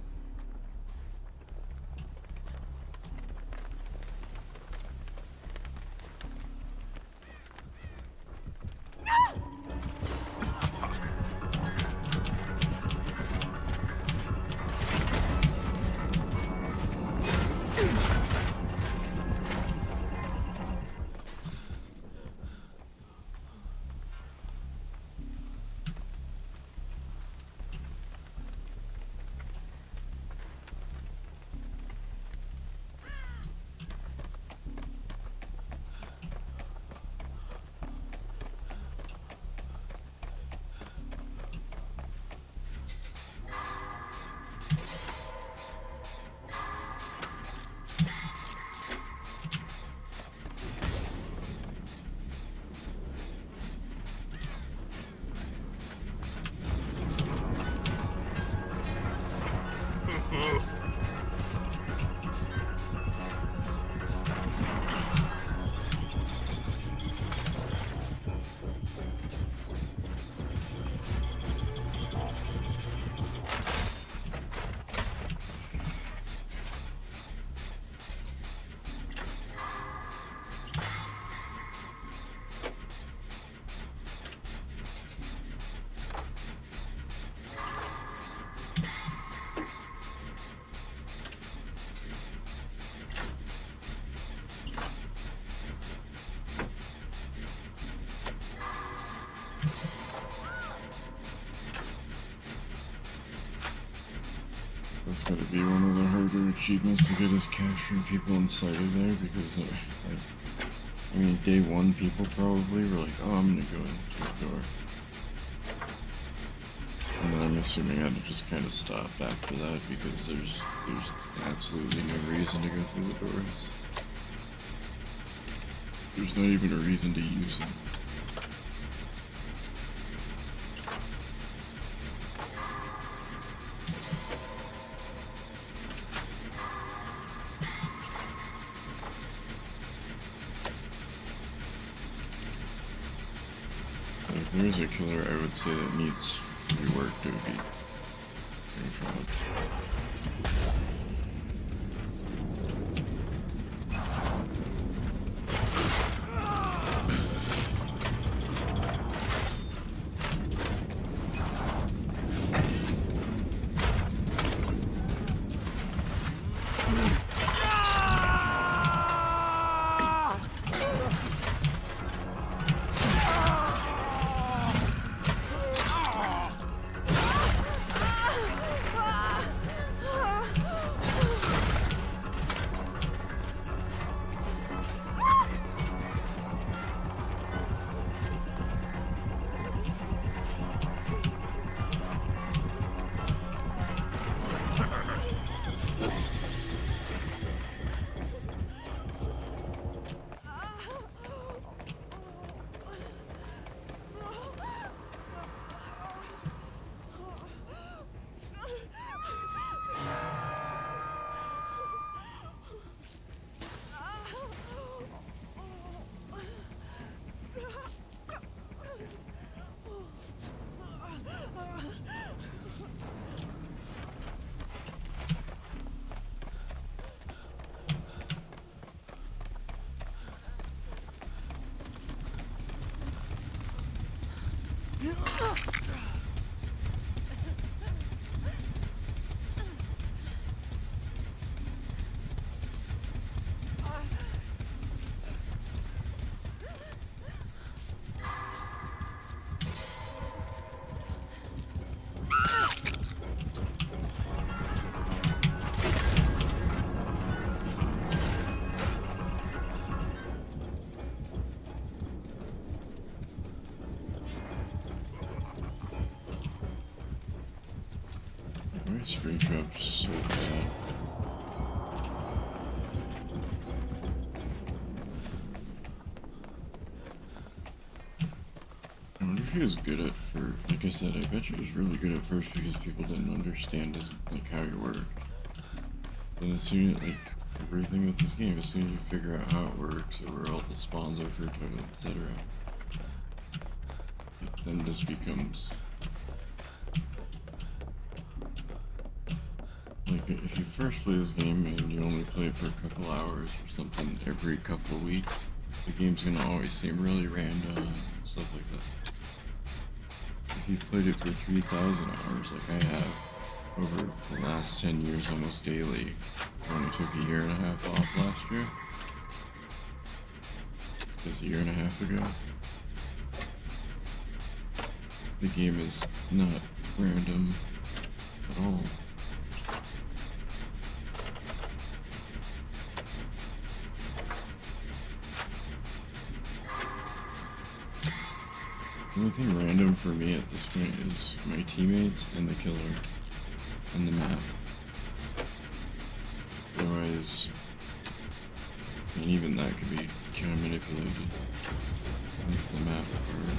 That's gotta be one of the harder achievements to get is capturing people inside of there because, I mean, day one people probably were like, oh, I'm gonna go in the door. And then I'm assuming I had to just kind of stop after that because there's absolutely no reason to go through the doors. There's not even a reason to use them. If there's a killer I would say that needs reworked, it would be Springtrap. Why is Springtrap so bad? I wonder if he was good at first. Like I said, I bet he was really good at first because people didn't understand his, like, how he worked. Then as soon as, like, everything with this game, as soon as you figure out how it works or where all the spawns are for each other, etc., it then just becomes... Like, if you first play this game and you only play it for a couple hours or something every couple of weeks, the game's gonna always seem really random and stuff like that. If you've played it for 3,000 hours, like I have, over the last 10 years almost daily, I only took a year and a half off last year. Just a year and a half ago. The game is not random at all. The only thing random for me at this point is my teammates and the killer and the map. Otherwise, and even that could be kind of manipulated. At least the map part.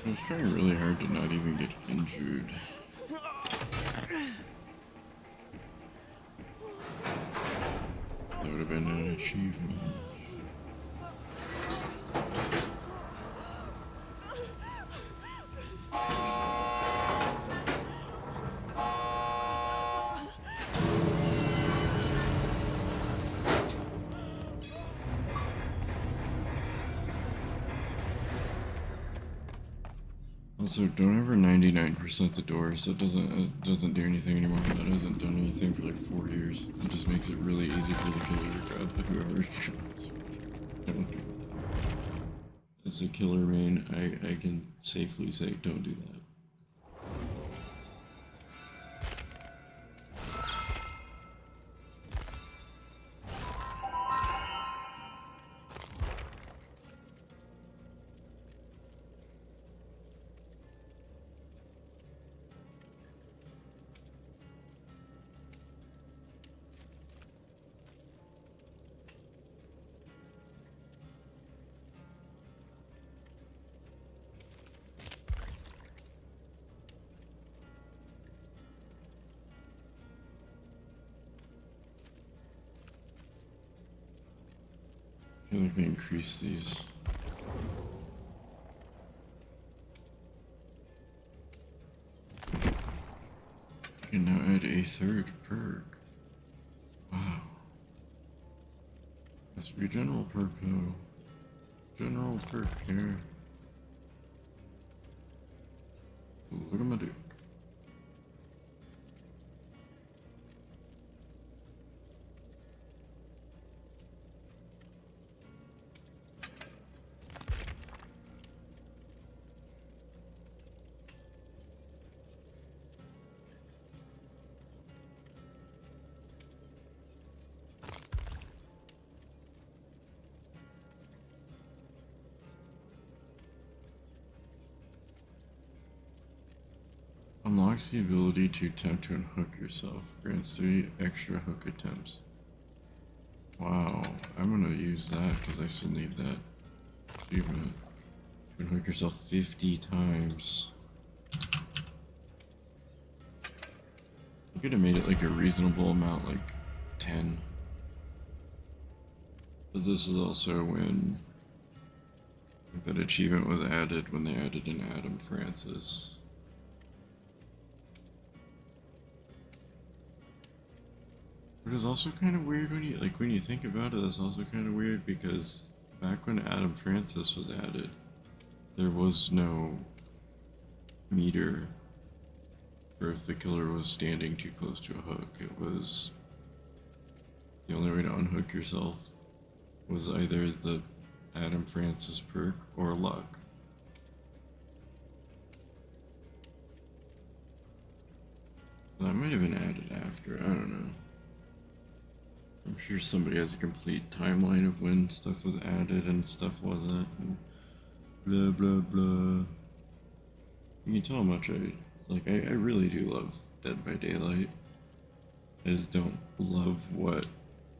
I was trying really hard to not even get injured. That would have been an achievement. Also, don't ever 99% the doors. That doesn't do anything anymore. That hasn't done anything for like 4 years. It just makes it really easy for the killer to grab whoever shots. Don't do that. As a killer main, I can safely say don't do that. I feel like they increase these. I can now add a third perk. Wow. Must be a general perk though. General perk here. Ooh, look at my duke. Unlocks the ability to attempt to unhook yourself. Grants 3 extra hook attempts. Wow, I'm gonna use that because I still need that achievement. To unhook yourself 50 times. You could have made it like a reasonable amount, like 10. But this is also when that achievement was added when they added in Adam Francis. It is also kind of weird when you think about it. It's also kind of weird because back when Adam Francis was added, there was no meter for if the killer was standing too close to a hook. It was the only way to unhook yourself was either the Adam Francis perk or luck. So that might have been added after. I don't know. I'm sure somebody has a complete timeline of when stuff was added and stuff wasn't, and blah blah blah. You can tell how much I really do love Dead by Daylight. I just don't love what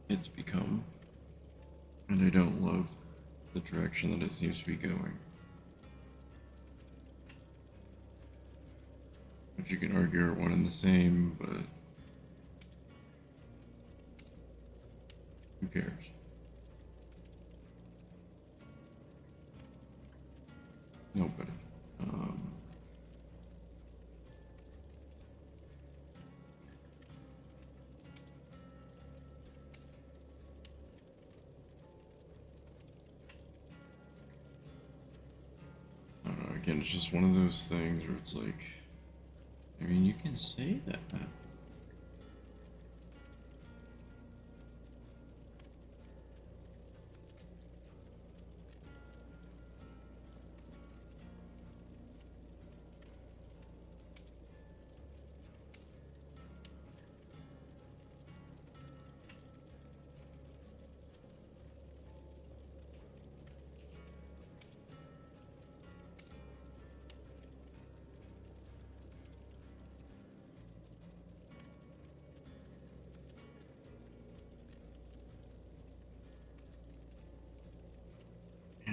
it's become, and I don't love the direction that it seems to be going. Which you can argue are one and the same, but who cares? Nobody. I don't know, again, it's just one of those things where it's like, I mean, you can say that.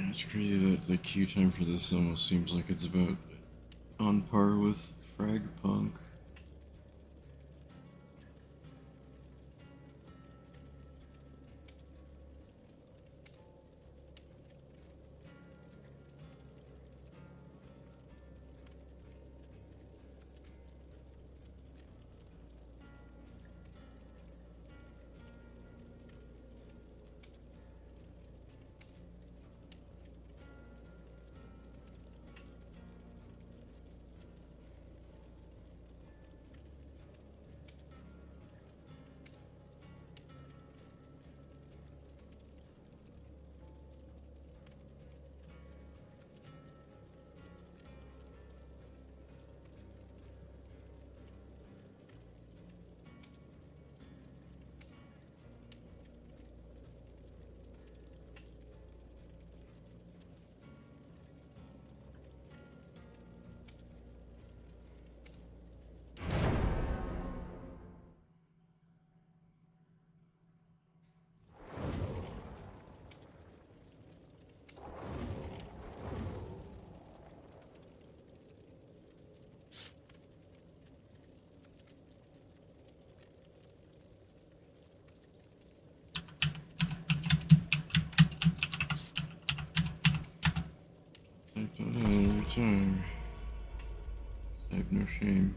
It's crazy that the queue time for this almost seems like it's about on par with Fragpunk. Take that in every time. I have no shame.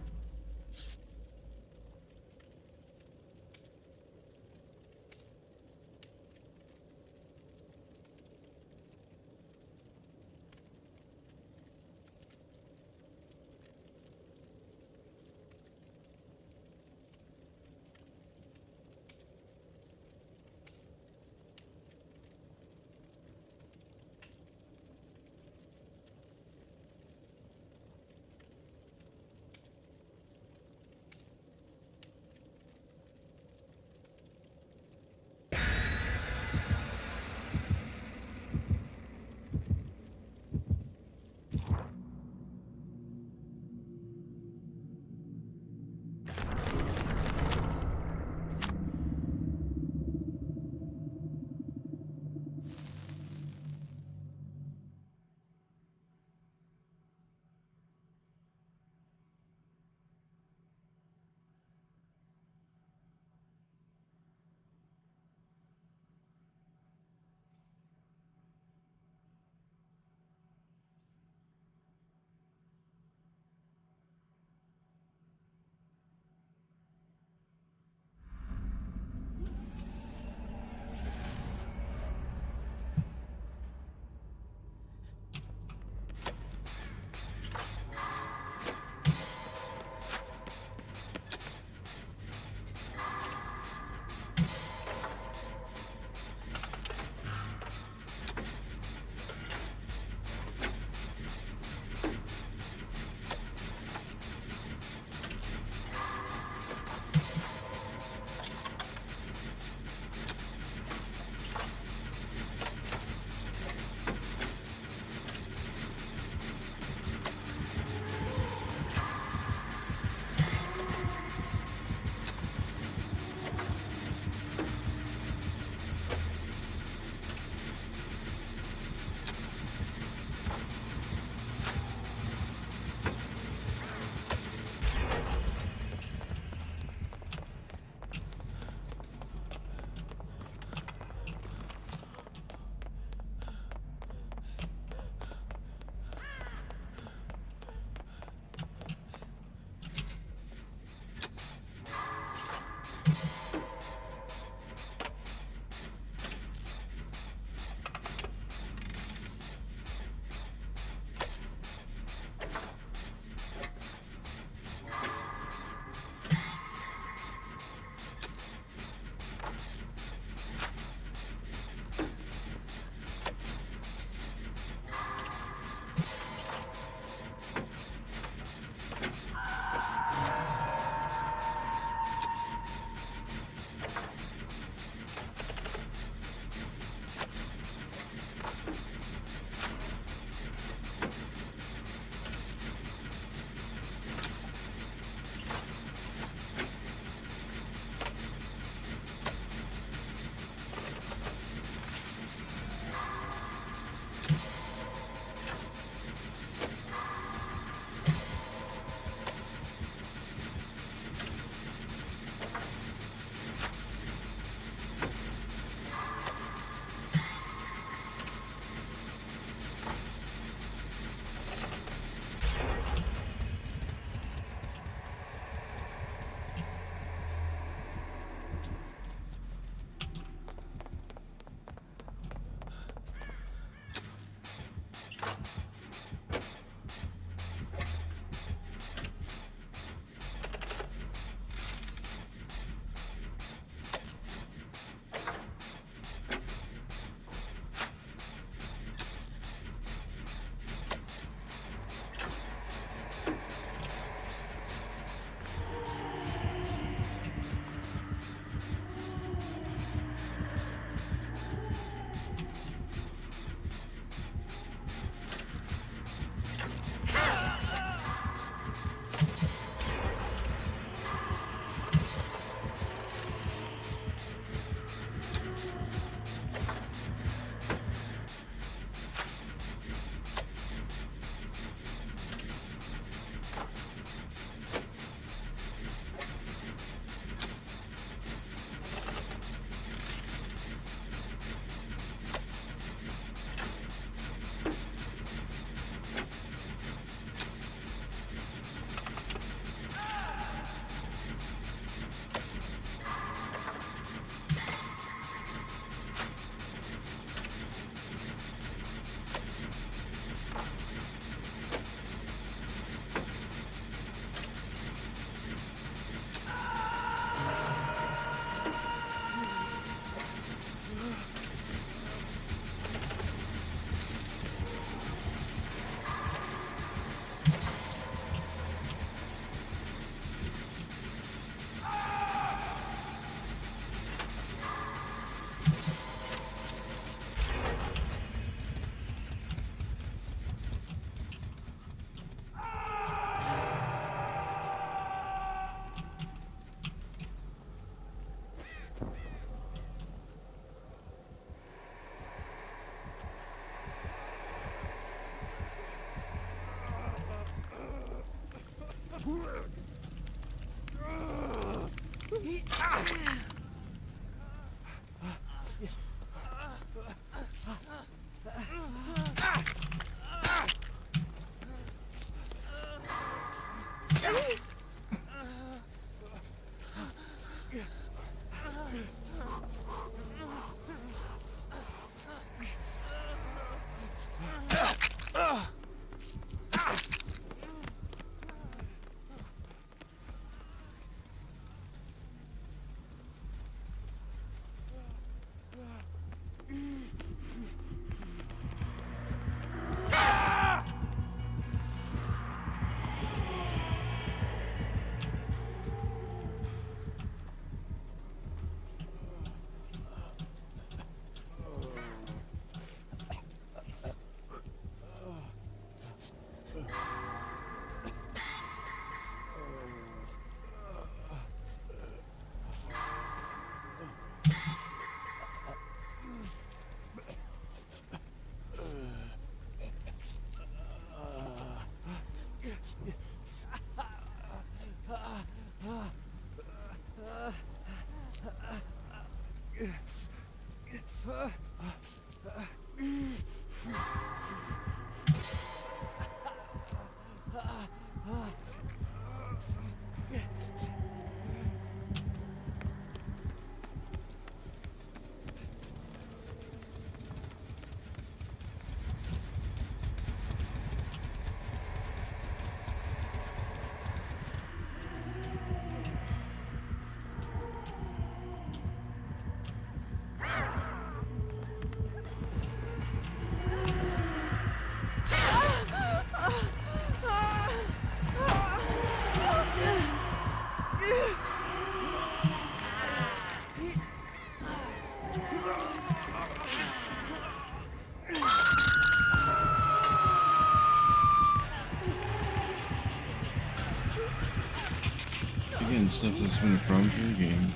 Again, stuff that's been a problem for the game.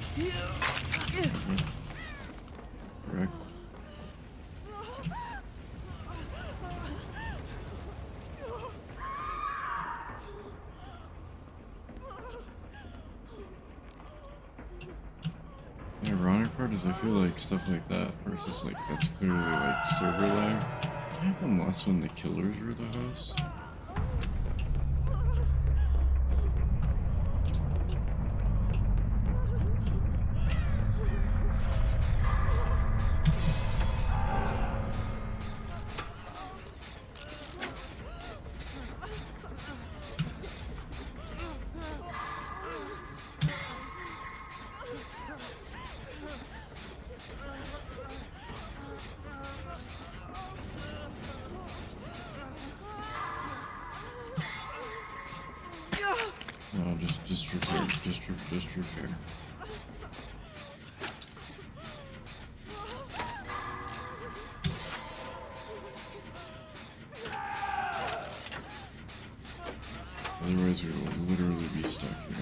Correct. The ironic part is I feel like stuff like that versus like that's clearly like server lag happened less when the killers were the hosts. No, just repair, just repair. Otherwise, we will literally be stuck here.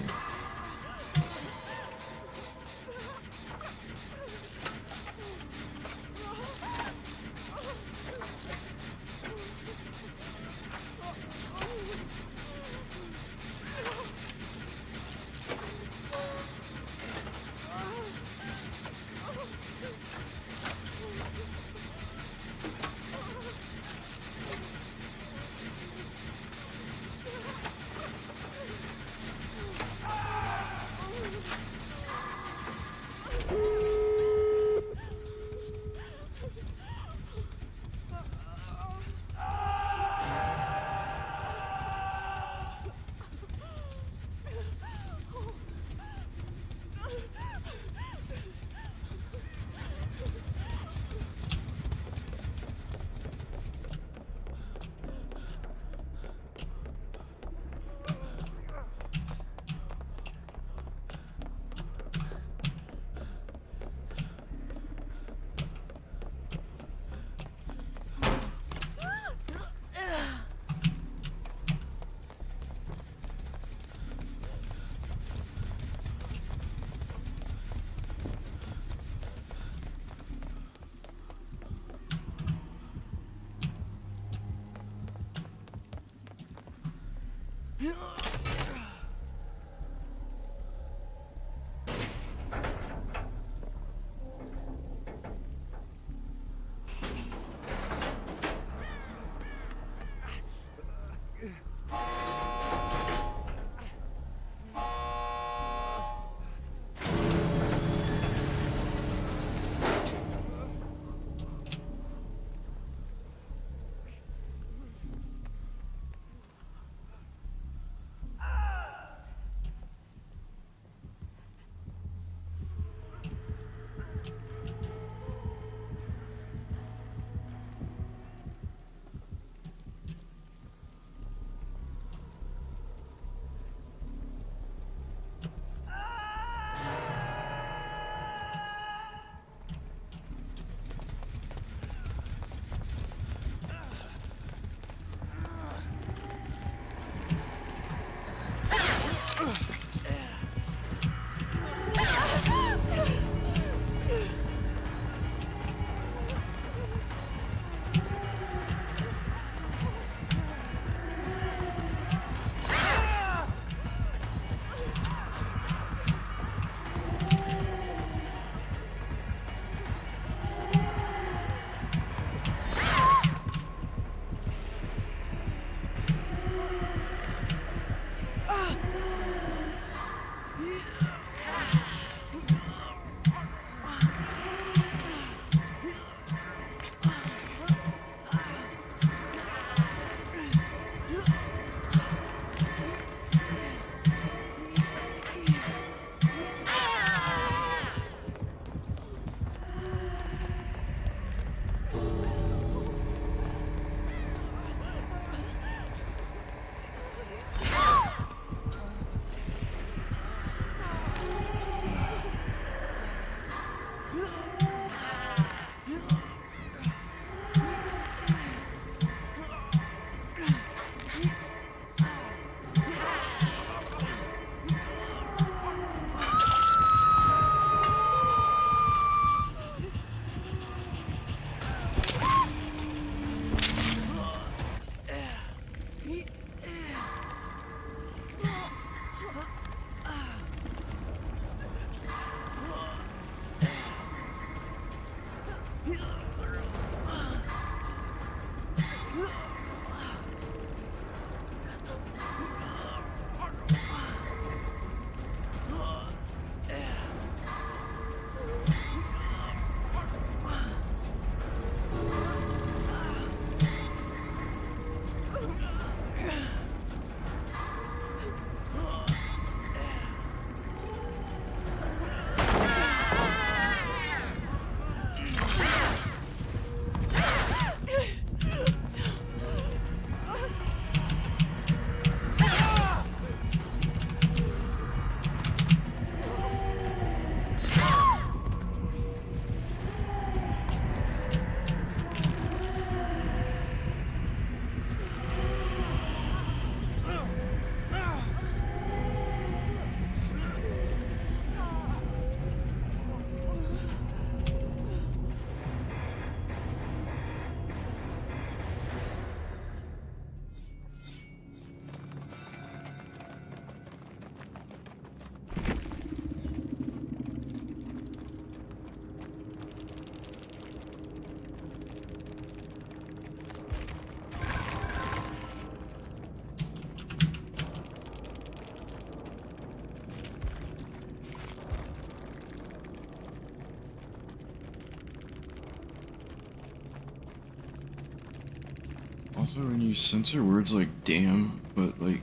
Also, when you censor words like damn, but like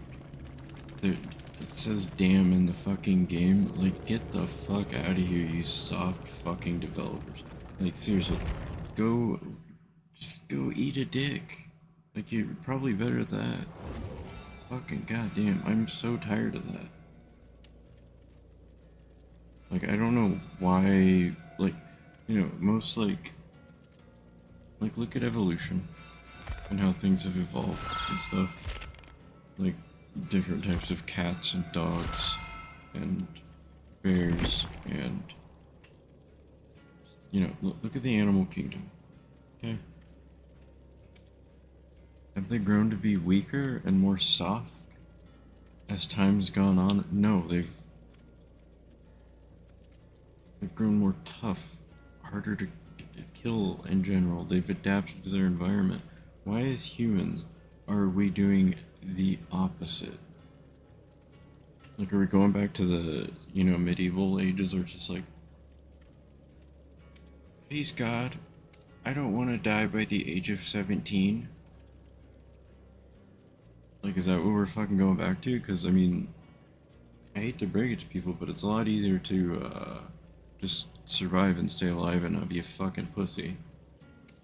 it says damn in the fucking game, like get the fuck out of here, you soft fucking developers. Like seriously, go, just go eat a dick. Like you're probably better at that. Fucking goddamn, I'm so tired of that. Like I don't know why, like, you know, most like look at evolution and how things have evolved and stuff. Like different types of cats and dogs and bears and, you know, look at the animal kingdom. Okay. Have they grown to be weaker and more soft as time's gone on? No, they've grown more tough, harder to kill in general. They've adapted to their environment. Why, as humans, are we doing the opposite? Like, are we going back to the, you know, medieval ages, or just like, please God, I don't want to die by the age of 17? Like, is that what we're fucking going back to? Because, I mean, I hate to break it to people, but it's a lot easier to, just survive and stay alive and not be a fucking pussy.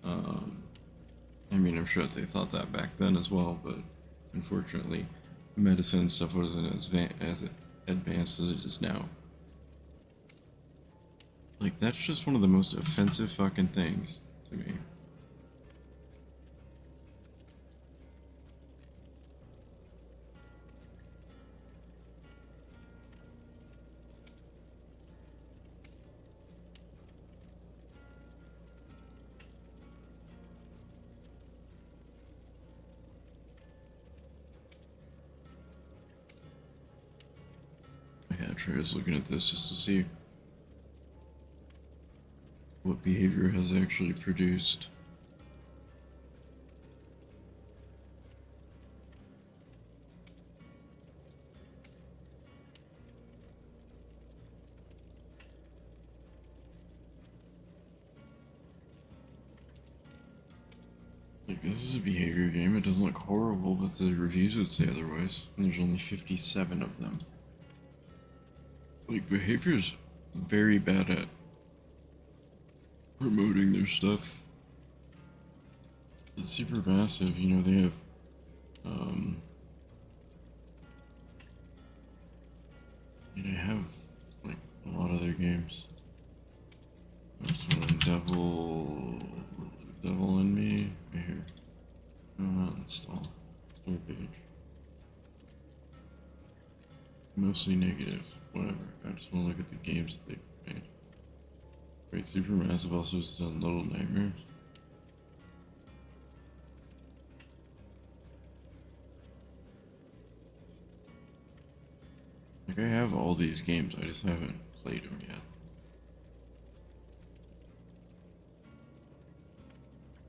I mean, I'm sure that they thought that back then as well, but unfortunately, medicine and stuff wasn't as advanced as it is now. Like, that's just one of the most offensive fucking things to me. Yeah, Trey was looking at this just to see what behavior has actually produced. Like, this is a behavior game. It doesn't look horrible, but the reviews would say otherwise. And there's only 57 of them. Like, behavior's very bad at promoting their stuff. It's super massive, you know, they have, they have, like, a lot of their games. There's one, Devil in Me, right here. No, not install. Start page. Mostly negative, whatever. I just want to look at the games that they've made. Wait, Supermassive also has done Little Nightmares. Like, I have all these games, I just haven't played them yet.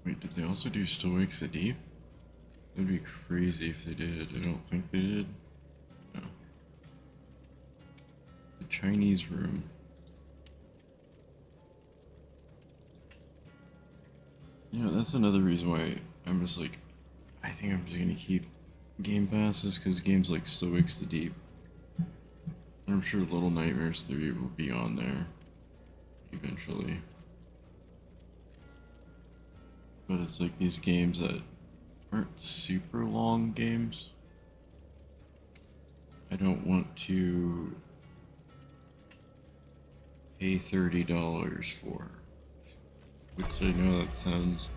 Wait, did they also do Still Wakes the Deep? That'd be crazy if they did. I don't think they did. No. The Chinese Room. You know, that's another reason why I'm just like, I think I'm just gonna keep Game Passes, because games like Still Wakes the Deep. I'm sure Little Nightmares 3 will be on there eventually. But it's like these games that aren't super long games. I don't want to pay $30 for. Which I know that sounds...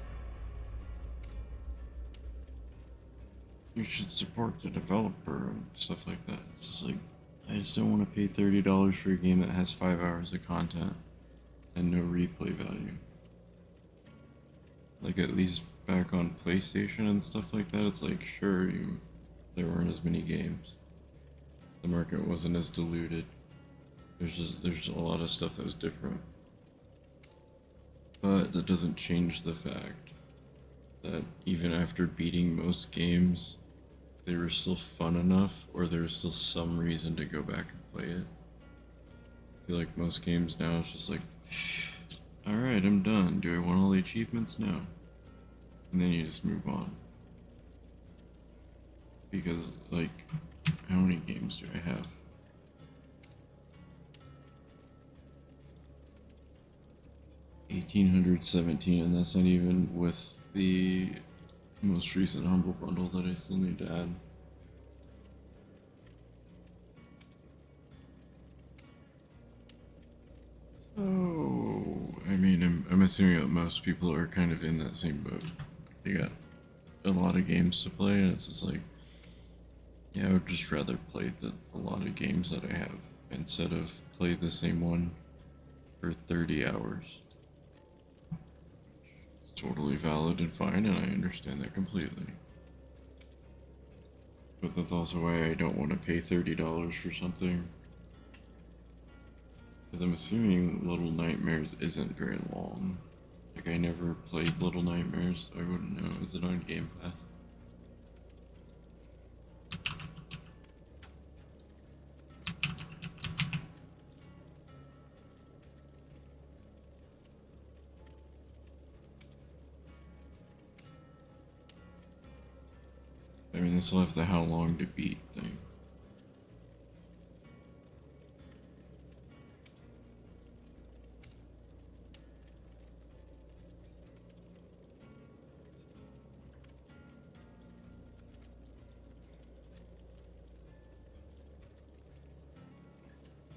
You should support the developer and stuff like that. It's just like, I just don't want to pay $30 for a game that has 5 hours of content and no replay value. Like, at least back on PlayStation and stuff like that, it's like, sure, there weren't as many games. The market wasn't as diluted. There's a lot of stuff that was different. But that doesn't change the fact that even after beating most games, they were still fun enough, or there was still some reason to go back and play it. I feel like most games now, it's just like, alright, I'm done. Do I want all the achievements? No. And then you just move on. Because, like, how many games do I have? $1,817, and that's not even with the most recent Humble Bundle that I still need to add. So, I mean, I'm assuming that most people are kind of in that same boat. They got a lot of games to play, and it's just like, yeah, I would just rather play a lot of games that I have instead of play the same one for 30 hours. It's totally valid and fine, and I understand that completely. But that's also why I don't want to pay $30 for something. Because I'm assuming Little Nightmares isn't very long. Like, I never played Little Nightmares, so I wouldn't know. Is it on Game Pass? I mean, they still have the how long to beat thing.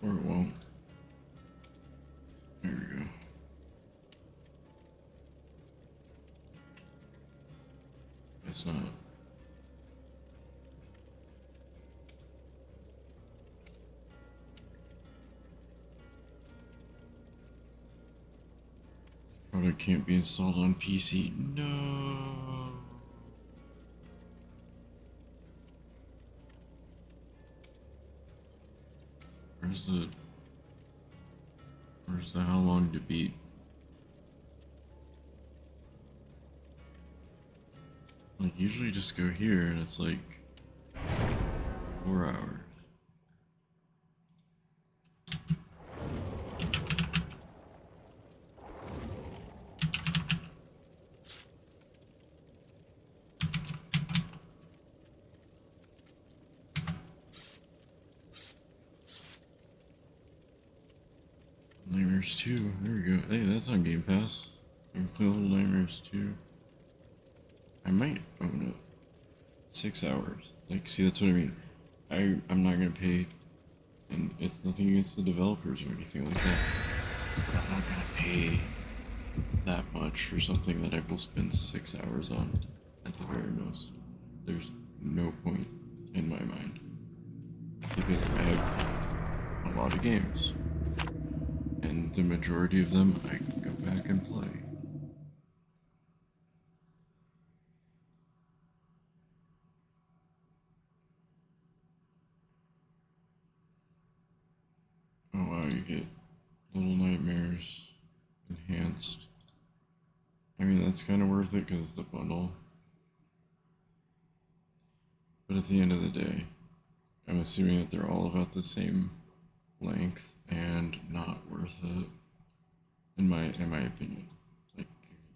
Or it won't. There we go. It's not. Product can't be installed on PC. No. Where's the how long to beat? Like, usually just go here and it's like 4 hours. Nightmares 2, there we go. Hey, that's on Game Pass. I can play Little Nightmares 2. I might own it. 6 hours. Like, see, that's what I mean. I'm not gonna pay, and it's nothing against the developers or anything like that, but I'm not gonna pay that much for something that I will spend 6 hours on at the very most. There's no point in my mind. Because I have a lot of games. And the majority of them I can go back and play. Oh wow, you get Little Nightmares Enhanced. I mean, that's kind of worth it because it's a bundle. But at the end of the day, I'm assuming that they're all about the same length and not worth it, in my opinion. Like,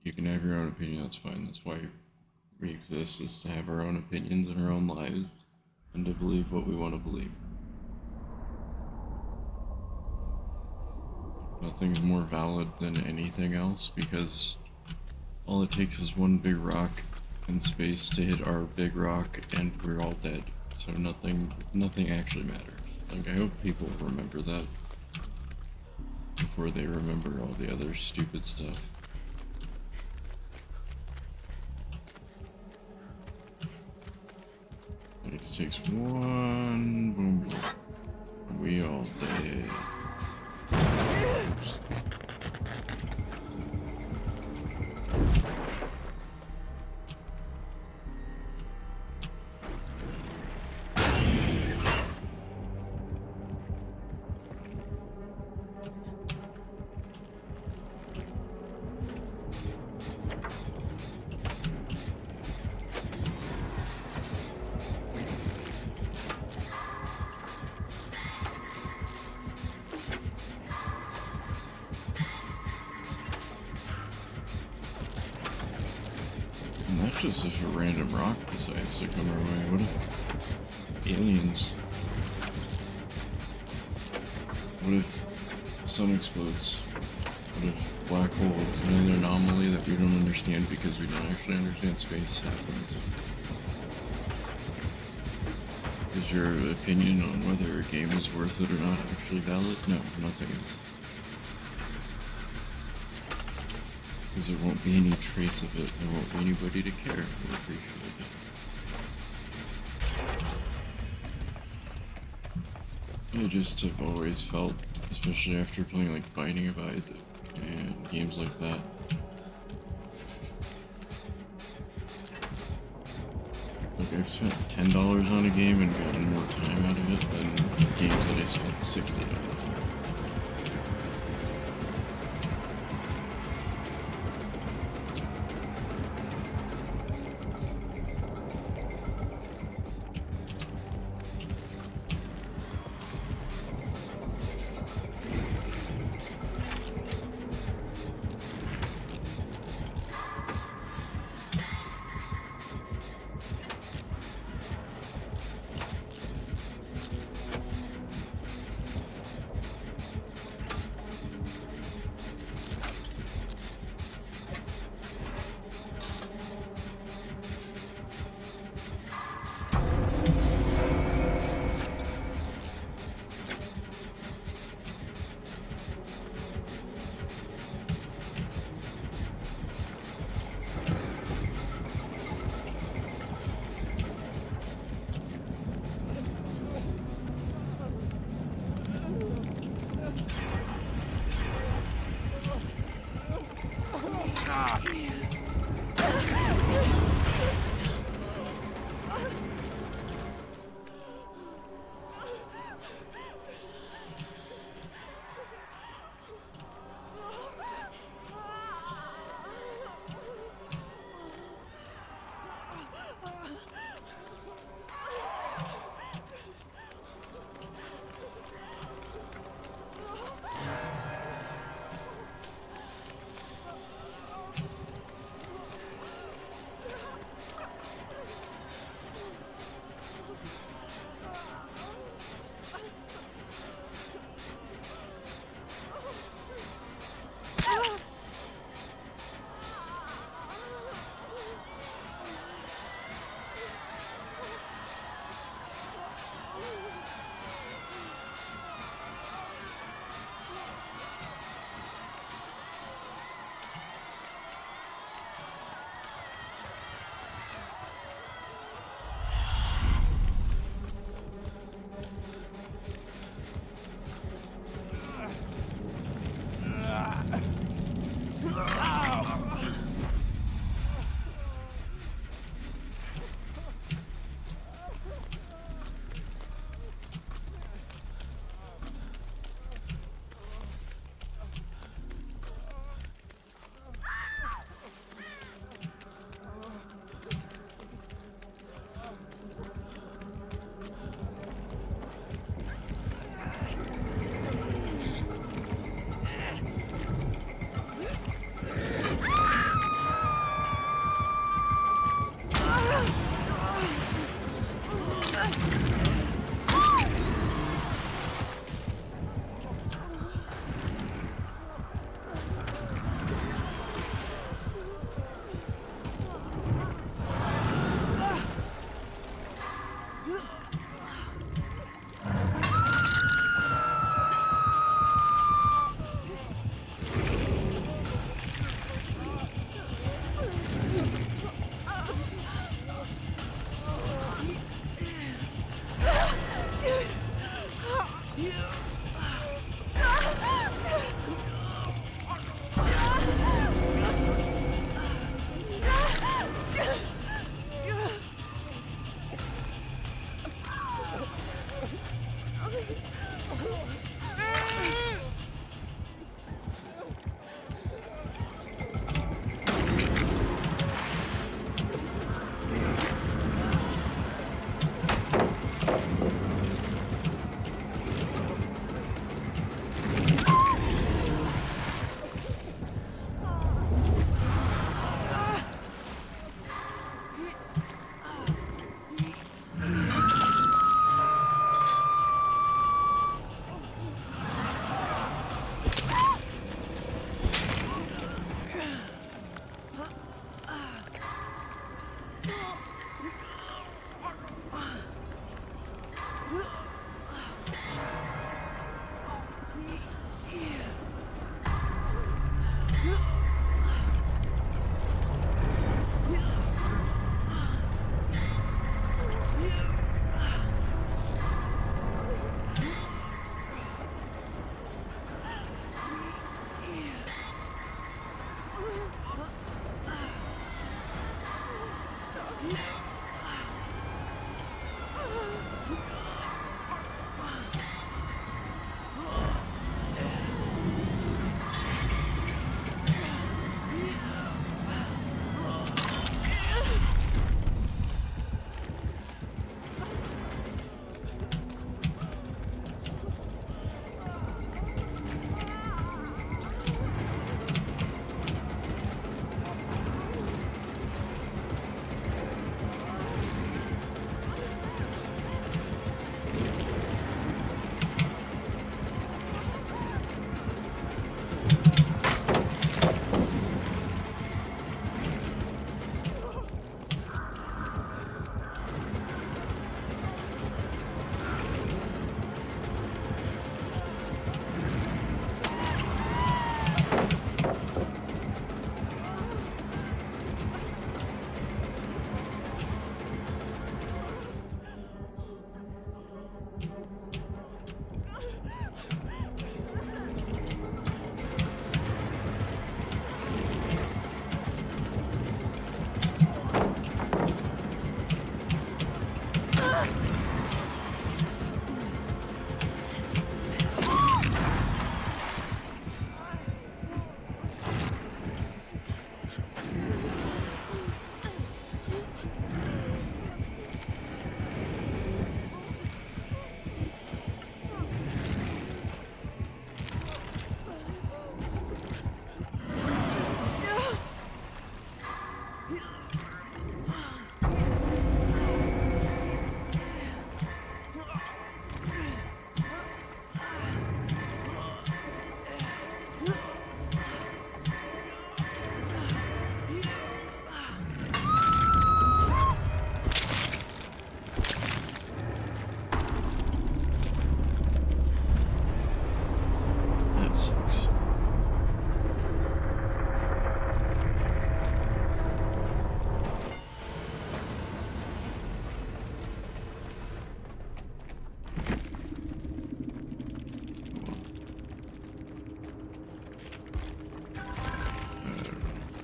you can have your own opinion, that's fine. That's why we exist, is to have our own opinions in our own lives and to believe what we want to believe. Nothing's more valid than anything else, because all it takes is one big rock in space to hit our big rock and we're all dead. So nothing actually matters. Like, I hope people remember that before they remember all the other stupid stuff. It just takes one boom boom. We all dead. Oops. Not just if a random rock decides to come our way. What if aliens? What if the sun explodes? What if black hole, if another anomaly that we don't understand because we don't actually understand space happens? Is your opinion on whether a game is worth it or not actually valid? No, nothing is. Because there won't be any trace of it. There won't be anybody to care or appreciate it. I just have always felt, especially after playing like Binding of Isaac and games like that, like I've spent $10 on a game and gotten more time out of it than games that I spent $60 on. That sucks.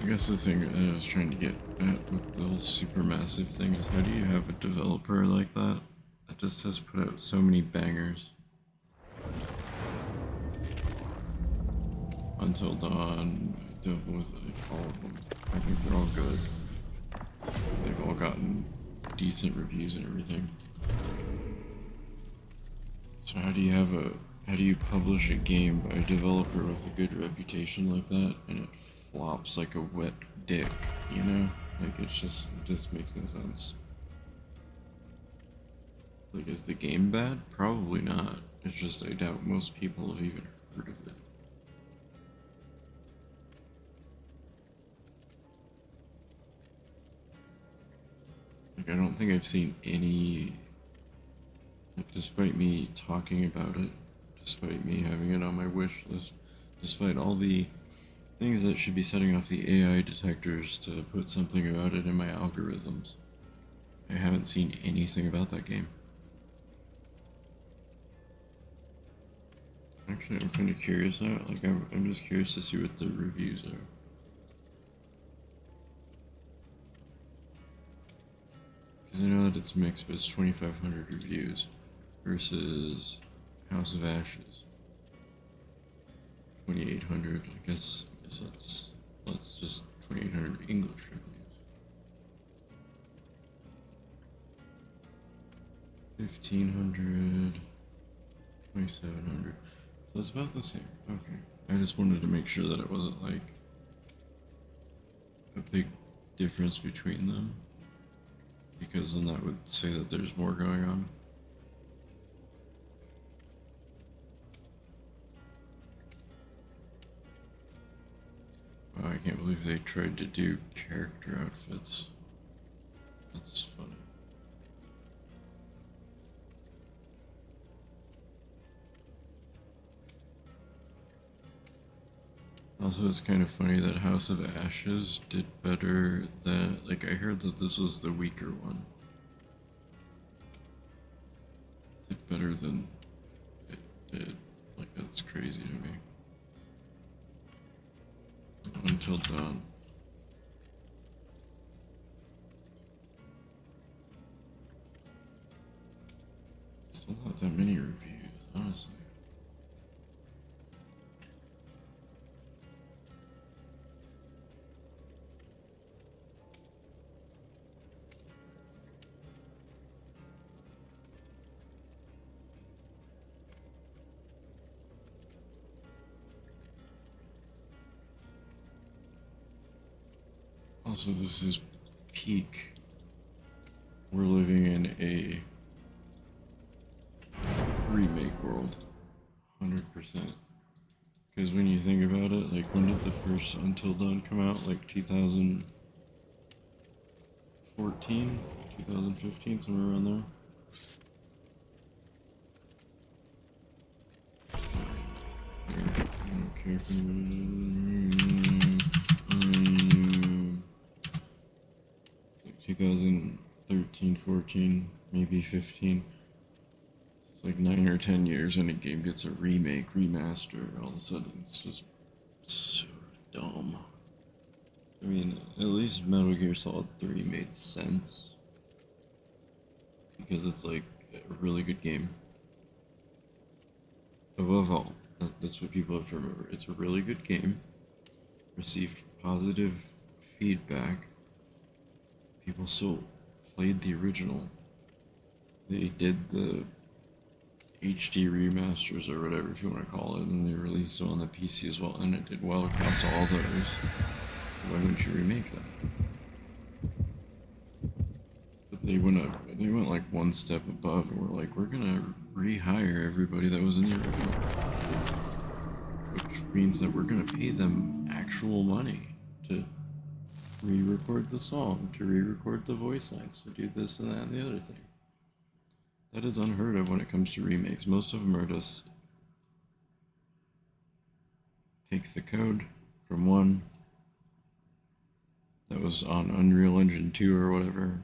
I guess the thing I was trying to get at with the whole supermassive thing is how do you have a developer like that that just has put out so many bangers? Until Dawn, Devil with all of them. I think they're all good. They've all gotten decent reviews and everything. So how do you publish a game by a developer with a good reputation like that and it flops like a wet dick, you know? Like it just makes no sense. Like is the game bad? Probably not. It's just I doubt most people have even heard of it. Like I don't think I've seen any, like, despite me talking about it, despite me having it on my wish list, despite all the things that should be setting off the AI detectors to put something about it in my algorithms, I haven't seen anything about that game. Actually, I'm kind of curious now. Like, I'm just curious to see what the reviews are. Because I know that it's mixed, but it's 2,500 reviews versus House of Ashes 2,800. I guess that's just 2,800 English reviews. 1,500, 2,700. So it's about the same. Okay. I just wanted to make sure that it wasn't like a big difference between them, because then that would say that there's more going on. Wow, I can't believe they tried to do character outfits. That's funny. Also, it's kind of funny that House of Ashes did better than, like, I heard that this was the weaker one. Did better than it did. Like, that's crazy to me. Until Dawn. Still not that many reviews, honestly. Also, this is peak. We're living in a remake world, 100%. Because when you think about it, like, when did the first Until Dawn come out? Like 2014, 2015, somewhere around there. I don't care if it's like 2013, 14, maybe 15. It's like 9 or 10 years and a game gets a remake, remaster, all of a sudden it's just so dumb. I mean, at least Metal Gear Solid 3 made sense. Because it's like a really good game. Above all, that's what people have to remember. It's a really good game. Received positive feedback. People still played the original. They did the HD remasters or whatever, if you want to call it, and they released it on the PC as well, and it did well across all those. So why wouldn't you remake that? But they went like one step above, and were like, we're gonna rehire everybody that was in the original, which means that we're gonna pay them actual money to re-record the song, to re-record the voice lines, to do this and that and the other thing. That is unheard of when it comes to remakes. Most of them are just take the code from one that was on Unreal Engine 2 or whatever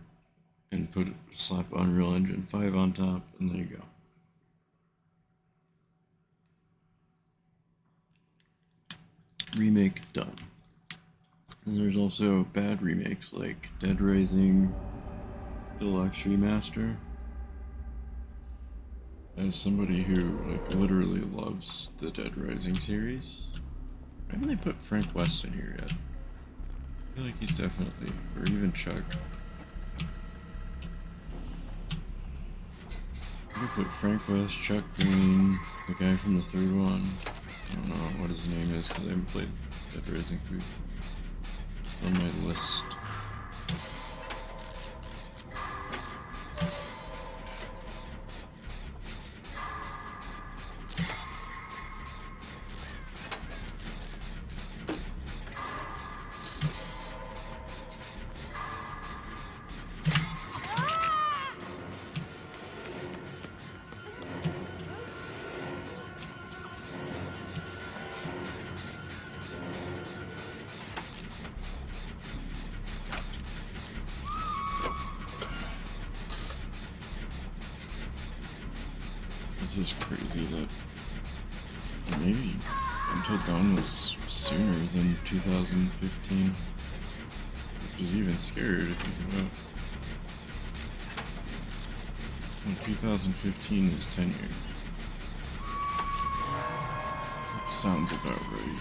and slap Unreal Engine 5 on top, and there you go. Remake done. And there's also bad remakes like Dead Rising Deluxe Remaster. As somebody who like literally loves the Dead Rising series, why haven't they put Frank West in here yet? I feel like he's definitely, or even Chuck. I could put Frank West, Chuck Green, the guy from the third one. I don't know what his name is because I haven't played Dead Rising 3. On my list. It's just crazy that maybe Until Dawn was sooner than 2015, which is even scarier to think about. And 2015 is 10 years. That sounds about right.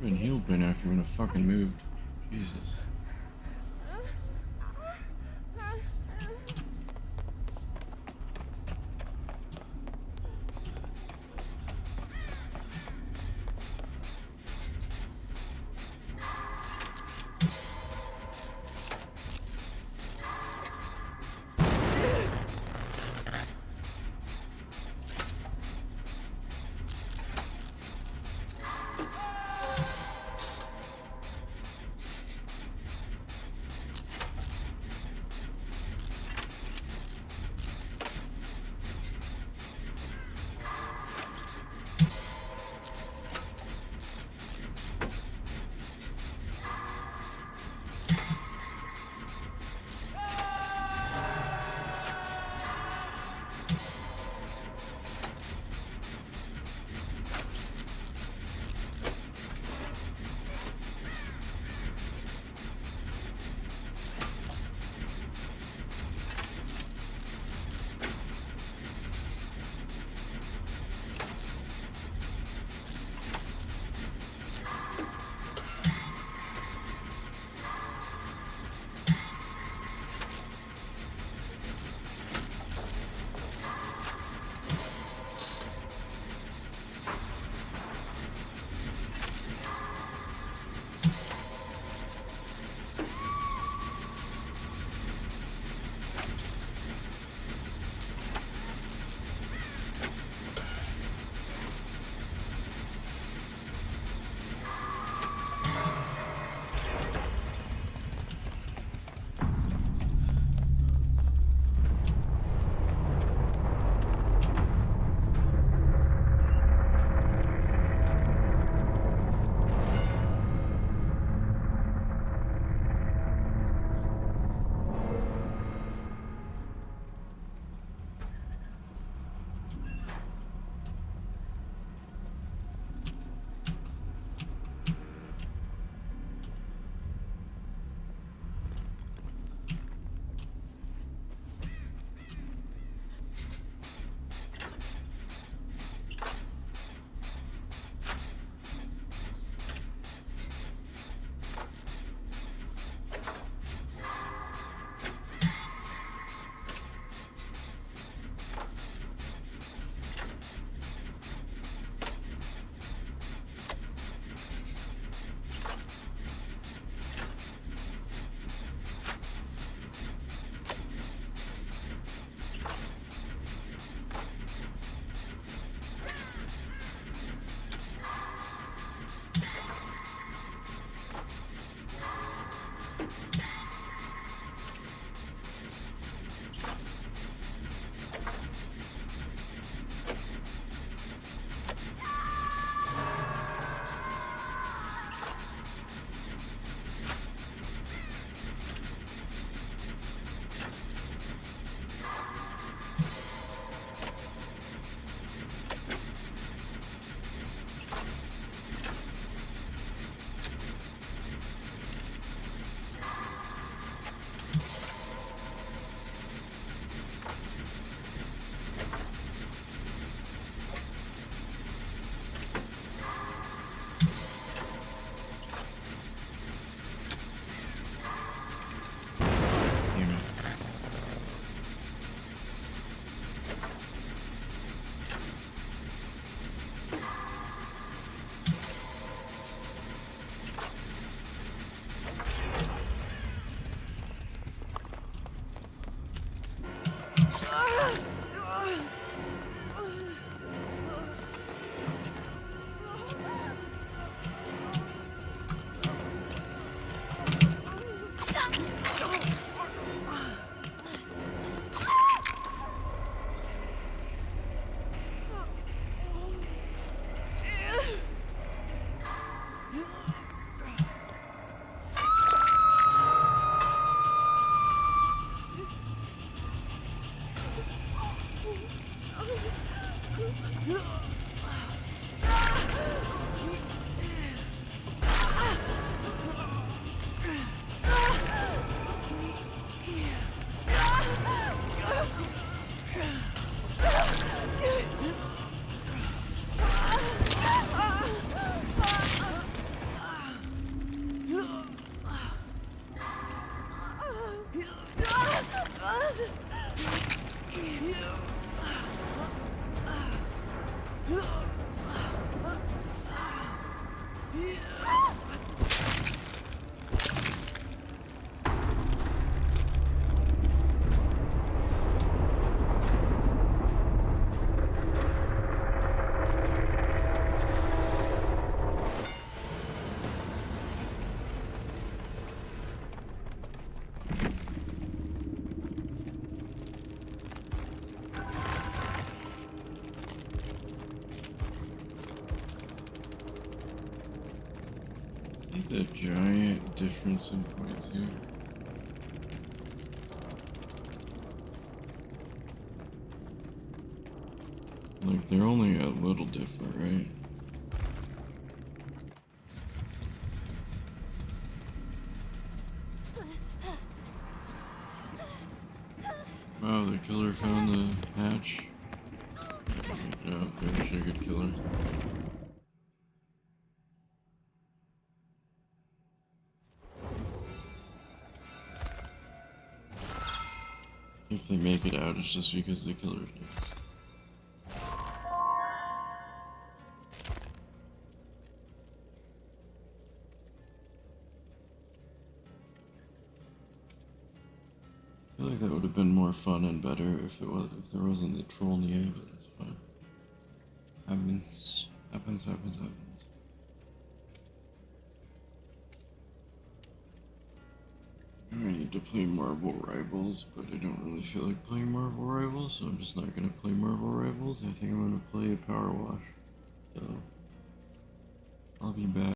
been healed by now if you would have fucking moved. Jesus. See the giant difference in points here? Like, they're only a little different, right? Wow, the killer found the hatch. Good job, very good killer. If they make it out, it's just because the killer lives. I feel like that would have been more fun and better if there wasn't the troll in the air, but that's fine. Happens. I need to play Marvel Rivals, but I don't really feel like playing Marvel Rivals, so I'm just not gonna play Marvel Rivals. I think I'm gonna play Power Wash. So I'll be back.